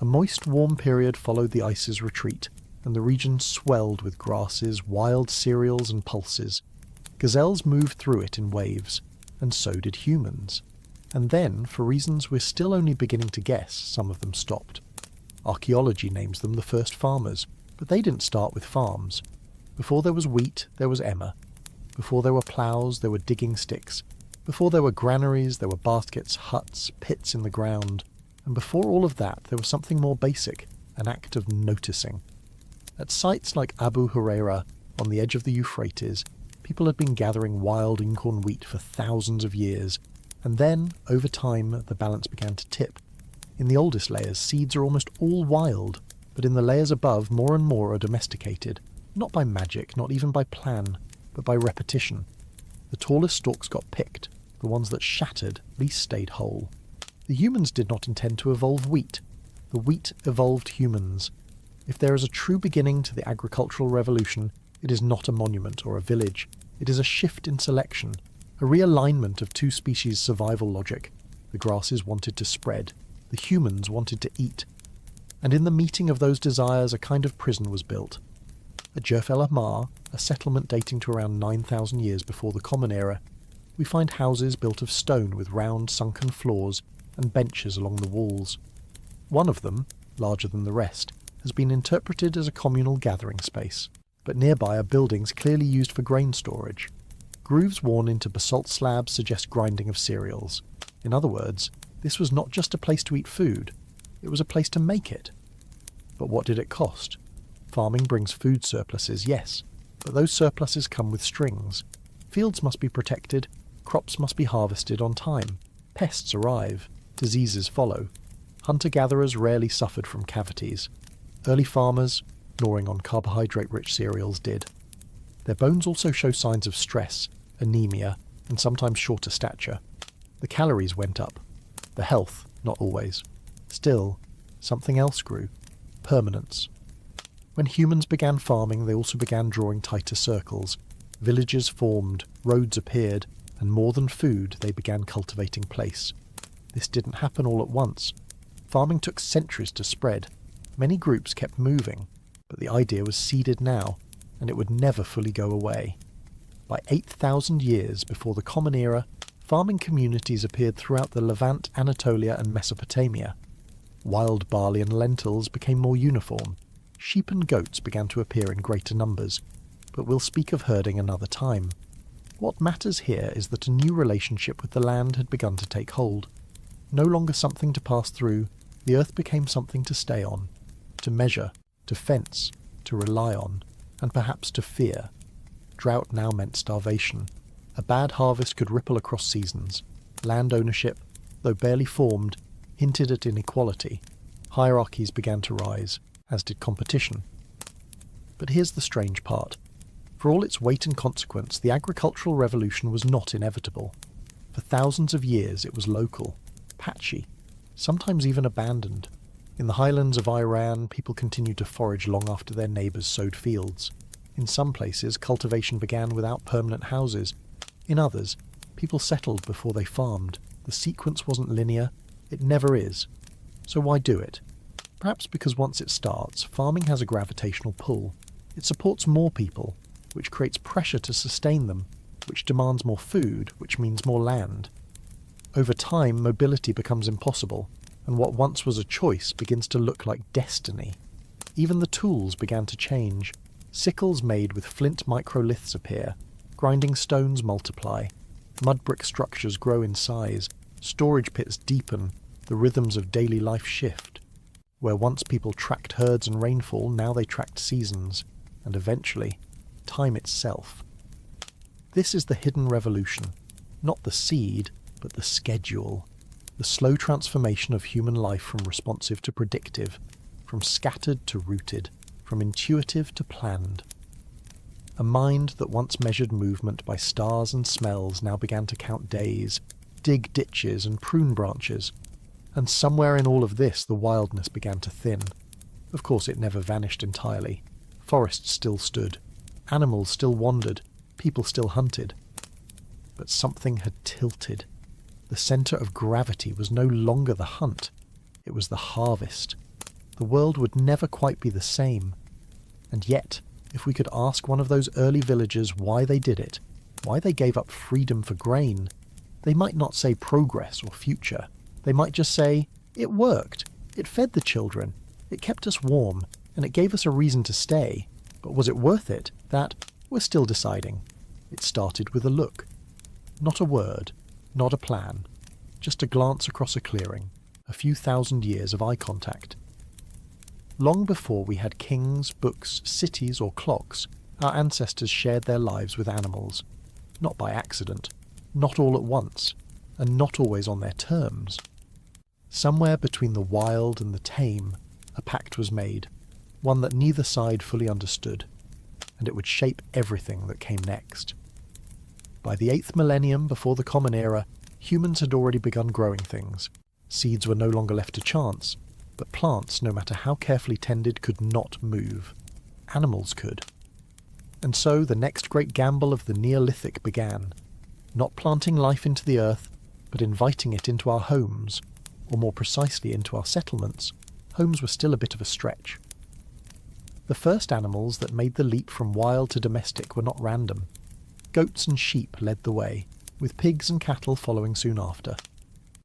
A moist, warm period followed the ice's retreat, and the region swelled with grasses, wild cereals and pulses. Gazelles moved through it in waves, and so did humans. And then, for reasons we're still only beginning to guess, some of them stopped. Archaeology names them the first farmers, but they didn't start with farms. Before there was wheat, there was emmer. Before there were ploughs, there were digging sticks. Before there were granaries, there were baskets, huts, pits in the ground. And before all of that, there was something more basic, an act of noticing. At sites like Abu Huraira, on the edge of the Euphrates, people had been gathering wild incorn wheat for thousands of years, and then, over time, the balance began to tip. In the oldest layers, seeds are almost all wild, but in the layers above, more and more are domesticated, not by magic, not even by plan, but by repetition. The tallest stalks got picked, the ones that shattered least stayed whole. The humans did not intend to evolve wheat. The wheat evolved humans. If there is a true beginning to the agricultural revolution, it is not a monument or a village. It is a shift in selection, a realignment of two species' survival logic. The grasses wanted to spread. The humans wanted to eat. And in the meeting of those desires, a kind of prison was built. At Jerf El Ahmar, a settlement dating to around 9,000 years before the Common Era, we find houses built of stone with round, sunken floors and benches along the walls. One of them, larger than the rest, has been interpreted as a communal gathering space, but nearby are buildings clearly used for grain storage. Grooves worn into basalt slabs suggest grinding of cereals. In other words, this was not just a place to eat food, it was a place to make it. But what did it cost? Farming brings food surpluses, yes, but those surpluses come with strings. Fields must be protected, crops must be harvested on time, pests arrive, diseases follow. Hunter-gatherers rarely suffered from cavities. Early farmers, gnawing on carbohydrate-rich cereals did. Their bones also show signs of stress, anemia, and sometimes shorter stature. The calories went up. The health, not always. Still, something else grew. Permanence. When humans began farming, they also began drawing tighter circles. Villages formed, roads appeared, and more than food, they began cultivating place. This didn't happen all at once. Farming took centuries to spread. Many groups kept moving, but the idea was seeded now, and it would never fully go away. By 8,000 years before the Common Era, farming communities appeared throughout the Levant, Anatolia, and Mesopotamia. Wild barley and lentils became more uniform. Sheep and goats began to appear in greater numbers, but we'll speak of herding another time. What matters here is that a new relationship with the land had begun to take hold. No longer something to pass through, the earth became something to stay on, to measure, to fence, to rely on, and perhaps to fear. Drought now meant starvation. A bad harvest could ripple across seasons. Land ownership, though barely formed, hinted at inequality. Hierarchies began to rise, as did competition. But here's the strange part. For all its weight and consequence, the agricultural revolution was not inevitable. For thousands of years it was local, patchy, sometimes even abandoned. In the highlands of Iran, people continued to forage long after their neighbours sowed fields. In some places, cultivation began without permanent houses. In others, people settled before they farmed. The sequence wasn't linear. It never is. So why do it? Perhaps because once it starts, farming has a gravitational pull. It supports more people, which creates pressure to sustain them, which demands more food, which means more land. Over time, mobility becomes impossible, and what once was a choice begins to look like destiny. Even the tools began to change. Sickles made with flint microliths appear, grinding stones multiply, mud brick structures grow in size, storage pits deepen, the rhythms of daily life shift. Where once people tracked herds and rainfall, now they tracked seasons, and eventually, time itself. This is the hidden revolution, not the seed, but the schedule, the slow transformation of human life from responsive to predictive, from scattered to rooted, from intuitive to planned. A mind that once measured movement by stars and smells now began to count days, dig ditches and prune branches, and somewhere in all of this the wildness began to thin. Of course it never vanished entirely. Forests still stood, animals still wandered, people still hunted. But something had tilted. The centre of gravity was no longer the hunt, it was the harvest. The world would never quite be the same. And yet, if we could ask one of those early villagers why they did it, why they gave up freedom for grain, they might not say progress or future. They might just say, it worked, it fed the children, it kept us warm, and it gave us a reason to stay. But was it worth it? That, we're still deciding. It started with a look. Not a word, not a plan, just a glance across a clearing, a few thousand years of eye contact. Long before we had kings, books, cities, or clocks, our ancestors shared their lives with animals. Not by accident, not all at once, and not always on their terms. Somewhere between the wild and the tame, a pact was made, one that neither side fully understood, and it would shape everything that came next. By the 8th millennium before the Common Era, humans had already begun growing things. Seeds were no longer left to chance, but plants, no matter how carefully tended, could not move. Animals could. And so the next great gamble of the Neolithic began, not planting life into the earth, but inviting it into our homes, or more precisely into our settlements. Homes were still a bit of a stretch. The first animals that made the leap from wild to domestic were not random. Goats and sheep led the way, with pigs and cattle following soon after.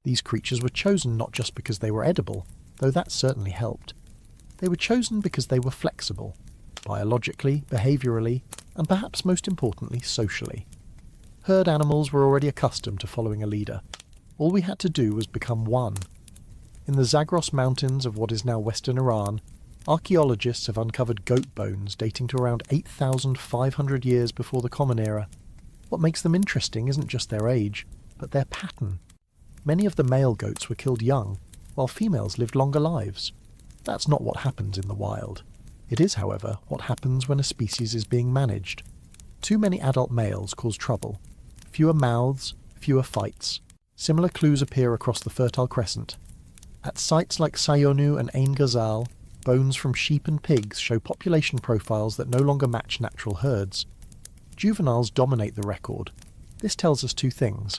These creatures were chosen not just because they were edible, though that certainly helped. They were chosen because they were flexible, biologically, behaviourally, and perhaps most importantly, socially. Herd animals were already accustomed to following a leader. All we had to do was become one. In the Zagros Mountains of what is now western Iran, archaeologists have uncovered goat bones dating to around 8,500 years before the Common Era. What makes them interesting isn't just their age, but their pattern. Many of the male goats were killed young, while females lived longer lives. That's not what happens in the wild. It is, however, what happens when a species is being managed. Too many adult males cause trouble. Fewer mouths, fewer fights. Similar clues appear across the Fertile Crescent. At sites like Sayonu and Ain Ghazal, bones from sheep and pigs show population profiles that no longer match natural herds. Juveniles dominate the record. This tells us two things.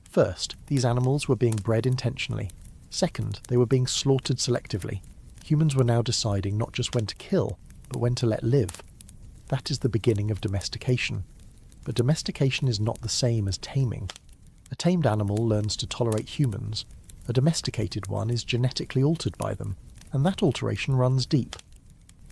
First, these animals were being bred intentionally. Second, they were being slaughtered selectively. Humans were now deciding not just when to kill, but when to let live. That is the beginning of domestication. But domestication is not the same as taming. A tamed animal learns to tolerate humans. A domesticated one is genetically altered by them, and that alteration runs deep.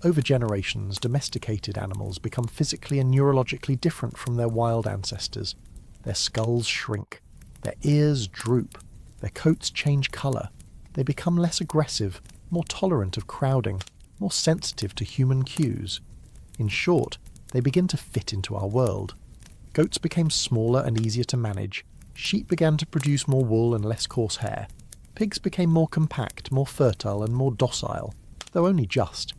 Over generations, domesticated animals become physically and neurologically different from their wild ancestors. Their skulls shrink. Their ears droop. Their coats change colour. They become less aggressive, more tolerant of crowding, more sensitive to human cues. In short, they begin to fit into our world. Goats became smaller and easier to manage. Sheep began to produce more wool and less coarse hair. Pigs became more compact, more fertile and more docile, though only just.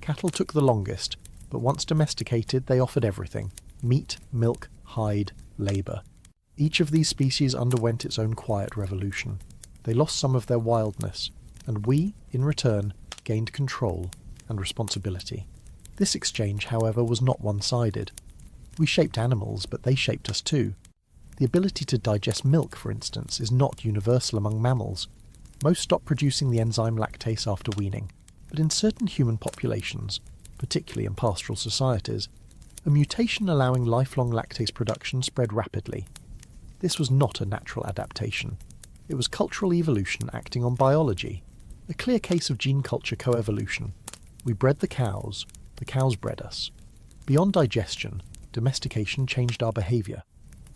Cattle took the longest, but once domesticated they offered everything: meat, milk, hide, labour. Each of these species underwent its own quiet revolution. They lost some of their wildness, and we, in return, gained control and responsibility. This exchange, however, was not one-sided. We shaped animals, but they shaped us too. The ability to digest milk, for instance, is not universal among mammals. Most stop producing the enzyme lactase after weaning, but in certain human populations, particularly in pastoral societies, a mutation allowing lifelong lactase production spread rapidly. This was not a natural adaptation. It was cultural evolution acting on biology, a clear case of gene culture coevolution. We bred the cows bred us. Beyond digestion, domestication changed our behaviour.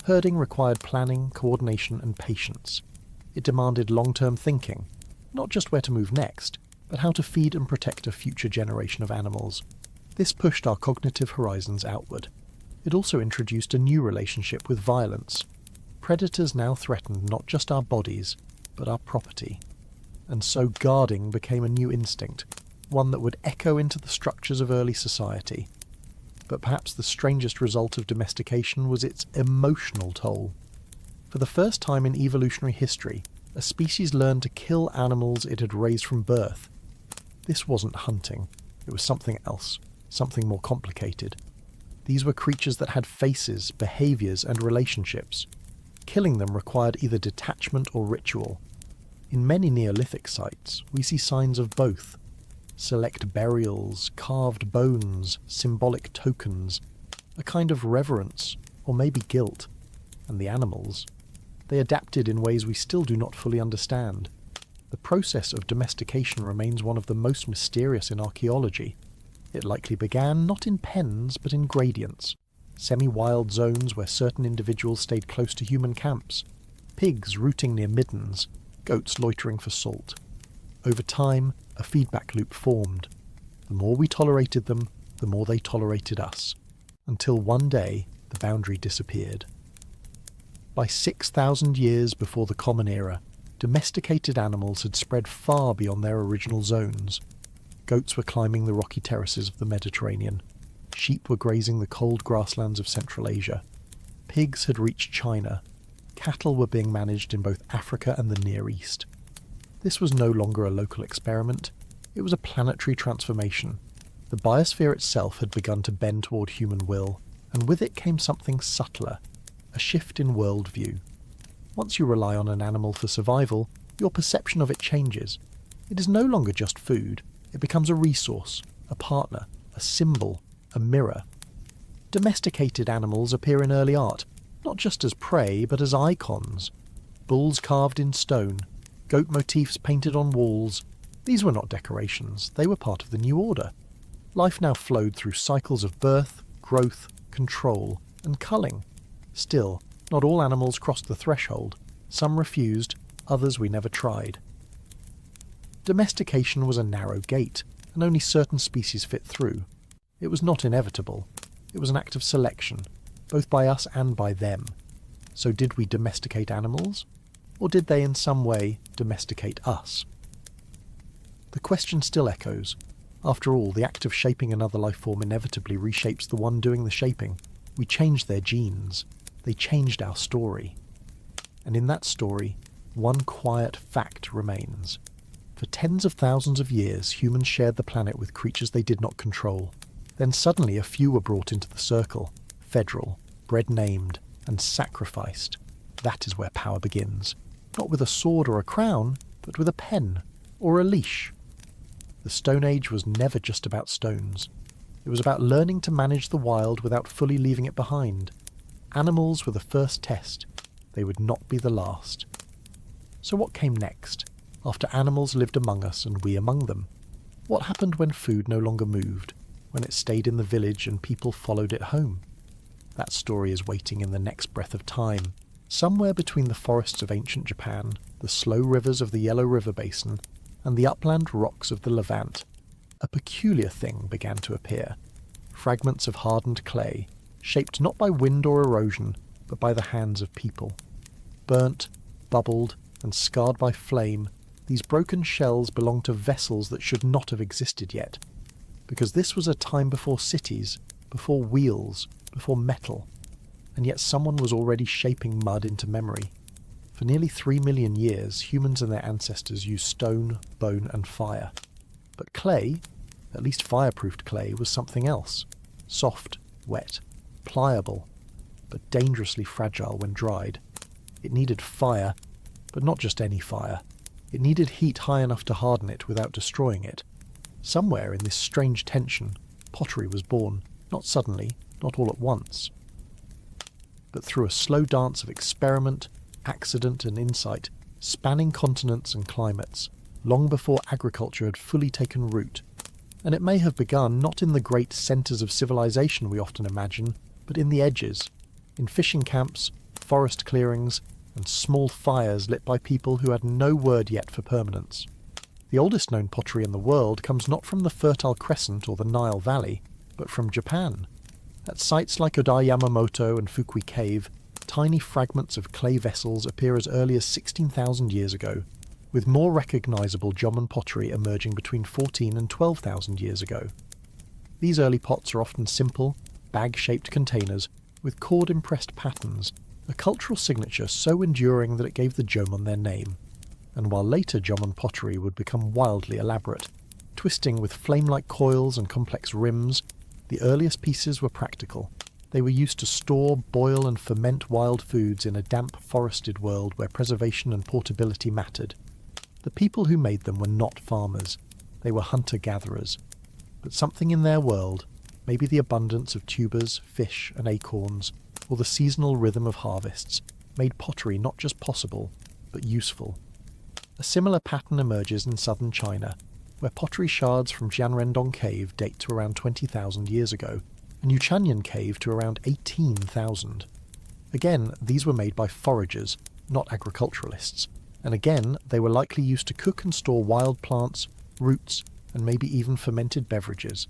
Herding required planning, coordination and patience. It demanded long-term thinking, not just where to move next, but how to feed and protect a future generation of animals. This pushed our cognitive horizons outward. It also introduced a new relationship with violence. Predators now threatened not just our bodies, but our property. And so guarding became a new instinct, one that would echo into the structures of early society. But perhaps the strangest result of domestication was its emotional toll. For the first time in evolutionary history, a species learned to kill animals it had raised from birth. This wasn't hunting. It was something else, something more complicated. These were creatures that had faces, behaviours and relationships. Killing them required either detachment or ritual. In many Neolithic sites, we see signs of both. Select burials, carved bones, symbolic tokens, a kind of reverence, or maybe guilt. And the animals? They adapted in ways we still do not fully understand. The process of domestication remains one of the most mysterious in archaeology. It likely began not in pens but in gradients. Semi-wild zones where certain individuals stayed close to human camps. Pigs rooting near middens, goats loitering for salt. Over time, a feedback loop formed. The more we tolerated them, the more they tolerated us. Until one day, the boundary disappeared. By 6,000 years before the Common Era, domesticated animals had spread far beyond their original zones. Goats were climbing the rocky terraces of the Mediterranean. Sheep were grazing the cold grasslands of Central Asia. Pigs had reached China. Cattle were being managed in both Africa and the Near East. This was no longer a local experiment. It was a planetary transformation. The biosphere itself had begun to bend toward human will, and with it came something subtler, a shift in worldview. Once you rely on an animal for survival, your perception of it changes. It is no longer just food. It becomes a resource, a partner, a symbol, a mirror. Domesticated animals appear in early art, not just as prey, but as icons. Bulls carved in stone, goat motifs painted on walls. These were not decorations, they were part of the new order. Life now flowed through cycles of birth, growth, control, and culling. Still, not all animals crossed the threshold. Some refused, others we never tried. Domestication was a narrow gate, and only certain species fit through. It was not inevitable. It was an act of selection, both by us and by them. So did we domesticate animals? Or did they in some way domesticate us? The question still echoes. After all, the act of shaping another life form inevitably reshapes the one doing the shaping. We changed their genes. They changed our story. And in that story, one quiet fact remains. For tens of thousands of years, humans shared the planet with creatures they did not control. Then suddenly a few were brought into the circle, federal, bred named, and sacrificed. That is where power begins. Not with a sword or a crown, but with a pen or a leash. The Stone Age was never just about stones. It was about learning to manage the wild without fully leaving it behind. Animals were the first test. They would not be the last. So what came next, after animals lived among us and we among them? What happened when food no longer moved, when it stayed in the village and people followed it home? That story is waiting in the next breath of time, somewhere between the forests of ancient Japan, the slow rivers of the Yellow River Basin, and the upland rocks of the Levant. A peculiar thing began to appear. Fragments of hardened clay, shaped not by wind or erosion, but by the hands of people. Burnt, bubbled, and scarred by flame, these broken shells belonged to vessels that should not have existed yet. Because this was a time before cities, before wheels, before metal. And yet someone was already shaping mud into memory. For nearly 3 million years, humans and their ancestors used stone, bone, and fire. But clay, at least fireproofed clay, was something else. Soft, wet, pliable, but dangerously fragile when dried. It needed fire, but not just any fire. It needed heat high enough to harden it without destroying it. Somewhere in this strange tension, pottery was born, not suddenly, not all at once, but through a slow dance of experiment, accident, and insight, spanning continents and climates, long before agriculture had fully taken root. And it may have begun not in the great centres of civilization we often imagine, but in the edges, in fishing camps, forest clearings, and small fires lit by people who had no word yet for permanence. The oldest known pottery in the world comes not from the Fertile Crescent or the Nile Valley, but from Japan. At sites like Odai Yamamoto and Fukui Cave, tiny fragments of clay vessels appear as early as 16,000 years ago, with more recognisable Jomon pottery emerging between 14 and 12,000 years ago. These early pots are often simple, bag-shaped containers with cord-impressed patterns, a cultural signature so enduring that it gave the Jomon their name. And while later Jomon pottery would become wildly elaborate, twisting with flame-like coils and complex rims, the earliest pieces were practical. They were used to store, boil and ferment wild foods in a damp, forested world where preservation and portability mattered. The people who made them were not farmers. They were hunter-gatherers. But something in their world, maybe the abundance of tubers, fish and acorns, or the seasonal rhythm of harvests, made pottery not just possible, but useful. A similar pattern emerges in southern China, where pottery shards from Jianrendong Cave date to around 20,000 years ago, and Yuchanyan Cave to around 18,000. Again, these were made by foragers, not agriculturalists, and again, they were likely used to cook and store wild plants, roots, and maybe even fermented beverages.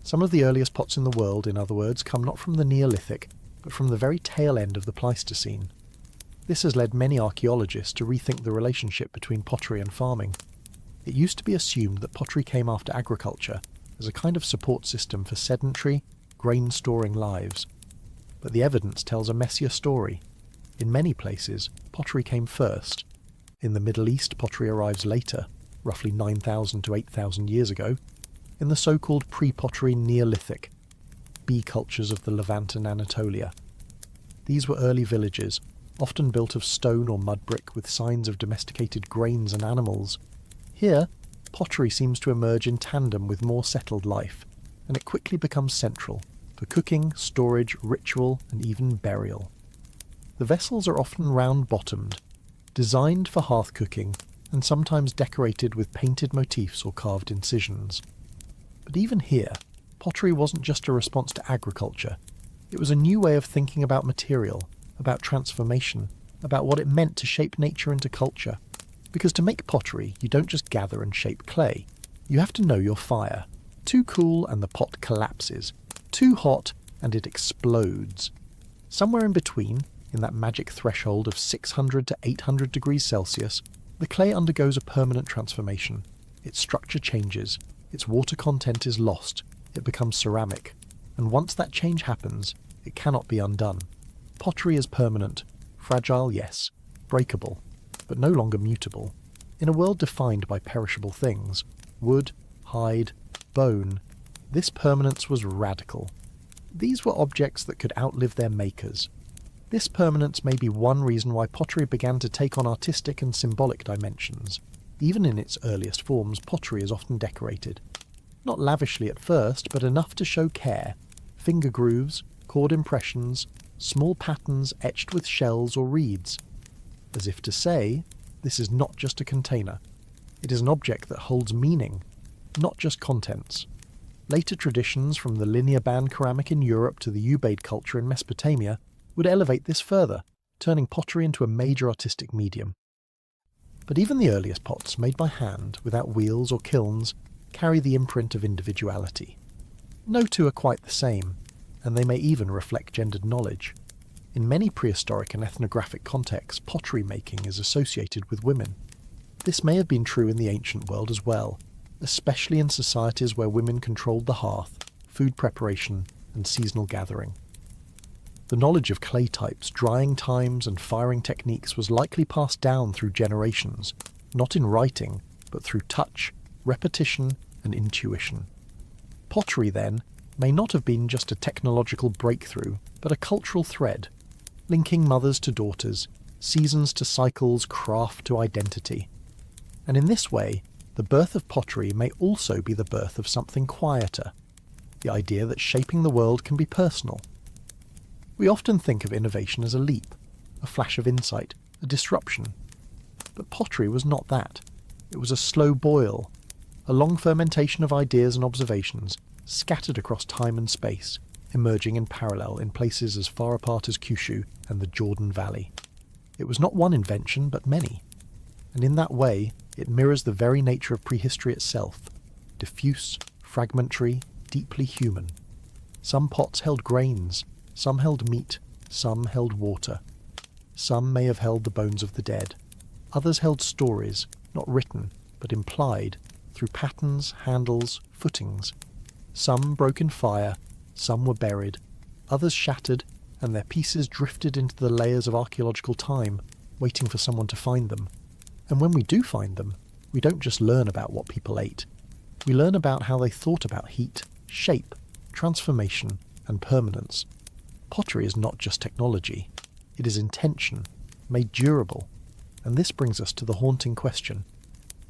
Some of the earliest pots in the world, in other words, come not from the Neolithic, but from the very tail end of the Pleistocene. This has led many archaeologists to rethink the relationship between pottery and farming. It used to be assumed that pottery came after agriculture as a kind of support system for sedentary, grain-storing lives. But the evidence tells a messier story. In many places, pottery came first. In the Middle East, pottery arrives later, roughly 9,000 to 8,000 years ago, in the so-called pre-pottery Neolithic, bee cultures of the Levant and Anatolia. These were early villages, often built of stone or mud brick with signs of domesticated grains and animals. Here, pottery seems to emerge in tandem with more settled life, and it quickly becomes central for cooking, storage, ritual, and even burial. The vessels are often round-bottomed, designed for hearth cooking, and sometimes decorated with painted motifs or carved incisions. But even here, pottery wasn't just a response to agriculture. It was a new way of thinking about material, about transformation, about what it meant to shape nature into culture. Because to make pottery, you don't just gather and shape clay. You have to know your fire. Too cool and the pot collapses. Too hot and it explodes. Somewhere in between, in that magic threshold of 600 to 800 degrees Celsius, the clay undergoes a permanent transformation. Its structure changes. its water content is lost, it becomes ceramic, and once that change happens, it cannot be undone. Pottery is permanent, fragile, yes, breakable, but no longer mutable. In a world defined by perishable things, wood, hide, bone, this permanence was radical. These were objects that could outlive their makers. This permanence may be one reason why pottery began to take on artistic and symbolic dimensions. Even in its earliest forms, pottery is often decorated. Not lavishly at first, but enough to show care. Finger grooves, cord impressions, small patterns etched with shells or reeds. As if to say, this is not just a container. It is an object that holds meaning, not just contents. Later traditions, from the linear band ceramic in Europe to the Ubaid culture in Mesopotamia, would elevate this further, turning pottery into a major artistic medium. But even the earliest pots, made by hand, without wheels or kilns, carry the imprint of individuality. No two are quite the same, and they may even reflect gendered knowledge. In many prehistoric and ethnographic contexts, pottery making is associated with women. This may have been true in the ancient world as well, especially in societies where women controlled the hearth, food preparation, and seasonal gathering. The knowledge of clay types, drying times, and firing techniques was likely passed down through generations, not in writing, but through touch, repetition, and intuition. Pottery, then, may not have been just a technological breakthrough, but a cultural thread, linking mothers to daughters, seasons to cycles, craft to identity. And in this way, the birth of pottery may also be the birth of something quieter, the idea that shaping the world can be personal. We often think of innovation as a leap, a flash of insight, a disruption. But pottery was not that. It was a slow boil, a long fermentation of ideas and observations, scattered across time and space, emerging in parallel in places as far apart as Kyushu and the Jordan Valley. It was not one invention, but many. And in that way, it mirrors the very nature of prehistory itself, diffuse, fragmentary, deeply human. Some pots held grains, some held meat, some held water. Some may have held the bones of the dead. Others held stories, not written, but implied, through patterns, handles, footings. Some broke in fire, some were buried, others shattered, and their pieces drifted into the layers of archaeological time, waiting for someone to find them. And when we do find them, we don't just learn about what people ate. We learn about how they thought about heat, shape, transformation, and permanence. Pottery is not just technology. It is intention, made durable. And this brings us to the haunting question.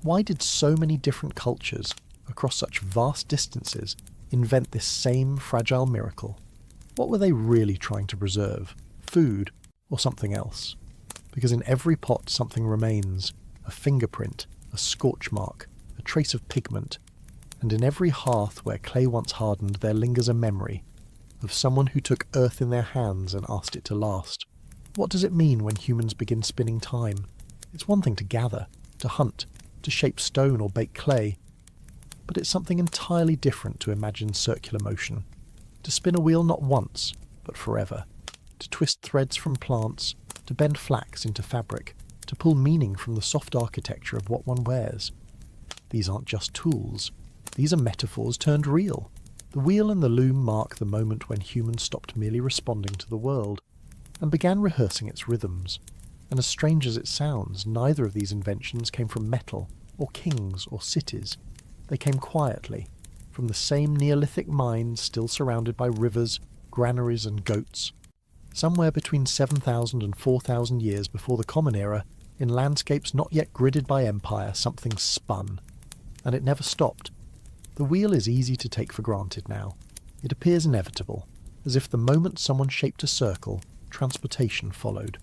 Why did so many different cultures, across such vast distances, invent this same fragile miracle? What were they really trying to preserve? Food, or something else? Because in every pot something remains, a fingerprint, a scorch mark, a trace of pigment, and in every hearth where clay once hardened there lingers a memory of someone who took earth in their hands and asked it to last. What does it mean when humans begin spinning time? It's one thing to gather, to hunt, to shape stone or bake clay, but it's something entirely different to imagine circular motion, to spin a wheel not once, but forever, to twist threads from plants, to bend flax into fabric, to pull meaning from the soft architecture of what one wears. These aren't just tools. These are metaphors turned real. The wheel and the loom mark the moment when humans stopped merely responding to the world and began rehearsing its rhythms. And as strange as it sounds, neither of these inventions came from metal, or kings, or cities. They came quietly, from the same Neolithic mines still surrounded by rivers, granaries and goats. Somewhere between 7,000 and 4,000 years before the Common Era, in landscapes not yet gridded by empire, something spun. And it never stopped. The wheel is easy to take for granted now. It appears inevitable, as if the moment someone shaped a circle, transportation followed.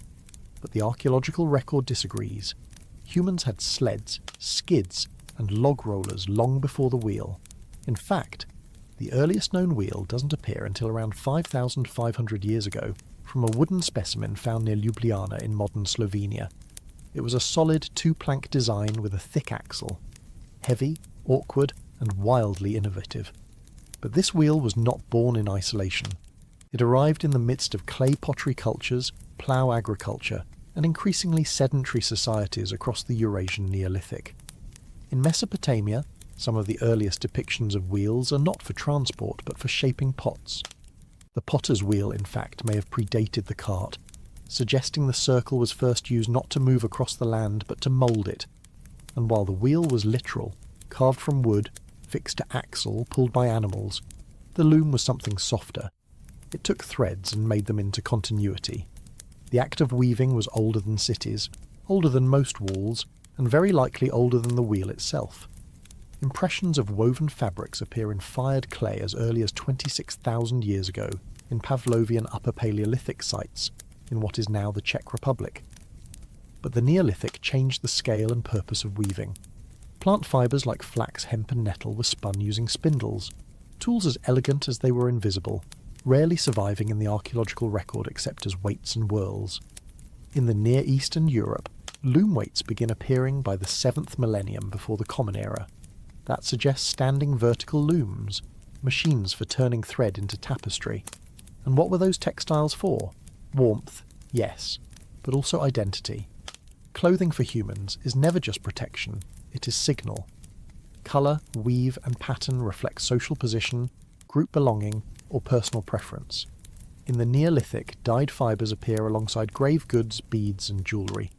But the archaeological record disagrees. Humans had sleds, skids, and log rollers long before the wheel. In fact, the earliest known wheel doesn't appear until around 5,500 years ago from a wooden specimen found near Ljubljana in modern Slovenia. It was a solid two-plank design with a thick axle. Heavy, awkward, and wildly innovative. But this wheel was not born in isolation. It arrived in the midst of clay pottery cultures, plough agriculture, and increasingly sedentary societies across the Eurasian Neolithic. In Mesopotamia, Some of the earliest depictions of wheels are not for transport, but for shaping pots. The potter's wheel, in fact, may have predated the cart, suggesting the circle was first used not to move across the land, but to mould it. And while the wheel was literal, carved from wood, fixed to axle, pulled by animals, the loom was something softer. It took threads and made them into continuity. The act of weaving was older than cities, older than most walls, and very likely older than the wheel itself. Impressions of woven fabrics appear in fired clay as early as 26,000 years ago in Pavlovian Upper Paleolithic sites in what is now the Czech Republic. But the Neolithic changed the scale and purpose of weaving. Plant fibres like flax, hemp and nettle were spun using spindles, tools as elegant as they were invisible, rarely surviving in the archaeological record except as weights and whirls. In the Near East and Europe, loom weights begin appearing by the 7th millennium before the Common Era. That suggests standing vertical looms, machines for turning thread into tapestry. And what were those textiles for? Warmth, yes, but also identity. Clothing for humans is never just protection, it is signal. Colour, weave and pattern reflect social position, group belonging, or personal preference. In the Neolithic, dyed fibres appear alongside grave goods, beads and jewellery.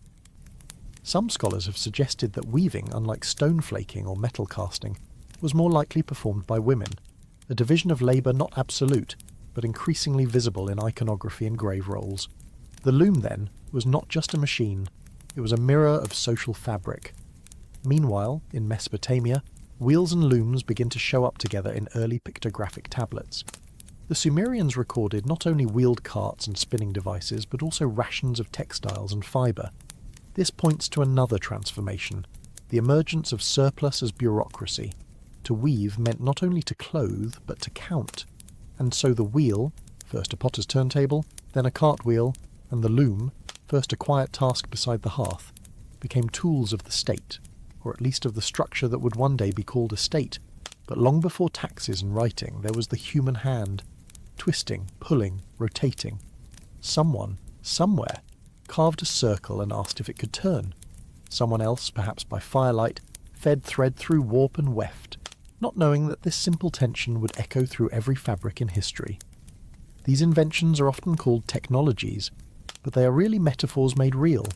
Some scholars have suggested that weaving, unlike stone flaking or metal casting, was more likely performed by women, a division of labour not absolute, but increasingly visible in iconography and grave rolls. The loom, then, was not just a machine, it was a mirror of social fabric. Meanwhile, in Mesopotamia, wheels and looms begin to show up together in early pictographic tablets. The Sumerians recorded not only wheeled carts and spinning devices, but also rations of textiles and fibre. This points to another transformation, the emergence of surplus as bureaucracy. To weave meant not only to clothe, but to count. And so the wheel, first a potter's turntable, then a cartwheel, and the loom, first a quiet task beside the hearth, became tools of the state, or at least of the structure that would one day be called a state. But long before taxes and writing, there was the human hand, twisting, pulling, rotating. Someone, somewhere, carved a circle and asked if it could turn. Someone else, perhaps by firelight, fed thread through warp and weft, not knowing that this simple tension would echo through every fabric in history. These inventions are often called technologies, but they are really metaphors made real.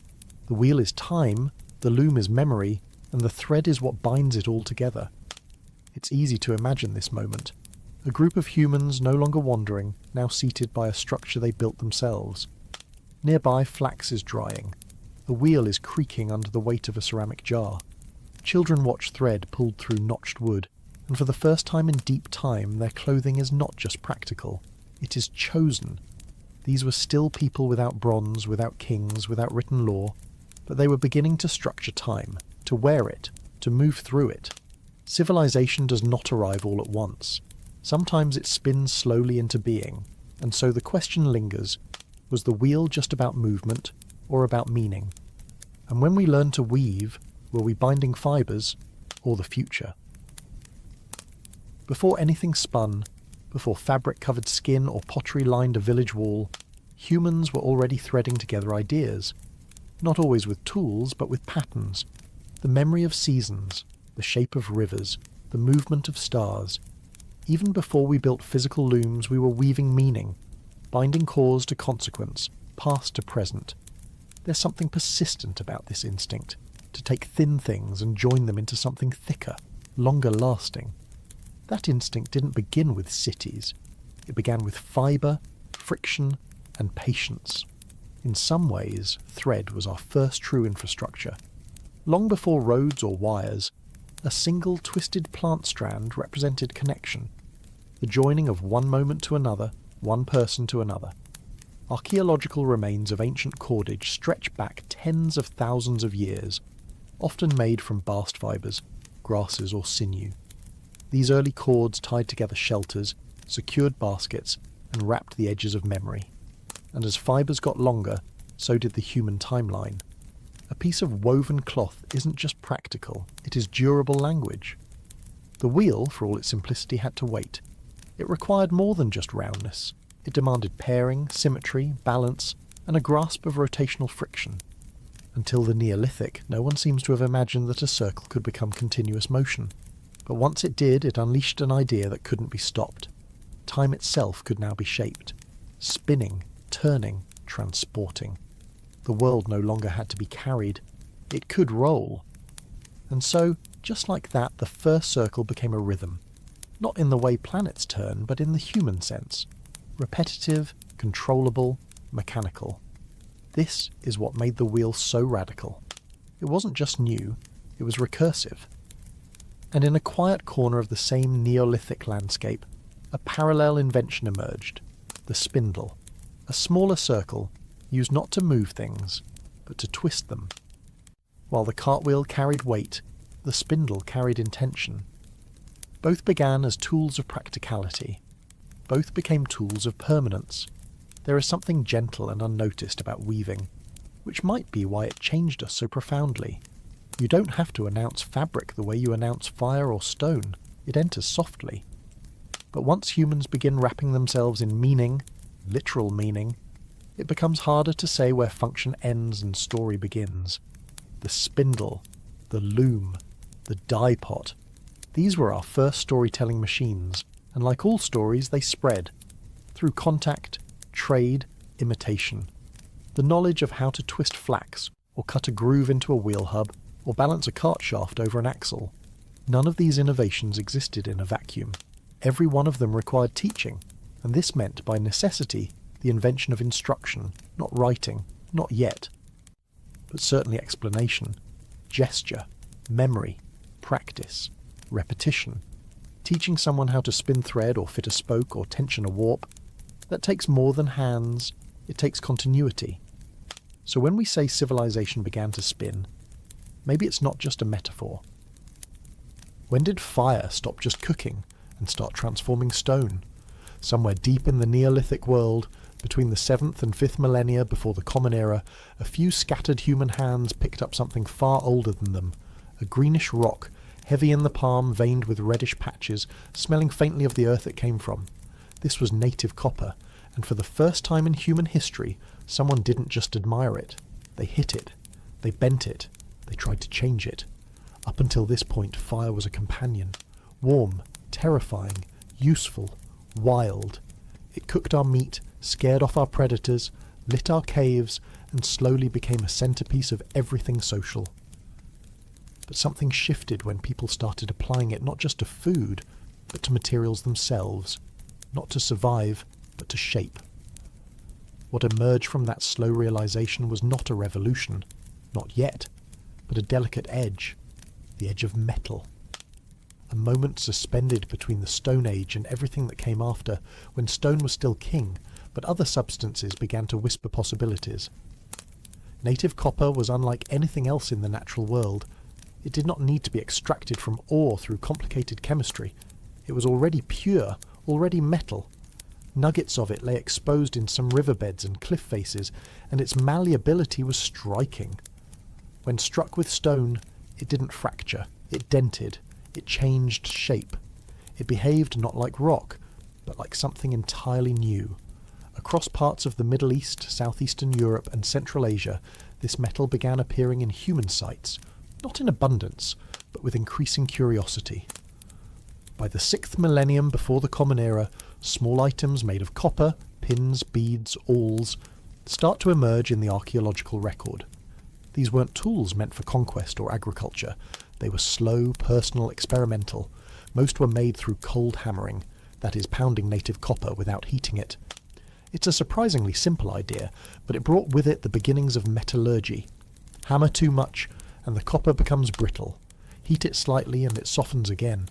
The wheel is time, the loom is memory, and the thread is what binds it all together. It's easy to imagine this moment. A group of humans no longer wandering, now seated by a structure they built themselves. Nearby, flax is drying. The wheel is creaking under the weight of a ceramic jar. Children watch thread pulled through notched wood, and for the first time in deep time, their clothing is not just practical. It is chosen. These were still people without bronze, without kings, without written law, but they were beginning to structure time, to wear it, to move through it. Civilization does not arrive all at once. Sometimes it spins slowly into being, and so the question lingers, was the wheel just about movement, or about meaning? And when we learn to weave, were we binding fibres, or the future? Before anything spun, before fabric-covered skin or pottery lined a village wall, humans were already threading together ideas, not always with tools, but with patterns, the memory of seasons, the shape of rivers, the movement of stars. Even before we built physical looms, we were weaving meaning, binding cause to consequence, past to present. There's something persistent about this instinct, to take thin things and join them into something thicker, longer lasting. That instinct didn't begin with cities. It began with fibre, friction, and patience. In some ways, thread was our first true infrastructure. Long before roads or wires, a single twisted plant strand represented connection, the joining of one moment to another, one person to another. Archaeological remains of ancient cordage stretch back tens of thousands of years, often made from bast fibres, grasses or sinew. These early cords tied together shelters, secured baskets, and wrapped the edges of memory. And as fibres got longer, so did the human timeline. A piece of woven cloth isn't just practical, it is durable language. The wheel, for all its simplicity, had to wait. It required more than just roundness. It demanded pairing, symmetry, balance, and a grasp of rotational friction. Until the Neolithic, no one seems to have imagined that a circle could become continuous motion. But once it did, it unleashed an idea that couldn't be stopped. Time itself could now be shaped. Spinning, turning, transporting. The world no longer had to be carried. It could roll. And so, just like that, the first circle became a rhythm. Not in the way planets turn, but in the human sense. Repetitive, controllable, mechanical. This is what made the wheel so radical. It wasn't just new, it was recursive. And in a quiet corner of the same Neolithic landscape, a parallel invention emerged. The spindle. A smaller circle, used not to move things, but to twist them. While the cartwheel carried weight, the spindle carried intention. Both began as tools of practicality. Both became tools of permanence. There is something gentle and unnoticed about weaving, which might be why it changed us so profoundly. You don't have to announce fabric the way you announce fire or stone. It enters softly. But once humans begin wrapping themselves in meaning, literal meaning, it becomes harder to say where function ends and story begins. The spindle, the loom, the dye pot. These were our first storytelling machines, and like all stories, they spread. Through contact, trade, imitation. The knowledge of how to twist flax, or cut a groove into a wheel hub, or balance a cart shaft over an axle. None of these innovations existed in a vacuum. Every one of them required teaching, and this meant, by necessity, the invention of instruction, not writing, not yet, but certainly explanation, gesture, memory, practice, repetition. Teaching someone how to spin thread or fit a spoke or tension a warp, that takes more than hands, it takes continuity. So when we say civilization began to spin, maybe it's not just a metaphor. When did fire stop just cooking and start transforming stone? Somewhere deep in the Neolithic world, between the 7th and 5th millennia before the Common Era, a few scattered human hands picked up something far older than them, a greenish rock, heavy in the palm, veined with reddish patches, smelling faintly of the earth it came from. This was native copper, and for the first time in human history, someone didn't just admire it. They hit it. They bent it. They tried to change it. Up until this point, fire was a companion. Warm, terrifying, useful, wild. It cooked our meat, scared off our predators, lit our caves, and slowly became a centerpiece of everything social. But something shifted when people started applying it not just to food, but to materials themselves. Not to survive, but to shape. What emerged from that slow realization was not a revolution, not yet, but a delicate edge, the edge of metal. A moment suspended between the Stone Age and everything that came after, when stone was still king, but other substances began to whisper possibilities. Native copper was unlike anything else in the natural world. It did not need to be extracted from ore through complicated chemistry. It was already pure, already metal. Nuggets of it lay exposed in some riverbeds and cliff faces, and its malleability was striking. When struck with stone, it didn't fracture, it dented, it changed shape. It behaved not like rock, but like something entirely new. Across parts of the Middle East, Southeastern Europe, and Central Asia, this metal began appearing in human sites, not in abundance, but with increasing curiosity. By the 6th millennium before the Common Era, small items made of copper, pins, beads, awls, start to emerge in the archaeological record. These weren't tools meant for conquest or agriculture. They were slow, personal, experimental. Most were made through cold hammering, that is, pounding native copper without heating it. It's a surprisingly simple idea, but it brought with it the beginnings of metallurgy. Hammer too much, and the copper becomes brittle. Heat it slightly, and it softens again.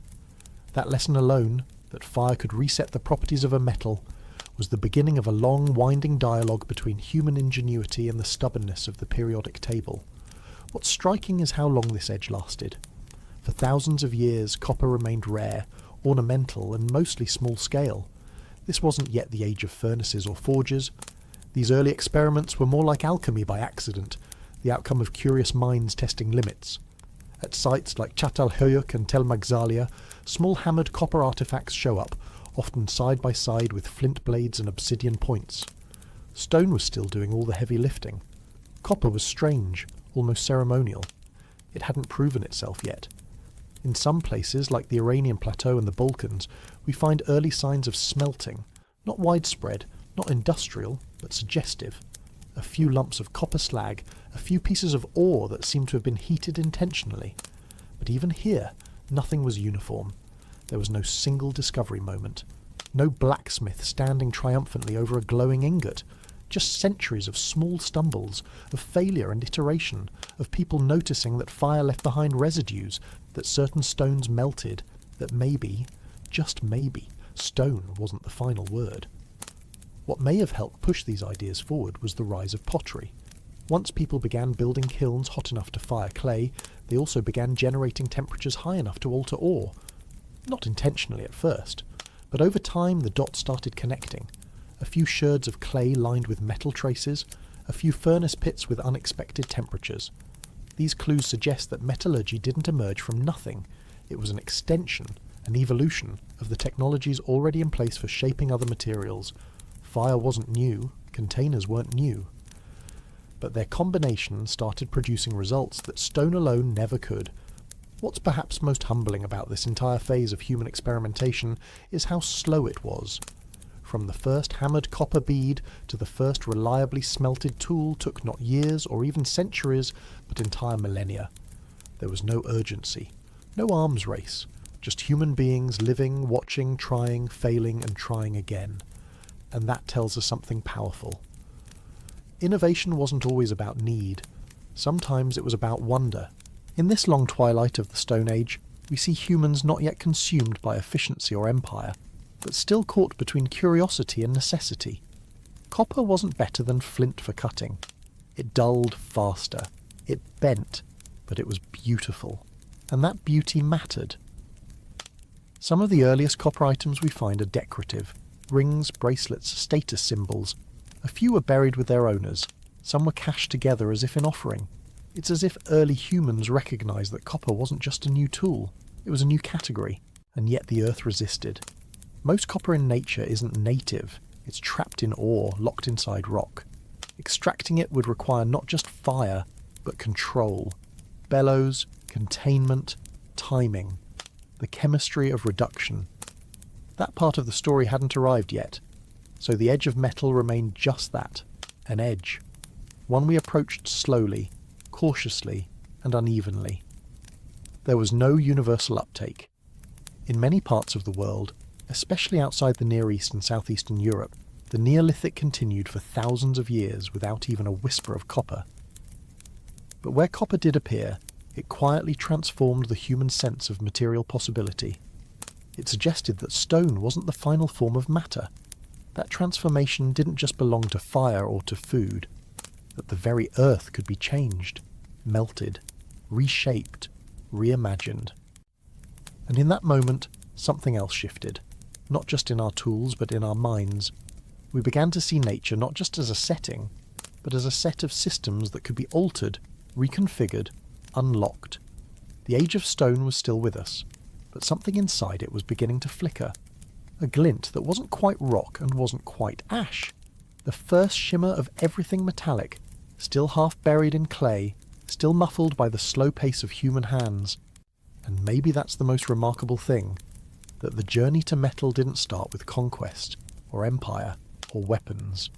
That lesson alone, that fire could reset the properties of a metal, was the beginning of a long, winding dialogue between human ingenuity and the stubbornness of the periodic table. What's striking is how long this edge lasted. For thousands of years, copper remained rare, ornamental, and mostly small-scale. This wasn't yet the age of furnaces or forges. These early experiments were more like alchemy by accident, the outcome of curious minds testing limits. At sites like Çatalhöyük and Tel Magzalia, small hammered copper artifacts show up, often side by side with flint blades and obsidian points. Stone was still doing all the heavy lifting. Copper was strange, almost ceremonial. It hadn't proven itself yet. In some places, like the Iranian Plateau and the Balkans, we find early signs of smelting, not widespread, not industrial, but suggestive. A few lumps of copper slag, a few pieces of ore that seem to have been heated intentionally. But even here, nothing was uniform. There was no single discovery moment. No blacksmith standing triumphantly over a glowing ingot. Just centuries of small stumbles, of failure and iteration, of people noticing that fire left behind residues, that certain stones melted, that maybe, just maybe, stone wasn't the final word. What may have helped push these ideas forward was the rise of pottery. Once people began building kilns hot enough to fire clay, they also began generating temperatures high enough to alter ore. Not intentionally at first, but over time the dots started connecting. A few sherds of clay lined with metal traces, a few furnace pits with unexpected temperatures. These clues suggest that metallurgy didn't emerge from nothing. It was an extension, an evolution, of the technologies already in place for shaping other materials. Fire wasn't new, containers weren't new. But their combination started producing results that stone alone never could. What's perhaps most humbling about this entire phase of human experimentation is how slow it was. From the first hammered copper bead to the first reliably smelted tool took not years or even centuries, but entire millennia. There was no urgency, no arms race, just human beings living, watching, trying, failing, and trying again. And that tells us something powerful. Innovation wasn't always about need. Sometimes it was about wonder. In this long twilight of the Stone Age, we see humans not yet consumed by efficiency or empire, but still caught between curiosity and necessity. Copper wasn't better than flint for cutting. It dulled faster. It bent, but it was beautiful. And that beauty mattered. Some of the earliest copper items we find are decorative. Rings, bracelets, status symbols. A few were buried with their owners. Some were cached together as if in offering. It's as if early humans recognised that copper wasn't just a new tool. It was a new category. And yet the earth resisted. Most copper in nature isn't native. It's trapped in ore, locked inside rock. Extracting it would require not just fire, but control. Bellows, containment, timing. The chemistry of reduction. That part of the story hadn't arrived yet. So the edge of metal remained just that, an edge. One we approached slowly, cautiously, and unevenly. There was no universal uptake. In many parts of the world, especially outside the Near East and southeastern Europe, the Neolithic continued for thousands of years without even a whisper of copper. But where copper did appear, it quietly transformed the human sense of material possibility. It suggested that stone wasn't the final form of matter. That transformation didn't just belong to fire or to food, that the very earth could be changed, melted, reshaped, reimagined. And in that moment, something else shifted, not just in our tools but in our minds. We began to see nature not just as a setting, but as a set of systems that could be altered, reconfigured, unlocked. The age of stone was still with us, but something inside it was beginning to flicker. A glint that wasn't quite rock and wasn't quite ash. The first shimmer of everything metallic, still half buried in clay, still muffled by the slow pace of human hands. And maybe that's the most remarkable thing, that the journey to metal didn't start with conquest, or empire, or weapons.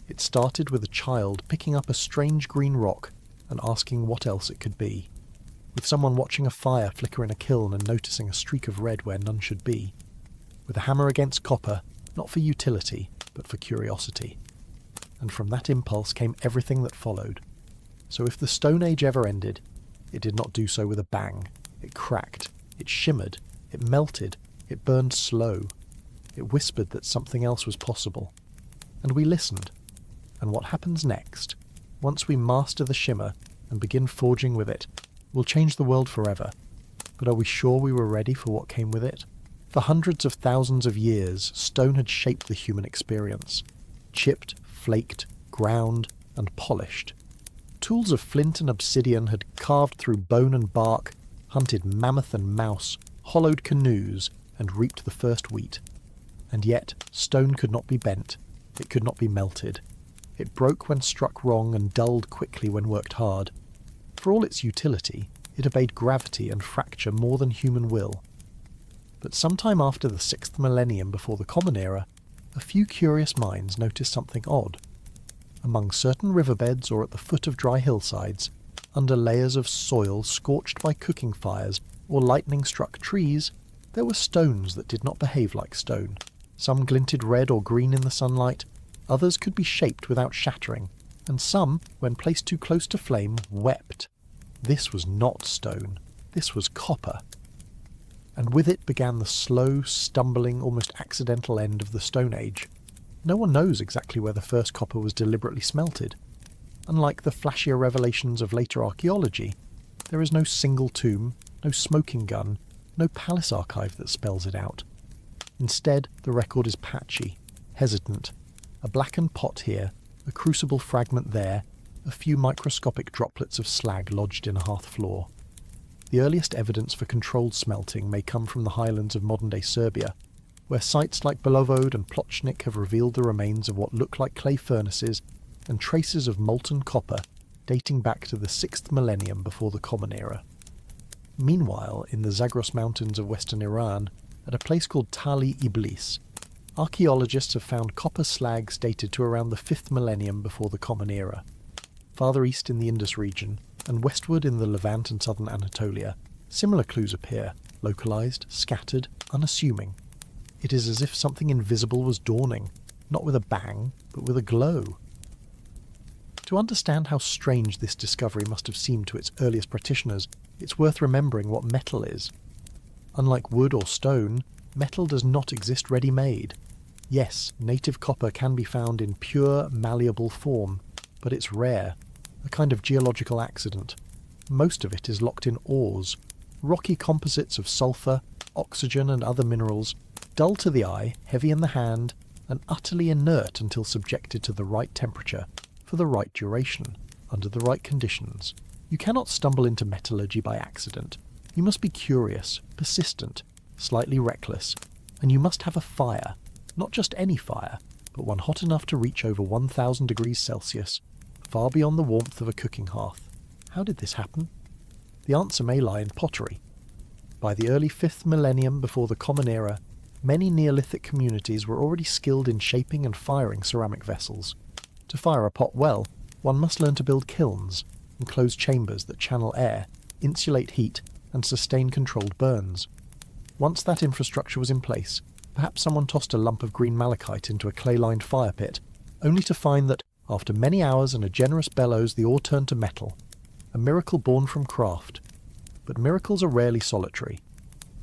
It started with a child picking up a strange green rock and asking what else it could be. With someone watching a fire flicker in a kiln and noticing a streak of red where none should be. With a hammer against copper, not for utility, but for curiosity. And from that impulse came everything that followed. So if the Stone Age ever ended, it did not do so with a bang. It cracked, it shimmered, it melted, it burned slow. It whispered that something else was possible. And we listened. And what happens next, once we master the shimmer and begin forging with it, will change the world forever. But are we sure we were ready for what came with it? For hundreds of thousands of years, stone had shaped the human experience. Chipped, flaked, ground, and polished. Tools of flint and obsidian had carved through bone and bark, hunted mammoth and mouse, hollowed canoes, and reaped the first wheat. And yet, stone could not be bent. It could not be melted. It broke when struck wrong and dulled quickly when worked hard. For all its utility, It obeyed gravity and fracture more than human will. But sometime after the 6th millennium before the Common Era, a few curious minds noticed something odd. Among certain riverbeds or at the foot of dry hillsides, under layers of soil scorched by cooking fires or lightning-struck trees, there were stones that did not behave like stone. Some glinted red or green in the sunlight, others could be shaped without shattering, and some, when placed too close to flame, wept. This was not stone, this was copper. And with it began the slow, stumbling, almost accidental end of the Stone Age. No one knows exactly where the first copper was deliberately smelted. Unlike the flashier revelations of later archaeology, there is no single tomb, no smoking gun, no palace archive that spells it out. Instead, the record is patchy, hesitant. A blackened pot here, a crucible fragment there, a few microscopic droplets of slag lodged in a hearth floor. The earliest evidence for controlled smelting may come from the highlands of modern-day Serbia, where sites like Belovod and Plochnik have revealed the remains of what look like clay furnaces and traces of molten copper dating back to the 6th millennium before the Common Era. Meanwhile, in the Zagros Mountains of western Iran, at a place called Tali Iblis, archaeologists have found copper slags dated to around the 5th millennium before the Common Era. Farther east in the Indus region, and westward in the Levant and southern Anatolia, similar clues appear, localized, scattered, unassuming. It is as if something invisible was dawning, not with a bang, but with a glow. To understand how strange this discovery must have seemed to its earliest practitioners, it's worth remembering what metal is. Unlike wood or stone, metal does not exist ready-made. Yes, native copper can be found in pure, malleable form, but it's rare, a kind of geological accident. Most of it is locked in ores, rocky composites of sulfur, oxygen and other minerals, dull to the eye, heavy in the hand, and utterly inert until subjected to the right temperature, for the right duration, under the right conditions. You cannot stumble into metallurgy by accident. You must be curious, persistent, slightly reckless, and you must have a fire, not just any fire, but one hot enough to reach over 1,000 degrees Celsius, far beyond the warmth of a cooking hearth. How did this happen? The answer may lie in pottery. By the early 5th millennium before the Common Era, many Neolithic communities were already skilled in shaping and firing ceramic vessels. To fire a pot well, one must learn to build kilns, enclosed chambers that channel air, insulate heat, and sustain controlled burns. Once that infrastructure was in place, perhaps someone tossed a lump of green malachite into a clay-lined fire pit, only to find that, after many hours and a generous bellows, the ore turned to metal. A miracle born from craft. But miracles are rarely solitary.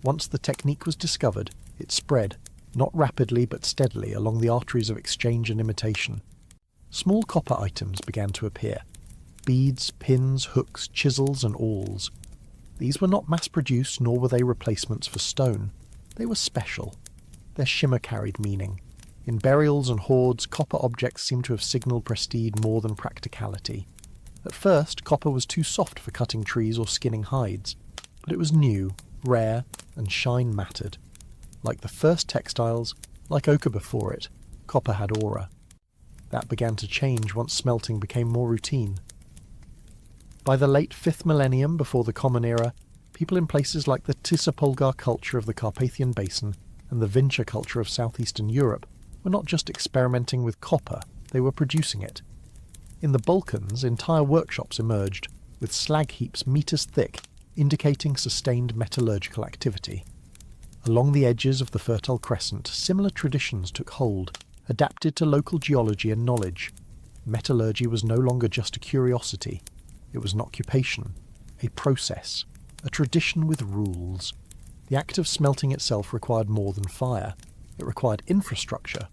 Once the technique was discovered, it spread, not rapidly but steadily, along the arteries of exchange and imitation. Small copper items began to appear. Beads, pins, hooks, chisels, and awls. These were not mass-produced, nor were they replacements for stone. They were special. Their shimmer carried meaning. In burials and hoards, copper objects seem to have signalled prestige more than practicality. At first, copper was too soft for cutting trees or skinning hides, but it was new, rare, and shine mattered. Like the first textiles, like ochre before it, copper had aura. That began to change once smelting became more routine. By the late 5th millennium before the Common Era, people in places like the Tisapolgar culture of the Carpathian Basin and the Vinča culture of southeastern Europe were not just experimenting with copper, they were producing it. In the Balkans, entire workshops emerged, with slag heaps meters thick, indicating sustained metallurgical activity. Along the edges of the Fertile Crescent, similar traditions took hold, adapted to local geology and knowledge. Metallurgy was no longer just a curiosity. It was an occupation, a process, a tradition with rules. The act of smelting itself required more than fire. It required infrastructure.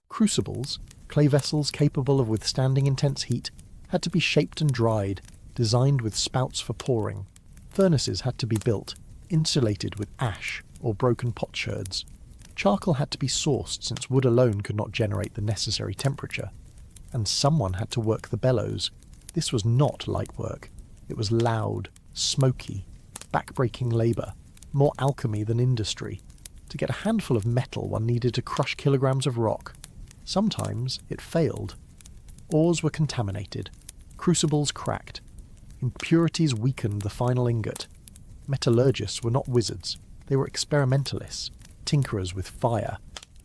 Crucibles, clay vessels capable of withstanding intense heat, had to be shaped and dried, designed with spouts for pouring. Furnaces had to be built, insulated with ash or broken potsherds. Charcoal had to be sourced since wood alone could not generate the necessary temperature. And someone had to work the bellows. This was not light work. It was loud, smoky, back-breaking labour, more alchemy than industry. To get a handful of metal, one needed to crush kilograms of rock. Sometimes it failed. Ores were contaminated. Crucibles cracked. Impurities weakened the final ingot. Metallurgists were not wizards. They were experimentalists, tinkerers with fire.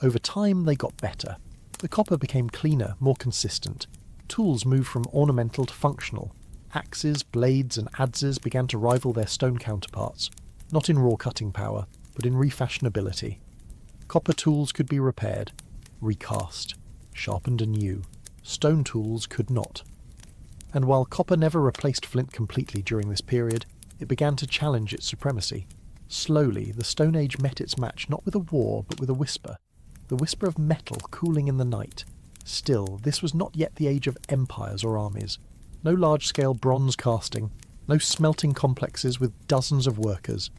Over time, they got better. The copper became cleaner, more consistent. Tools moved from ornamental to functional. Axes, blades, and adzes began to rival their stone counterparts, not in raw cutting power, but in refashionability. Copper tools could be repaired, recast, sharpened anew. Stone tools could not. And while copper never replaced flint completely during this period, it began to challenge its supremacy. Slowly, the Stone Age met its match not with a war, but with a whisper. The whisper of metal cooling in the night. Still, this was not yet the age of empires or armies. No large-scale bronze casting, no smelting complexes with dozens of workers.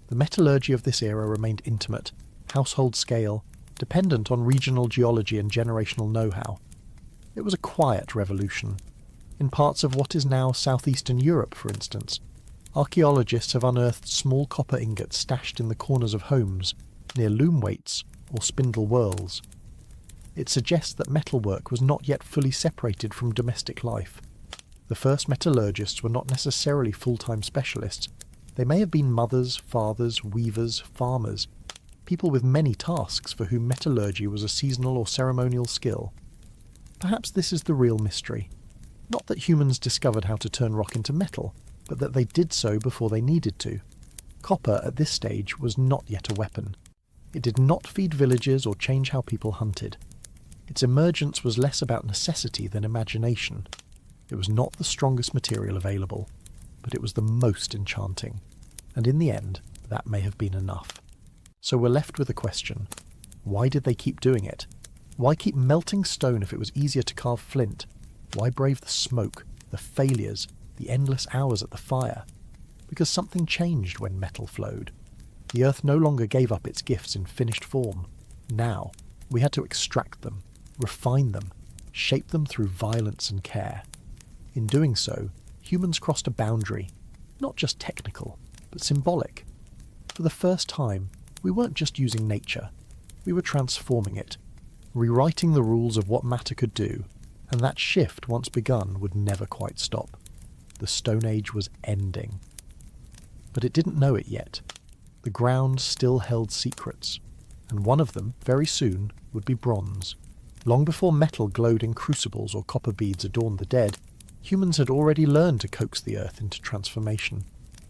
The metallurgy of this era remained intimate, household scale, dependent on regional geology and generational know-how. It was a quiet revolution. In parts of what is now southeastern Europe, for instance, archaeologists have unearthed small copper ingots stashed in the corners of homes, near loom weights or spindle whorls. It suggests that metalwork was not yet fully separated from domestic life. The first metallurgists were not necessarily full-time specialists. They may have been mothers, fathers, weavers, farmers, people with many tasks for whom metallurgy was a seasonal or ceremonial skill. Perhaps this is the real mystery. Not that humans discovered how to turn rock into metal, but that they did so before they needed to. Copper at this stage was not yet a weapon. It did not feed villages or change how people hunted. Its emergence was less about necessity than imagination. It was not the strongest material available, but it was the most enchanting. And in the end, that may have been enough. So we're left with a question. Why did they keep doing it? Why keep melting stone if it was easier to carve flint? Why brave the smoke, the failures, the endless hours at the fire? Because something changed when metal flowed. The earth no longer gave up its gifts in finished form. Now, we had to extract them, refine them, shape them through violence and care. In doing so, humans crossed a boundary, not just technical, but symbolic. For the first time, we weren't just using nature, we were transforming it, rewriting the rules of what matter could do, and that shift, once begun, would never quite stop. The Stone Age was ending. But it didn't know it yet. The ground still held secrets, and one of them, very soon, would be bronze. Long before metal glowed in crucibles or copper beads adorned the dead, humans had already learned to coax the earth into transformation.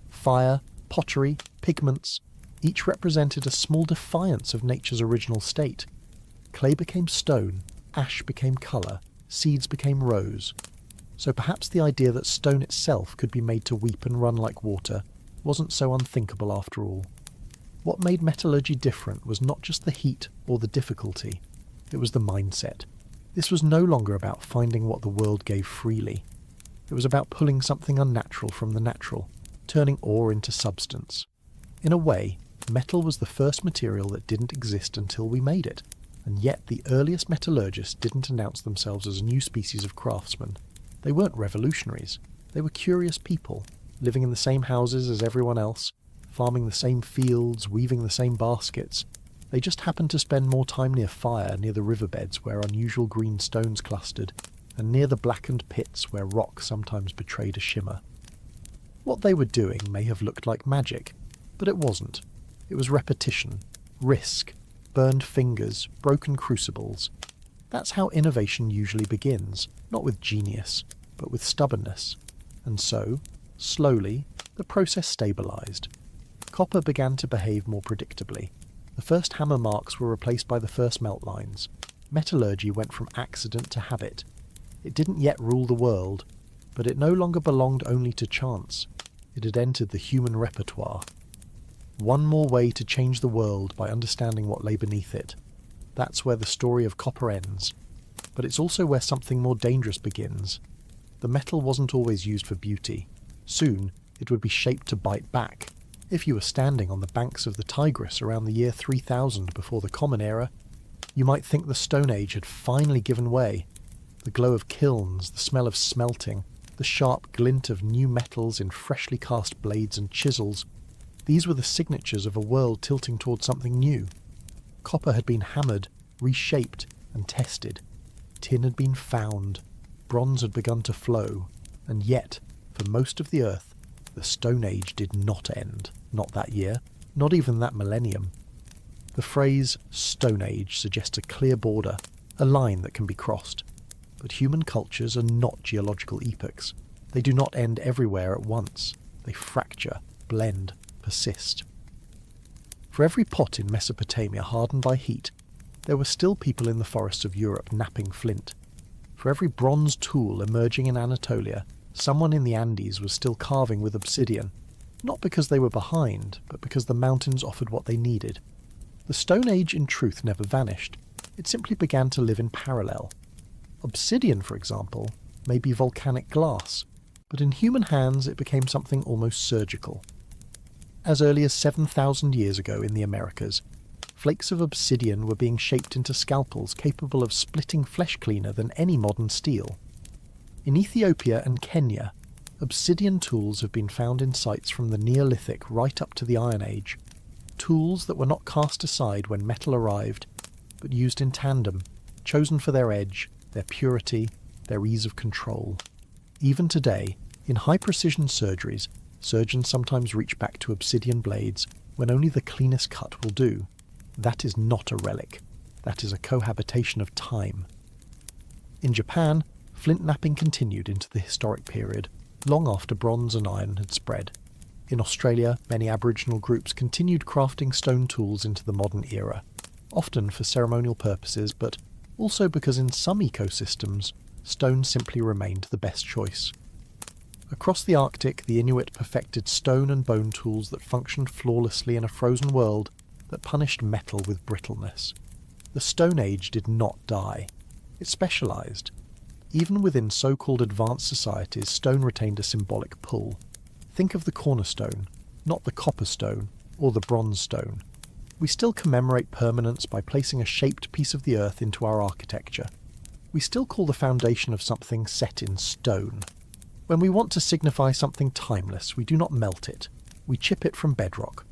Fire, pottery, pigments, each represented a small defiance of nature's original state. Clay became stone, ash became colour, seeds became rose. So perhaps the idea that stone itself could be made to weep and run like water wasn't so unthinkable after all. What made metallurgy different was not just the heat or the difficulty, it was the mindset. This was no longer about finding what the world gave freely. It was about pulling something unnatural from the natural, turning ore into substance. In a way, metal was the first material that didn't exist until we made it, and yet the earliest metallurgists didn't announce themselves as a new species of craftsmen. They weren't revolutionaries. They were curious people, living in the same houses as everyone else, farming the same fields, weaving the same baskets. They just happened to spend more time near fire, near the riverbeds where unusual green stones clustered, and near the blackened pits where rock sometimes betrayed a shimmer. What they were doing may have looked like magic, but it wasn't. It was repetition, risk, burned fingers, broken crucibles. That's how innovation usually begins, not with genius, but with stubbornness. And so, slowly, the process stabilized. Copper began to behave more predictably. The first hammer marks were replaced by the first melt lines. Metallurgy went from accident to habit. It didn't yet rule the world, but it no longer belonged only to chance. It had entered the human repertoire. One more way to change the world by understanding what lay beneath it. That's where the story of copper ends. But it's also where something more dangerous begins. The metal wasn't always used for beauty. Soon, it would be shaped to bite back. If you were standing on the banks of the Tigris around the year 3000 before the Common Era, you might think the Stone Age had finally given way. The glow of kilns, the smell of smelting, the sharp glint of new metals in freshly cast blades and chisels, these were the signatures of a world tilting towards something new. Copper had been hammered, reshaped, and tested. Tin had been found. Bronze had begun to flow. And yet, for most of the Earth, the Stone Age did not end. Not that year, not even that millennium. The phrase Stone Age suggests a clear border, a line that can be crossed. But human cultures are not geological epochs. They do not end everywhere at once. They fracture, blend, persist. For every pot in Mesopotamia hardened by heat, there were still people in the forests of Europe knapping flint. For every bronze tool emerging in Anatolia, someone in the Andes was still carving with obsidian, not because they were behind, but because the mountains offered what they needed. The Stone Age in truth never vanished. It simply began to live in parallel. Obsidian, for example, may be volcanic glass, but in human hands it became something almost surgical. As early as 7,000 years ago in the Americas, flakes of obsidian were being shaped into scalpels capable of splitting flesh cleaner than any modern steel. In Ethiopia and Kenya, obsidian tools have been found in sites from the Neolithic right up to the Iron Age, tools that were not cast aside when metal arrived, but used in tandem, chosen for their edge, their purity, their ease of control. Even today, in high-precision surgeries, surgeons sometimes reach back to obsidian blades when only the cleanest cut will do. That is not a relic. That is a cohabitation of time. In Japan, flint knapping continued into the historic period, long after bronze and iron had spread. In Australia, many Aboriginal groups continued crafting stone tools into the modern era, often for ceremonial purposes, but also because in some ecosystems, stone simply remained the best choice. Across the Arctic, the Inuit perfected stone and bone tools that functioned flawlessly in a frozen world that punished metal with brittleness. The Stone Age did not die. It specialised. Even within so-called advanced societies, stone retained a symbolic pull. Think of the cornerstone, not the copper stone or the bronze stone. We still commemorate permanence by placing a shaped piece of the earth into our architecture. We still call the foundation of something set in stone. When we want to signify something timeless, we do not melt it. We chip it from bedrock.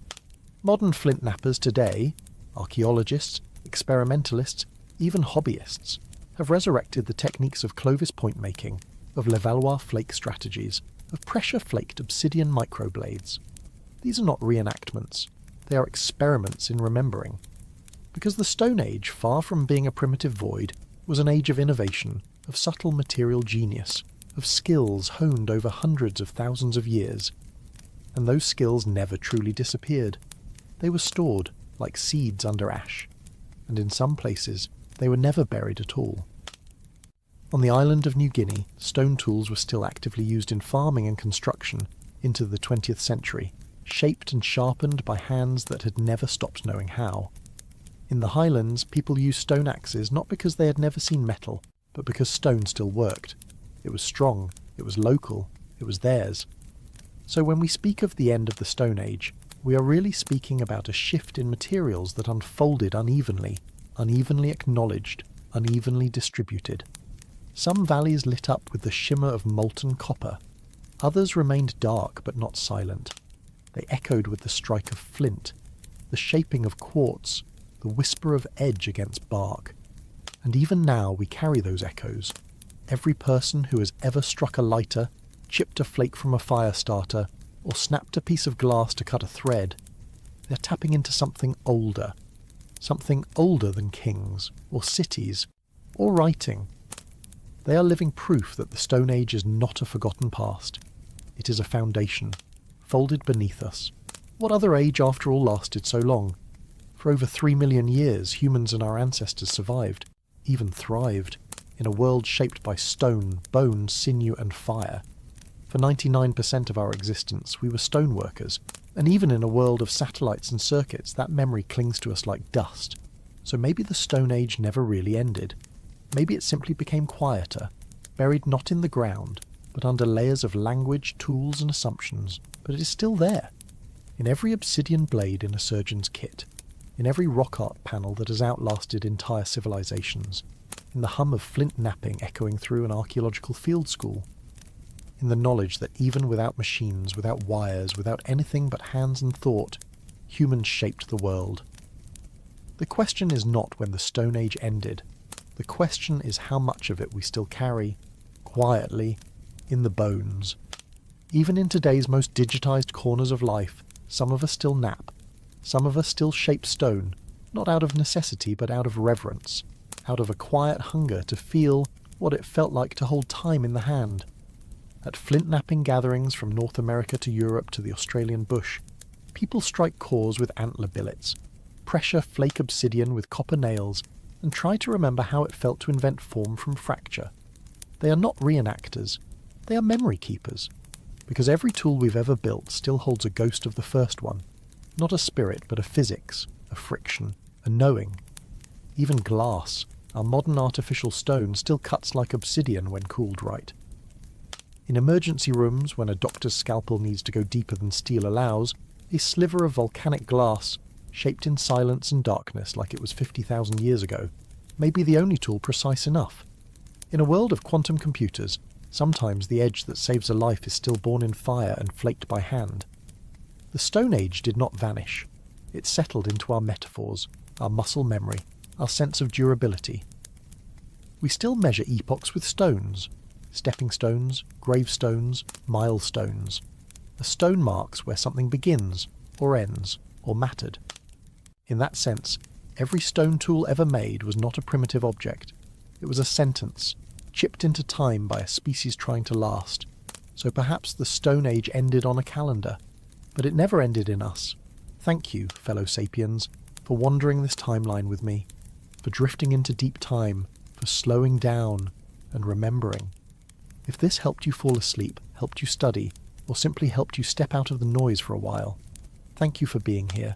Modern flint knappers today, archaeologists, experimentalists, even hobbyists, have resurrected the techniques of Clovis point making, of Levallois flake strategies, of pressure-flaked obsidian microblades. These are not reenactments. They are experiments in remembering. Because the Stone Age, far from being a primitive void, was an age of innovation, of subtle material genius, of skills honed over hundreds of thousands of years. And those skills never truly disappeared. They were stored, like seeds under ash. And in some places, they were never buried at all. On the island of New Guinea, stone tools were still actively used in farming and construction into the 20th century, shaped and sharpened by hands that had never stopped knowing how. In the highlands, people used stone axes not because they had never seen metal, but because stone still worked. It was strong, it was local, it was theirs. So when we speak of the end of the Stone Age, we are really speaking about a shift in materials that unfolded unevenly, unevenly acknowledged, unevenly distributed. Some valleys lit up with the shimmer of molten copper. Others remained dark but not silent. They echoed with the strike of flint, the shaping of quartz, the whisper of edge against bark. And even now we carry those echoes. Every person who has ever struck a lighter, chipped a flake from a fire starter, or snapped a piece of glass to cut a thread, they're tapping into something older than kings, or cities, or writing. They are living proof that the Stone Age is not a forgotten past. It is a foundation, folded beneath us. What other age, after all, lasted so long? For over 3 million years, humans and our ancestors survived, even thrived, in a world shaped by stone, bone, sinew, and fire. For 99% of our existence, we were stoneworkers, and even in a world of satellites and circuits, that memory clings to us like dust. So maybe the Stone Age never really ended. Maybe it simply became quieter, buried not in the ground, but under layers of language, tools, and assumptions. But it is still there. In every obsidian blade in a surgeon's kit, in every rock art panel that has outlasted entire civilizations, in the hum of flint knapping echoing through an archaeological field school, in the knowledge that even without machines, without wires, without anything but hands and thought, humans shaped the world. The question is not when the Stone Age ended. The question is how much of it we still carry, quietly, in the bones. Even in today's most digitized corners of life, some of us still nap. Some of us still shape stone, not out of necessity but out of reverence, out of a quiet hunger to feel what it felt like to hold time in the hand. At flint-knapping gatherings from North America to Europe to the Australian bush, people strike cores with antler billets, pressure flake obsidian with copper nails, and try to remember how it felt to invent form from fracture. They are not reenactors, they are memory keepers, because every tool we've ever built still holds a ghost of the first one, not a spirit but a physics, a friction, a knowing. Even glass, our modern artificial stone, still cuts like obsidian when cooled right. In emergency rooms, when a doctor's scalpel needs to go deeper than steel allows, a sliver of volcanic glass, shaped in silence and darkness like it was 50,000 years ago, may be the only tool precise enough. In a world of quantum computers, sometimes the edge that saves a life is still born in fire and flaked by hand. The Stone Age did not vanish. It settled into our metaphors, our muscle memory, our sense of durability. We still measure epochs with stones. Stepping stones, gravestones, milestones. A stone marks where something begins, or ends, or mattered. In that sense, every stone tool ever made was not a primitive object. It was a sentence, chipped into time by a species trying to last. So perhaps the Stone Age ended on a calendar, but it never ended in us. Thank you, fellow sapiens, for wandering this timeline with me, for drifting into deep time, for slowing down and remembering. If this helped you fall asleep, helped you study, or simply helped you step out of the noise for a while, thank you for being here.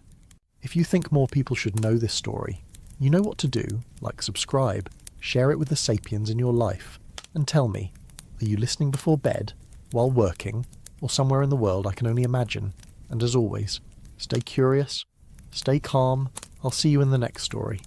If you think more people should know this story, you know what to do, like subscribe, share it with the sapiens in your life, and tell me, are you listening before bed, while working, or somewhere in the world I can only imagine? And as always, stay curious, stay calm, I'll see you in the next story.